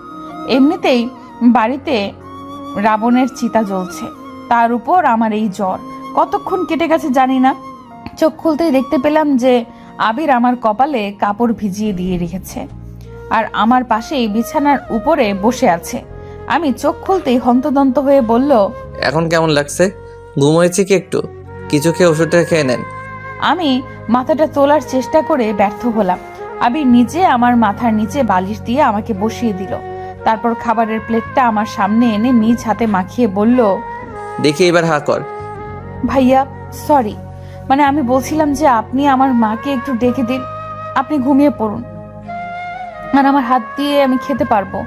এমনিতেই বাড়িতে রাবণের চিতা জ্বলছে, তার উপর আমার এই জ্বর। কতক্ষণ কেটে গেছে জানি না। চোখ খুলতেই দেখতে পেলাম যে আবির আমার কপালে কাপড় ভিজিয়ে দিয়ে রেখেছে আর আমার পাশেই বিছানার উপরে বসে আছে। আমি চোখ খুলতেই হন্তদন্ত হয়ে বলল, এখন কেমন লাগছে? ঘুম হয়েছে কি একটু? কিছু খেয়ে ওষুধটা খেয়ে নেন। আমি মাথাটা তোলার চেষ্টা করে ব্যর্থ হলাম। আবির নিজে আমার মাথার নিচে বালিশ দিয়ে আমাকে বসিয়ে দিল। তারপর খাবারের প্লেটটা আমার সামনে এনে নিজ হাতে মাখিয়ে বলল, দেখি এবার হা কর। ভাইয়া সরি, মানে আমি বলছিলাম যে আপনি আমার মাকে একটু ডেকে দিন, আপনি ঘুমিয়ে পড়ুন, আর আমার হাত দিয়ে আমি খেতে পারবো।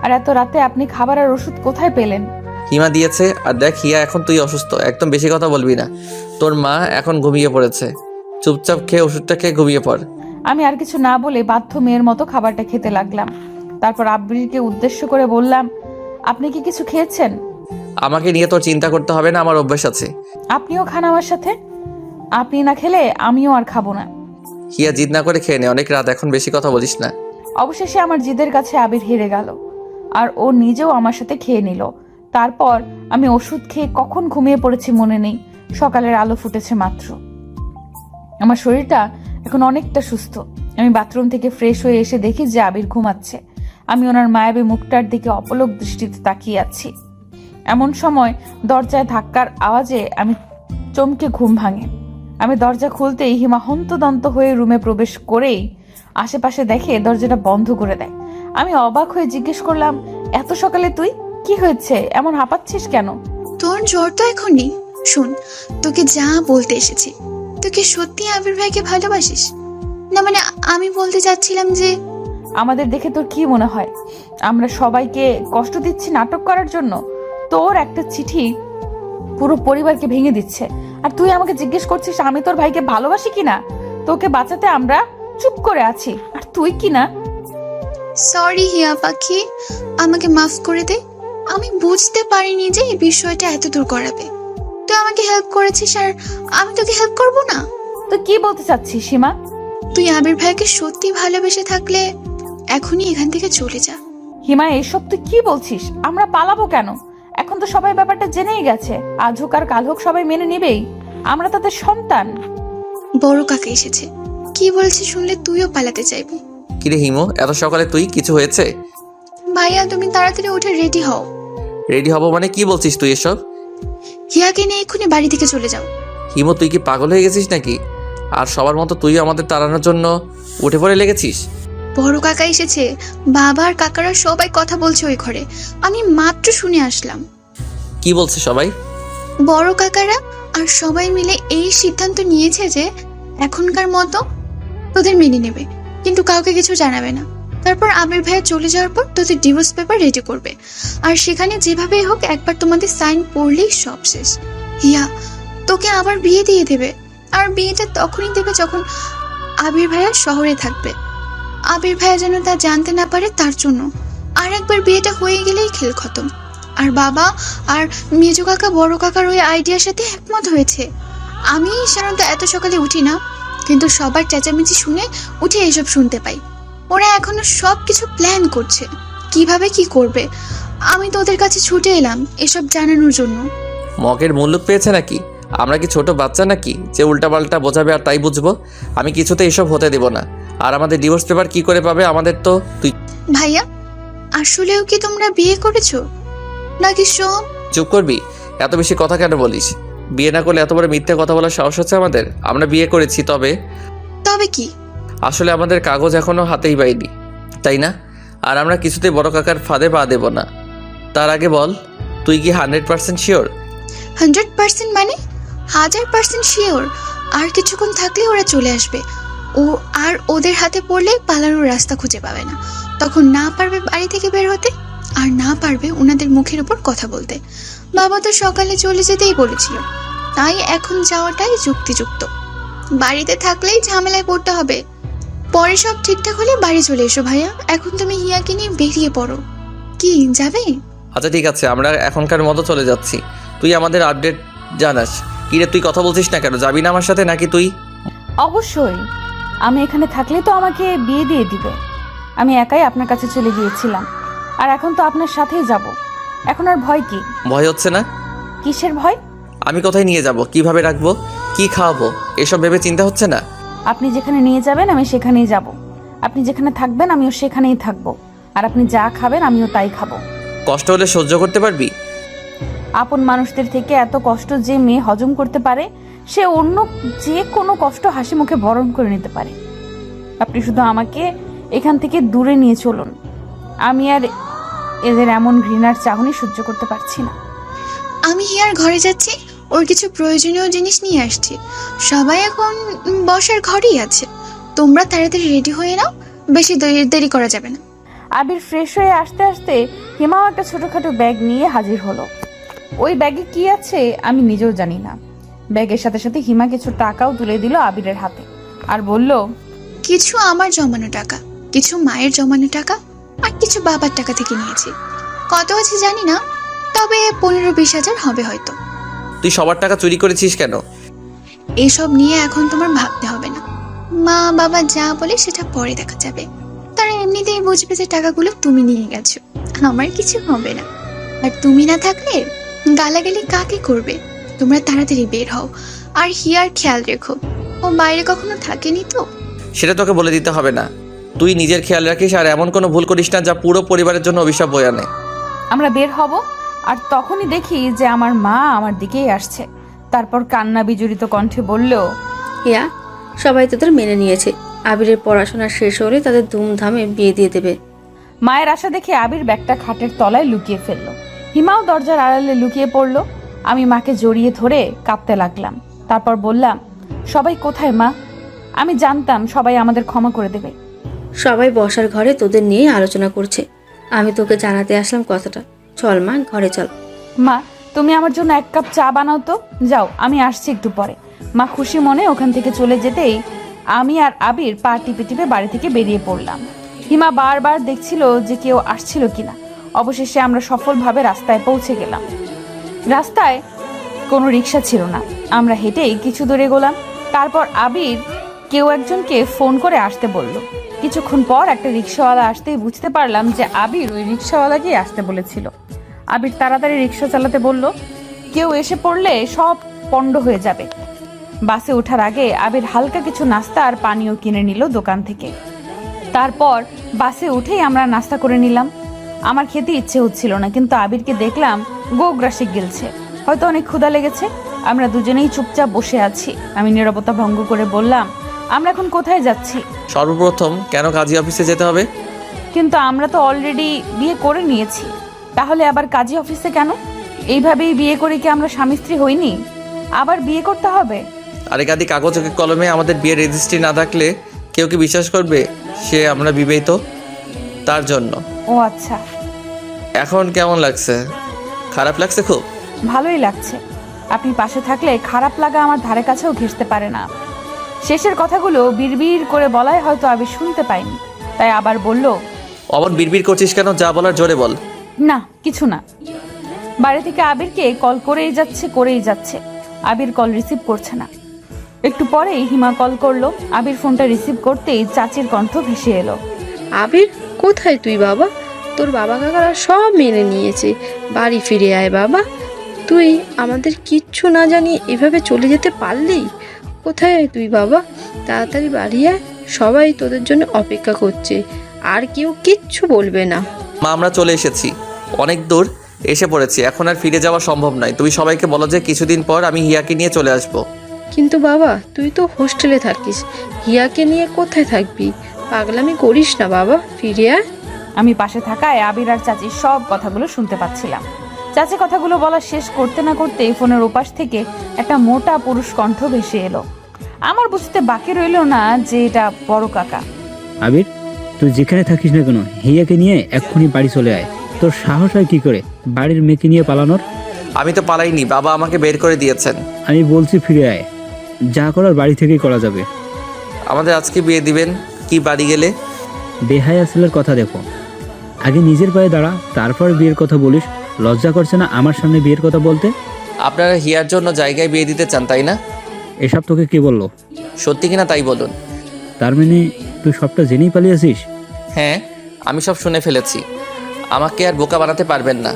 আর এত রাতে আপনি খাবার আর ওষুধ কোথায় পেলেন? হিমা দিয়েছে। আর দেখ হিয়া, এখন তুই অসুস্থ, একদম বেশি কথা বলবি না। তোর মা এখন ঘুমিয়ে পড়েছে, চুপচাপ খেয়ে ওষুধটা খেয়ে ঘুমিয়ে পড়। আমি আর কিছু না বলে বাধ্য মেয়ের মতো খাবারটা খেতে লাগলাম। তারপর আব্রিলকে উদ্দেশ্য করে বললাম, আপনি কি কিছু খেয়েছেন? আমাকে নিয়ে তোর চিন্তা করতে হবে না, আমার অভ্যাস আছে। আপনিও খান আমার সাথে। আপনি না খেলে আমিও আর খাবো না। হিয়া, জিদ না করে খেয়ে নে, অনেক রাত, এখন বেশি কথা বলিস না। অবশেষে আমার জিদের কাছে আবির হেরে গেল আর ও নিজেও আমার সাথে খেয়ে নিল। তারপর আমি ওষুধ খেয়ে কখন ঘুমিয়ে পড়েছি মনে নেই। সকালের আলো ফুটেছে মাত্র। আমার শরীরটা এখন অনেকটা সুস্থ। আমি বাথরুম থেকে ফ্রেশ হয়ে এসে দেখি যে আবির ঘুমাচ্ছে। আমি ওনার মায়াবী মুখটার দিকে অপলক দৃষ্টিতে তাকিয়ে আছি। এমন সময় দরজায় ধাক্কার আওয়াজে আমি চমকে ঘুম ভাঙে। আমি দরজা খুলতেই হিমা হন্তদন্ত হয়ে রুমে প্রবেশ করেই আশেপাশে দেখে দরজাটা বন্ধ করে দেয়। আমি অবাক হয়ে জিজ্ঞেস করলাম, এত সকালে তুই? কি হয়েছে, এমন হাঁপাচ্ছিস কেন? তোর জ্বর তো এখন নেই। শোন, তোকে যা বলতে এসেছি, তুই কি সত্যি আবির ভাইকে ভালোবাসিস? না মানে আমি বলতে চাচ্ছিলাম যে আমাদের দেখে তোর কি মনে হয় আমরা সবাইকে কষ্ট দিচ্ছি নাটক করার জন্য? তোর একটা চিঠি পুরো পরিবারকে ভেঙে দিচ্ছে, আর তুই আমাকে জিজ্ঞেস করছিস আমি তোর ভাইকে ভালোবাসি কিনা? তোকে বাঁচাতে আমরা চুপ করে আছি, আর তুই কিনা। সরি হিয়া পাখি, আমাকে মাফ করে দে। আমি বুঝতে পারিনি যে এই বিষয়টা এত দূর করাবে। তুই আমাকে হেল্প করেছিস আর আমি তোকে হেল্প করব না? তুই কি বলতে চাচ্ছিস সীমা? তুই আবির ভাইকে সত্যি ভালোবেসে থাকলে এখনই এখান থেকে চলে যা। হিমা, এসব তুই কি বলছিস? আমরা পালাবো কেন? এখন তো সবাই ব্যাপারটা জেনেই গেছে। আজ হোক আর কাল হোক সবাই মেনে নেবেই, আমরা তাদের সন্তান। বড় কাকা এসেছে, কি বলছে শুনলে তুইও পালাতে চাইবি। কিরে হিমো, এত সকালে তুই? কিছু হয়েছে? ভাইয়া তুমি তাড়াতাড়ি উঠে রেডি হও। রেডি হব মানে কি বলছিস তুই এসব? হিয়াকে নিয়ে এক্ষুনি বাড়ি থেকে চলে যাও। হিমো, তুই কি পাগল হয়ে গেছিস নাকি? আর সবার মতো তুই আমাদের তাড়ানোর জন্য উঠে পড়ে লেগেছিস? বড় কাকা এসেছে, বাবা আর কাকারা সবাই কথা বলছে ওই ঘরে, আমি মাত্র শুনে আসলাম। কি বলছে সবাই? বড় কাকারা আর সবাই মিলে এই সিদ্ধান্ত নিয়েছে যে এখনকার মতো তোদের মেনে নেবে, কিন্তু কাউকে কিছু জানাবে না। তারপর আবির ভাইয়া চলে যাওয়ার পর তোদের ডিভোর্স পেপার রেডি করবে, আর সেখানে যেভাবেই হোক একবার তোমাদের সাইন পড়লেই সব শেষ। হিয়া তোকে আবার বিয়ে দিয়ে দেবে, আর বিয়েটা তখনই দেবে যখন আবির ভাইয়া শহরে থাকবে। আবির ভাইয়া যেন তা জানতে না পারে, তার জন্য। আর একবার বিয়েটা হয়ে গেলেই খেল খতম। আর বাবা আর মেজো কাকা বড় কাকার ওই আইডিয়ার সাথে একমত হয়েছে। আমি সাধারণত এত সকালে উঠি না, কিন্তু সবার চেঁচামেচি শুনে উঠে এসব শুনতে পাই। ওরা এখনো সব কিছু প্ল্যান করছে, কিভাবে কি করবে। আমি তো ওদের কাছে ছুটে এলাম এসব জানানোর জন্য। মগের মুল্লুক পেয়েছে নাকি? আমরা কি ছোট বাচ্চা নাকি যে উল্টাপাল্টা বোঝাবে আর তাই বুঝবো? আমি কিছুতে এসব হতে দেব না। আর আমাদের ডিভোর্স পেপার কি করে পাবে? আমাদের তো তুই ভাইয়া আসলেও কি তোমরা বিয়ে করেছো নাকি সব? চুপ করবি? এত বেশি কথা কেন বলিস? বিয়ে না করলে এত বড় মিথ্যে কথা বলার সাহস হচ্ছে আমাদের? আমরা বিয়ে করেছি, তবে কি? আসলে আমাদের কাগজ এখনো হাতেই পাইনি, তাই না? আর আমরা কিছুতেই বড় কাকার ফাঁদে পা দেব না। তার আগে বল, তুই কি 100% শিওর? 100% মানে 1000% শিওর। আর কিছুক্ষণ থাকলে ওরা চলে আসবে। আর ওদের হাতে পড়লে পালানোর রাস্তা খুঁজে পাবে না। তখন না পারবে বাড়ি থেকে বের হতে, আর না পারবে ওনাদের মুখের উপর কথা বলতে। বাবা তো সকালে চলে যেতেই বলেছিল, তাই এখন যাওয়াটাই যুক্তিযুক্ত। বাড়িতে থাকলেই ঝামেলায় পড়তে হবে। পরে সব ঠিকঠাক হলে বাড়ি চলে এসো ভাইয়া। এখন তুমি হিয়াকে নিয়ে বেরিয়ে পড়ো। কি যাবে? আচ্ছা ঠিক আছে, আমরা এখনকার মতো চলে যাচ্ছি। তুই আমাদের আপডেট জানাস। কিরে তুই কথা বলছিস না কেন? যাবি না আমার সাথে নাকি তুই? অবশ্যই, আমি এখানে থাকলে তো আমাকে বিয়ে দিয়ে দিবে। আমি একাই আপনার কাছে চলে গিয়েছিলাম, আর এখন তো আপনার সাথেই যাব। এখন আর ভয় কি? ভয় হচ্ছে না? কিসের ভয়? আমি কোথায় নিয়ে যাব, কিভাবে রাখবো, কি খাওয়াবো, এসব ভেবে চিন্তা হচ্ছে না? আপনি যেখানে নিয়ে যাবেন আমি সেখানেই যাব। আপনি যেখানে থাকবেন আমিও সেখানেই থাকবো। আর আপনি যা খাবেন আমিও তাই খাবো। কষ্ট হলে সহ্য করতে পারবি? আপন মানুষদের থেকে এত কষ্ট যে মেয়ে হজম করতে পারে, সে অন্য যে কোনো কষ্ট হাসি মুখে বরণ করে নিতে পারে। আপনি শুধু আমাকে এখান থেকে দূরে নিয়ে চলুন। আমি আর এদের এমন ঘৃণার চাহনি সহ্য করতে পারছি না। আমি হিয়ার ঘরে যাচ্ছি, ওর কিছু প্রয়োজনীয় জিনিস নিয়ে আসছি। সবাই এখন বসার ঘরেই আছে। তোমরা তাড়াতাড়ি রেডি হয়ে নাও, বেশি দেরি করা যাবে না। আবির ফ্রেশ হয়ে আসতে আসতে হিমাও একটা ছোটখাটো ব্যাগ নিয়ে হাজির হলো। ওই ব্যাগে কি আছে আমি নিজেও জানি না। ব্যাগের সাথে সাথে হিমা কিছু টাকাও তুলে দিল আবিরের হাতে, আর বলল, কিছু আমার জমানো টাকা, কিছু মায়ের জমানো টাকা, আর কিছু বাবার টাকা থেকে নিয়েছি। কত আছে জানি না, তবে 15-20 হাজার হবে হয়তো। তুই সবার টাকা চুরি করেছিস কেন? এসব নিয়ে এখন তোমার ভাবতে হবে না। মা বাবা যা বলে সেটা পরে দেখা যাবে। তারা এমনিতেই বুঝবে যে টাকাগুলো তুমি নিয়ে গেছো, আমার কিছু হবে না। আর তুমি না থাকলে গালাগালি কাকে করবে? তোমরা তাড়াতাড়ি বের হও, আর হিয়ার খেয়াল রেখো, ও বাইরে কখনো থাকেনি তো। সেটা তোকে বলে দিতে হবে না। তুই নিজের খেয়াল রাখিস, আর এমন কোনো ভুল করিস না যা পুরো পরিবারের জন্য অভিশাপ বয়ে আনে। আমরা বের হব, আর তখনই দেখি যে আমার মা আমার দিকেই আসছে। তারপর কান্না বিজড়িত কণ্ঠে বলল, হিয়া, সবাই তাদের মেনে নিয়েছে। আবিরের পড়াশোনা শেষ হলে তাদের ধুমধামে বিয়ে দিয়ে দেবে। মায়ের আশা দেখে আবির ব্যাগটা খাটের তলায় লুকিয়ে ফেললো। হিমাও দরজার আড়ালে লুকিয়ে পড়লো। আমি মাকে জড়িয়ে ধরে কাঁদতে লাগলাম। তারপর বললাম, সবাই কোথায় মা? আমি জানতাম সবাই আমাদের ক্ষমা করে দেবে। সবাই বসার ঘরে তোদের নিয়ে আলোচনা করছে। আমি তোকে জানাতে আসলাম কথাটা। চল মা, ঘরে চল। মা, তুমি আমার জন্য 1 কাপ চা বানাও তো। যাও, আমি আসছি একটু পরে। মা খুশি মনে ওখান থেকে চলে যেতেই আমি আর আবির পা টিপে টিপে বাড়ি থেকে বেরিয়ে পড়লাম। হিমা বারবার দেখছিল যে কেউ আসছিল কিনা। অবশেষে আমরা সফলভাবে রাস্তায় পৌঁছে গেলাম। রাস্তায় কোনো রিক্সা ছিল না। আমরা হেঁটেই কিছু দূরে গেলাম। তারপর আবির কেউ একজনকে ফোন করে আসতে বলল। কিছুক্ষণ পর একটা রিক্সাওয়ালা আসতেই বুঝতে পারলাম যে আবির ওই রিক্সাওয়ালাকেই আসতে বলেছিল। আবির তাড়াতাড়ি রিক্সা চালাতে বলল, কেউ এসে পড়লে সব পণ্ড হয়ে যাবে। বাসে ওঠার আগে আবির হালকা কিছু নাস্তা আর পানীয় কিনে নিল দোকান থেকে। তারপর বাসে উঠেই আমরা নাস্তা করে নিলাম। আমার খেতে ইচ্ছে হচ্ছিল না, কিন্তু আবিরকে দেখলাম গোগ্রাসে গিলছে। হয়তো অনেক ক্ষুধা লেগেছে। আমরা দুজনেই চুপচাপ বসে আছি। আমি নীরবতা ভঙ্গ করে বললাম, আমরা এখন কোথায় যাচ্ছি? সর্বপ্রথম কেন কাজী অফিসে যেতে হবে? কিন্তু আমরা তো অলরেডি বিয়ে করে নিয়েছি, তাহলে আবার কাজী অফিসে কেন? এইভাবেই বিয়ে করে কি আমরা স্বামী স্ত্রী হইনি? আবার বিয়ে করতে হবে? আরে কাদি, কাগজে কলমে আমাদের বিয়ের রেজিস্ট্রি না থাকলে কেউ কি বিশ্বাস করবে সে আমরা বিবাহিত? তার জন্য। ও আচ্ছা। এখন কেমন লাগছে? খারাপ লাগছে খুব? ভালোই লাগছে। আপনি পাশে থাকলে খারাপ লাগা আমার ধারে কাছেও ঘেঁষতে পারে না। শেষের কথাগুলো বিড়বিড় করে বলায় হয়তো আমি শুনতে পাইনি, তাই আবার বলল, অমন বিড়বিড় করছিস কেন? যা বলার জোরে বল। না কিছু না। বাড়ি থেকে আবিরকে কল করেই যাচ্ছে। আবির কল রিসিভ করছে না। একটু পরেই হিমা কল করলো। আবির ফোনটা রিসিভ করতেই চাচির কণ্ঠ ভেসে এলো, আবির কোথায় তুই বাবা? তোর বাবা কাকারা সব মেনে নিয়েছে, বাড়ি ফিরে আয় বাবা। তুই আমাদের কিচ্ছু না জানিয়ে এভাবে চলে যেতে পারলি? কোথায় তুই বাবা? তাড়াতাড়ি বাড়ি আয়, সবাই তোদের জন্য অপেক্ষা করছে, আর কেউ কিচ্ছু বলবে না। মা, আমরা চলে এসেছি, অনেক দূর এসে পড়েছি, এখন আর ফিরে যাওয়া সম্ভব নয়। তুমি সবাইকে বলো যে কিছুদিন পর আমি হিয়াকে নিয়ে চলে আসবো। কিন্তু বাবা তুই তো হোস্টেলে থাকিস, হিয়াকে নিয়ে কোথায় থাকবি? পাগলামি করিস না বাবা, ফিরে আয়। আমি পাশে থাকায় আবির আর চাচির সব কথাগুলো শুনতে পাচ্ছিলাম। চাচি কথাগুলো বলা শেষ করতে না করতে ফোনের ওপাশ থেকে একটা মোটা পুরুষ কণ্ঠ ভেসে এলো। আমার বুঝতে বাকি রইল না যে এটা বড় কাকা। আবির, তুই যেখানে থাকিস না কেন হিয়াকে নিয়ে এক্ষুনি বাড়ি চলে আয়। তোর সাহস হয় কি করে বাড়ির মেয়েকে নিয়ে পালানোর? আমি তো পালাইনি, বাবা আমাকে বের করে দিয়েছেন। আমি বলছি ফিরে আয়, যা করার বাড়ি থেকেই করা যাবে। আমাদের আজকে বিয়ে দিবেন কি বাড়ি গেলে? বেহায়া ছেলের কথা দেখো, আগে নিজের পায়ে দাঁড়া, তারপর বিয়ের কথা বলিস। লজ্জা করছে না আমার সামনে বিয়ের কথা বলতে? আপনারা হিয়ার জন্য জায়গায় বিয়ে দিতে চান, তাই না? এসব তোকে কে বললো? সত্যি কিনা তাই বলুন। তার মানে তুই সবটা জেনেই পালিয়েছিস? হ্যাঁ, আমি সব শুনে ফেলেছি। আমাকে আর বোকা বানাতে পারবেন না।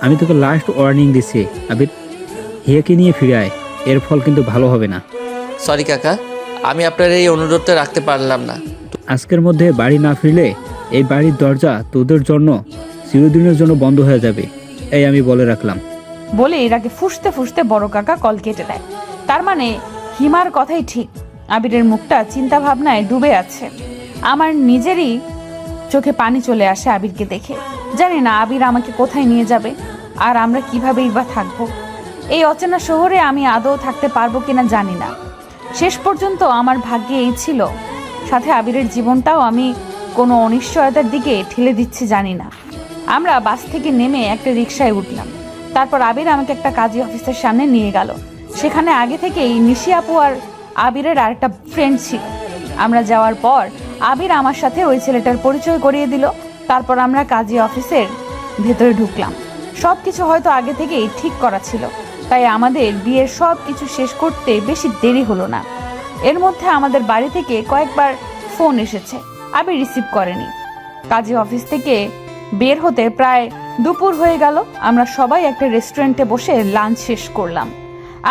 আমি তোকে লাস্ট ওয়ার্নিং দিচ্ছি আবির, হিয়াকে নিয়ে ফিরে আয়, এর ফল কিন্তু ভালো হবে না। সরি কাকা, আমি আপনার এই অনুরোধটা রাখতে পারলাম না। আজকের মধ্যে বাড়ি না ফিরলে এই বাড়ির দরজা তোদের জন্য চিরদিনের জন্য বন্ধ হয়ে যাবে, এই আমি বলে রাখলাম। বলে এর আগে ফুসতে ফুসতে বড় কাকা কল কেটে দেয়। তার মানে হিমার কথাই ঠিক, আবিরের মুখটা চিন্তা ভাবনায় ডুবে আছে। আমার নিজেরই চোখে পানি চলে আসে আবিরকে দেখে। জানি না আবির আমাকে কোথায় নিয়ে যাবে, আর আমরা কিভাবেই বা থাকবো। এই অচেনা শহরে আমি আদৌ থাকতে পারবো কিনা জানি না। শেষ পর্যন্ত আমার ভাগ্যে এই ছিল, সাথে আবিরের জীবনটাও আমি কোনো অনিশ্চয়তার দিকে ঠেলে দিচ্ছি জানি না। আমরা বাস থেকে নেমে একটা রিকশায় উঠলাম। তারপর আবির আমাকে একটা কাজী অফিসের সামনে নিয়ে গেল। সেখানে আগে থেকেই নিশি আপু আর আবিরের আরেকটা ফ্রেন্ড ছিল। আমরা যাওয়ার পর আবির আমার সাথে ওই ছেলেটার পরিচয় করিয়ে দিল। তারপর আমরা কাজী অফিসের ভেতরে ঢুকলাম। সব কিছু হয়তো আগে থেকেই ঠিক করা ছিল, তাই আমাদের বিয়ের সব কিছু শেষ করতে বেশি দেরি হলো না। এর মধ্যে আমাদের বাড়ি থেকে কয়েকবার ফোন এসেছে, আবির রিসিভ করেনি। কাজী অফিস থেকে বের হতে প্রায় দুপুর হয়ে গেল। আমরা সবাই একটা রেস্টুরেন্টে বসে লাঞ্চ শেষ করলাম।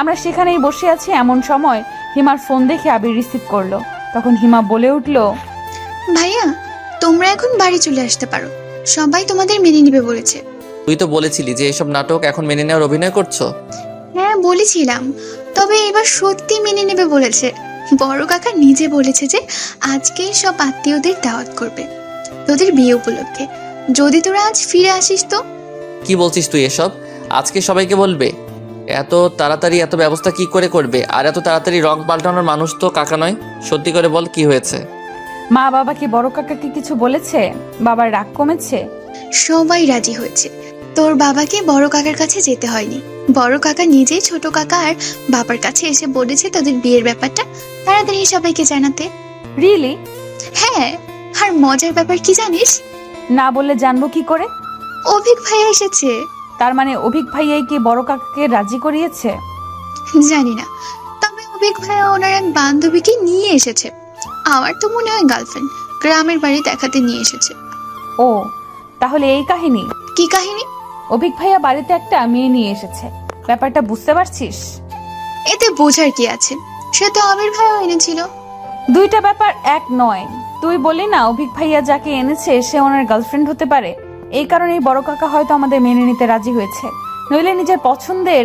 আমরা সেখানেই বসে আছি, এমন সময় হিমার ফোন দেখে আবির রিসিভ করলো। তখন হিমা বলে উঠলো, ভাইয়া তোমরা এখন বাড়ি চলে আসতে পারো, সবাই তোমাদের মেনে নিবে বলেছে। তুই তো বলেছিলি যে এসব নাটক এখন মেনে নেওয়ার অভিনয় করছো। হ্যাঁ বলেছিলাম, তবে এবার সত্যি মেনে নেবে বলেছে। বড় কাকা নিজে বলেছে যে আজকে সব আত্মীয়দের দাওয়াত করবে তোদের বিয়ে উপলক্ষে, যদি তোরা আজ ফিরে আসিস তো। কি বলছিস তুই এসব? আজকে সবাইকে বলবে? এত তাড়াতাড়ি এত ব্যবস্থা কি করে করবে? আর এত তাড়াতাড়ি রং পাল্টানোর মানুষ তো কাকা নয়। সত্যি করে বল, কি হয়েছে? মা বাবা কি বড় কাকাকে কিছু বলেছে? বাবার রাগ কমেছে? সবাই রাজি হয়েছে। তোর বাবাকে বড় কাকার কাছে যেতে হয়নি, বড় কাকা নিজেই ছোট কাকা আর বাবার কাছে এসে বলেছে তোদের বিয়ের ব্যাপারটা তাড়াতাড়ি সবাইকে জানাতে। রিয়েলি? হ্যাঁ, আর মজার ব্যাপার কি জানিস? না বললে জানবো কি করে? অভিক ভাইয়া এসেছে। তার মানে অভিক ভাইয়াই কি বড় কাকাকে রাজি করিয়েছে? জানি না, তবে অভিক ভাইয়া ওনার এক বান্ধবীকে নিয়ে এসেছে। আমার তো মনে হয় গার্লফ্রেন্ড, গ্রামের বাড়ি দেখাতে নিয়ে এসেছে। ও তাহলে এই কাহিনী? কি কাহিনী? অভিক ভাইয়া বাড়িতে একটা মেয়ে নিয়ে এসেছে, ব্যাপারটা বুঝতে পারছিস? এতে বোঝার কি আছে, সে তো আবির ভাইয়া এনেছিল। দুইটা ব্যাপার এক নয়। তুই বলি না অভিক ভাইয়া যাকে এনেছে সে ওনার গার্লফ্রেন্ড হতে পারে, এই কারণেই বড় কাকা হয়তো আমাদের মেনে নিতে রাজি হয়েছে। নইলে নিজের পছন্দের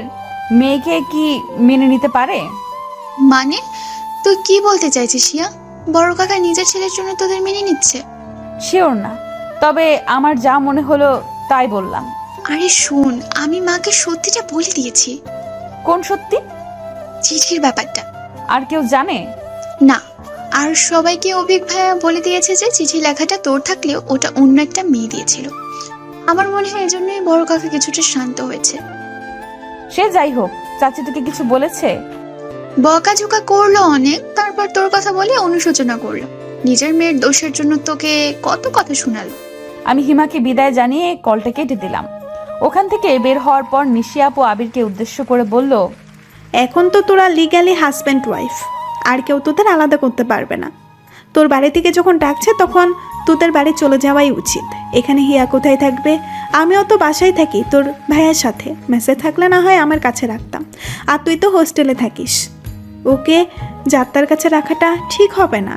মেয়েকে কি মেনে নিতে পারে? মানে তুই কি বলতে চাইছিস হিয়া? বড় কাকা নিজের ছেলের জন্য তোদের মেনে নিচ্ছে? শিওর না, তবে আমার যা মনে হলো তাই বললাম। আরে শোন, আমি মাকে সত্যিটা বলে দিয়েছি। কোন সত্যি? চিঠির ব্যাপারটা। আর কেউ জানে? না, আর সবাইকে অভিক ভাইয়া বলে দিয়েছে যে চিঠি লেখাটা তোর থাকলেও ওটা অন্য একটা মেয়ে দিয়েছিল। আমার মনে হয় এজন্যই বড় কাকা কিছুটা শান্ত হয়েছে। সে যাই হোক, চাচি তোকে কিছু বলেছে? বকাঝোকা করলো অনেক, তারপর তোর কথা বলে অনুশোচনা করলো। নিজের মেয়ের দোষের জন্য তোকে কত কথা শোনালো। আমি হিমাকে বিদায় জানিয়ে কলটা কেটে দিলাম। ওখান থেকে বের হওয়ার পর নিশি আপু আবিরকে উদ্দেশ্য করে বলল, এখন তো তোরা লিগ্যালি হাজব্যান্ড ওয়াইফ, আর কেউ তোদের আলাদা করতে পারবে না। তোর বাড়ি থেকে যখন ডাকছে তখন তোদের বাড়ি চলে যাওয়াই উচিত। এখানে হিয়া কোথায় থাকবে? আমিও তো বাসায় থাকি তোর ভাইয়ের সাথে, মেসে থাকলে না হয় আমার কাছে রাখতাম, আর তুই তো হোস্টেলে থাকিস। ওকে যাত্রার কাছে রাখাটা ঠিক হবে না।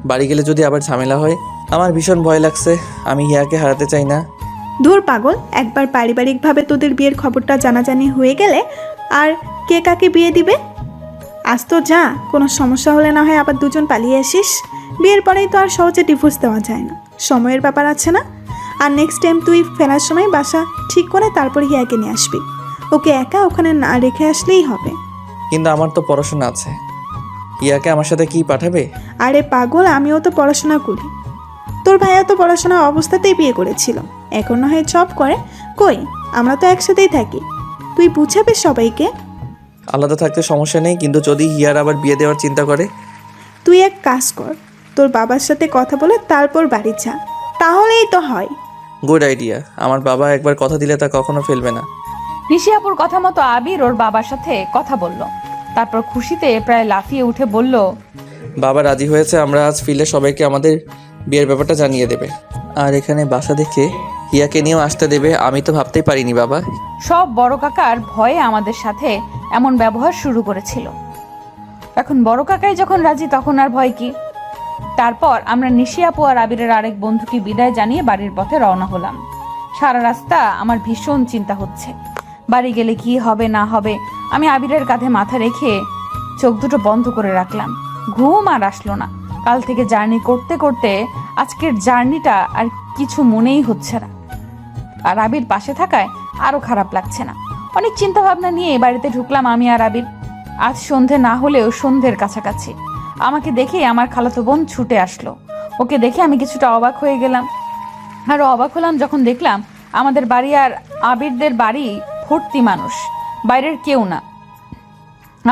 বাড়ি গেলে যদি আবার ঝামেলা হয়, আমার ভীষণ ভয় লাগছে। আমি হিয়াকে হারাতে চাই না। ধুর পাগল, একবার পারিবারিকভাবে তোদের বিয়ের খবরটা জানাজানি হয়ে গেলে আর কে কাকে বিয়ে দিবে? আজ তো যা, কোনো সমস্যা হলে না হয় আবার দুজন পালিয়ে আসিস। বিয়ের পরেই তো আর সহজে ডিভোর্স দেওয়া যায় না, সময়ের ব্যাপার আছে না? আর নেক্সট টাইম তুই ফেরার সময় বাসা ঠিক করে তারপর হিয়াকে নিয়ে আসবি। ওকে একা ওখানে না রেখে আসলেই হবে। কিন্তু আমার তো পড়াশোনা আছে। হিয়াকে আমার সাথে কি পাঠাবে? আরে পাগল, আমিও তো পড়াশোনা করি। তোর ভাইয়া তো পড়াশোনা অবস্থাতেই বিয়ে করেছিল, এখন না হয় জব করে। কই, আমরা তো একসাথেই থাকি। তুই বুঝাবি সবাইকে। আলাদা থাকতে সমস্যা নেই, কিন্তু যদি হিয়ার আবার বিয়ে দেওয়ার চিন্তা করে? তুই এক কাজ কর, তোর বাবার সাথে কথা বলে তারপর বাড়ি যা, তাহলেই তো হয়। Good idea. আমার বাবা একবার কথা দিলে তা কখনো ফেলবে না। নিশি আপুর কথা মতো আবির ওর বাবার সাথে কথা বলল। তারপর খুশিতে প্রায় লাফিয়ে উঠে বলল, বাবা রাজি হয়েছে, আমরা আজ ফিরলে সবাইকে আমাদের বিয়ের ব্যাপারটা জানিয়ে দেবে। আর এখানে বাসা দেখে হিয়াকে নিয়েও আসতে দেবে। আমি তো ভাবতেই পারিনি বাবা। সব বড় কাকার ভয়ে আমাদের সাথে এমন ব্যবহার শুরু করেছিল, এখন বড় কাকাই যখন রাজি তখন আর ভয় কি? তারপর আমরা নিশি আপু আর আবিরের আরেক বন্ধুকে বিদায় জানিয়ে বাড়ির পথে রওনা হলাম। সারা রাস্তা আমার ভীষণ চিন্তা হচ্ছে, বাড়ি গেলে কি হবে না হবে। আমি আবিরের কাঁধে মাথা রেখে চোখ দুটো বন্ধ করে রাখলাম। ঘুম আর আসলো না। কাল থেকে জার্নি করতে করতে আজকের জার্নিটা আর কিছু মনেই হচ্ছে না। আর আবির পাশে থাকায় আরো খারাপ লাগছে না। অনেক চিন্তা ভাবনা নিয়ে বাড়িতে ঢুকলাম আমি আর আবির। আজ সন্ধে না হলেও সন্ধ্যের কাছাকাছি। আমাকে দেখে আমার খালাতো বোন ছুটে আসলো। ওকে দেখে আমি কিছুটা অবাক হয়ে গেলাম। আর অবাক হলাম যখন দেখলাম আমাদের বাড়ি আর আবিরদের বাড়ি ভর্তি মানুষ, বাইরের কেউ না।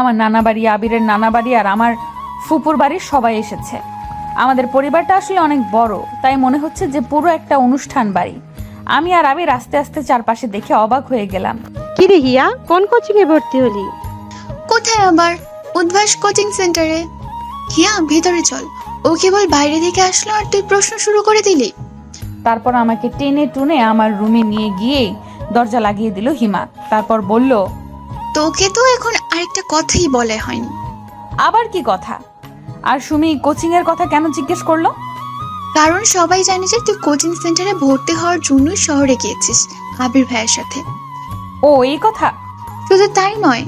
আমার নানা বাড়ি, আবিরের নানা বাড়ি আর আমার ফুপুর বাড়ির সবাই এসেছে। আমাদের পরিবারটা আসলে অনেক বড়, তাই মনে হচ্ছে যে পুরো একটা অনুষ্ঠান বাড়ি। আমি আর আবির আস্তে আস্তে চারপাশে দেখে অবাক হয়ে গেলাম। কি রে হিয়া, কোন কোচিং এ ভর্তি হলি? কোথায় আবার? উদ্ভাস কোচিং সেন্টারে। হিয়া ভেতরে চল। ও কেবল বাইরে থেকে আসলো আর তুই প্রশ্ন শুরু করে দিলি। তারপর আমাকে টেনে টুনে আমার রুমে নিয়ে গিয়ে দরজা লাগিয়ে দিল হিমা। তারপর বলল, তোকে তো এখন আরেকটা কথাই বলা হয়নি। আবার কি কথা? আর সুমি কোচিং এর কথা কেন জিজ্ঞেস করলো? কারণ সবাই জানে যে তুই কোচিং সেন্টারে ভর্তি হওয়ার জন্যই শহরে গিয়েছিস আবির ভাইয়ের সাথে। ও এই কথা? শুধু তাই নয়,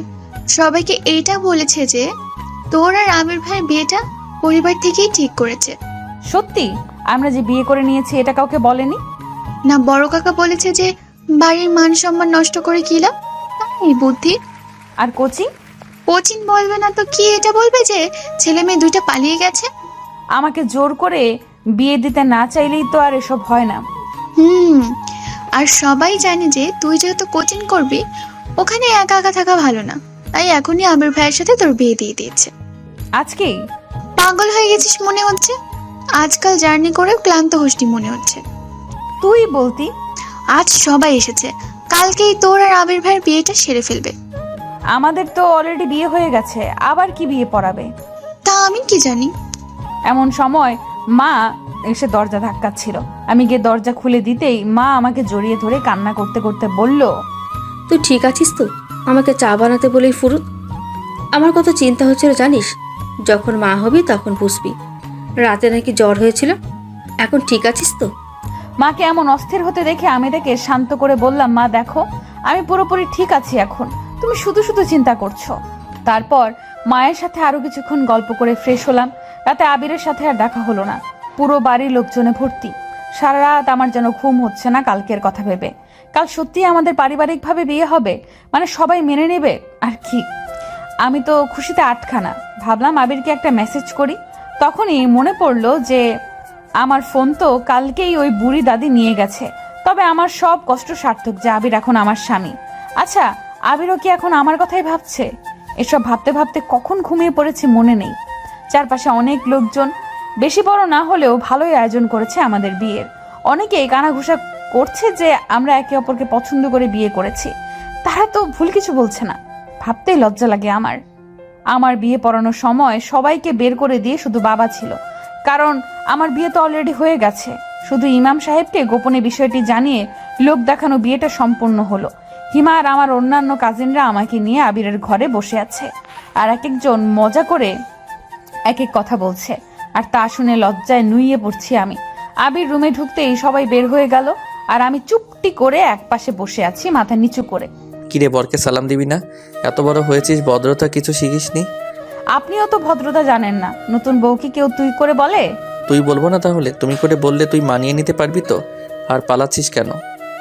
সবাইকে এইটা বলেছে যে তোর আর আবির ভাইয়ের বিয়েটা পরিবার থেকেই ঠিক করেছে। সত্যি? আমরা যে বিয়ে করে নিয়েছি এটা কাউকে বলেনি? না, বড় কাকা বলেছে যে বাড়ির মান সম্মান নষ্ট করে কি লাভ, এই বুদ্ধি। আর কোচিং? কোচিং বলবে না তো কি এটা বলবে যে ছেলে মেয়ে দুইটা পালিয়ে গেছে। আমাকে জোর করে বিয়ে দিতে না চাইলেই তো আর এসব হয় না। আর সবাই জানে যে তুই যেহেতু কোচিং করবি, ওখানে একা একা থাকা ভালো না, তাই এখনই আবির ভাইয়ের সাথে তোর বিয়ে দিয়ে দিয়েছে। আজকেই? পাগল হয়ে গেছিস মনে হচ্ছে। আজকাল জার্নি করেও ক্লান্ত হসটি মনে হচ্ছে। তুই বলতি? আজ সবাই এসেছে, কালকেই তোর আর আবির ভাইয়ের বিয়েটা সেরে ফেলবে। আমাদের তো অলরেডি বিয়ে হয়ে গেছে, আবার কি বিয়ে পড়াবে? তা আমি কি জানি। এমন সময় মা এসে দরজা ধাক্কাচ্ছিল। আমি গিয়ে দরজা খুলে দিতেই মা আমাকে জড়িয়ে ধরে কান্না করতে করতে বলল, তুই ঠিক আছিস তো? আমাকে চা বানাতে বলেই ফুরুত। আমার কত চিন্তা হচ্ছিল জানিস, যখন মা হবি তখন বুঝবি। রাতে নাকি জ্বর হয়েছিল, এখন ঠিক আছিস তো? মাকে এমন অস্থির হতে দেখে আমি তাকে শান্ত করে বললাম, মা দেখো আমি পুরোপুরি ঠিক আছি এখন, তুমি শুধু শুধু চিন্তা করছো। তারপর মায়ের সাথে আরো কিছুক্ষণ গল্প করে ফ্রেশ হলাম। রাতে আবিরের সাথে আর দেখা হলো না। পুরো বাড়ির লোকজনে ভর্তি। সারা রাত আমার যেন ঘুম হচ্ছে না কালকের কথা ভেবে। কাল সত্যি আমাদের পারিবারিকভাবে বিয়ে হবে, মানে সবাই মেনে নেবে আর কি। আমি তো খুশিতে আটখানা। ভাবলাম আবিরকে একটা মেসেজ করি। তখনই মনে পড়লো যে আমার ফোন তো কালকেই ওই বুড়ি দাদি নিয়ে গেছে। তবে আমার সব কষ্ট সার্থক যে আবির এখন আমার স্বামী। আচ্ছা, আবিরও কি এখন আমার কথাই ভাবছে? এসব ভাবতে ভাবতে কখন ঘুমিয়ে পড়েছি মনে নেই। চারপাশে অনেক লোকজন, বেশি বড় না হলেও ভালোই আয়োজন করেছে আমাদের বিয়ের। অনেকেই কানাঘুষা করছে যে আমরা একে অপরকে পছন্দ করে বিয়ে করেছি। তারা তো ভুল কিছু বলছে না। ভাবতেই লজ্জা লাগে আমার বিয়ে পড়ানোর সময় সবাইকে বের করে দিয়ে শুধু বাবা ছিল, কারণ আমার বিয়ে তো অলরেডি হয়ে গেছে। শুধু ইমাম সাহেবকে গোপনে বিষয়টি জানিয়ে লোক দেখানো বিয়েটা সম্পূর্ণ হলো। হিমা আর আমার অন্যান্য কাজিনরা আমাকে নিয়ে আবিরের ঘরে বসে আছে, আর এক একজন মজা করে এক এক কথা বলছে, আর তা শুনে লজ্জায় নুইয়ে পড়ছি আমি। আবির রুমে ঢুকতেই সবাই বের হয়ে গেল, আর আমি চুপটি করে এক পাশে বসে আছি মাথা নিচু করে। কিরে, বরকে সালাম দিবি না? এত বড় হয়েছিস, ভদ্রতা কিছু শিখিসনি? আপনিও তো ভদ্রতা জানেন না। নতুন বউকে কেউ তুই করে বলে? তুই বলবো না তাহলে? তুমি করে বললে তুই মানিয়ে নিতে পারবি তো? আর পালাচ্ছিস কেন?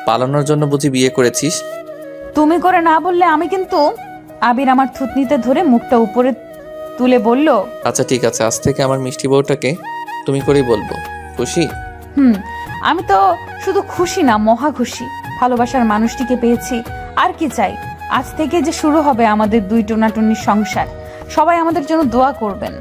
পালানোর জন্য বুঝি বিয়ে করেছিস? তুমি করে না বললে আমি কিন্তু। আবির আমার থুতনিতে ধরে মুখটা উপরে তুলে বলল, আচ্ছা ঠিক আছে, আজ থেকে আমার মিষ্টি বউটাকে তুমি করেই বলবো। খুশি? আমি তো শুধু খুশি না, মহা খুশি। ভালোবাসার মানুষটিকে পেয়েছি, আর কি চাই। আজ থেকে যে শুরু হবে আমাদের দুই টোনাটুনির সংসার। সবাই আমাদের জন্য দোয়া করবেন।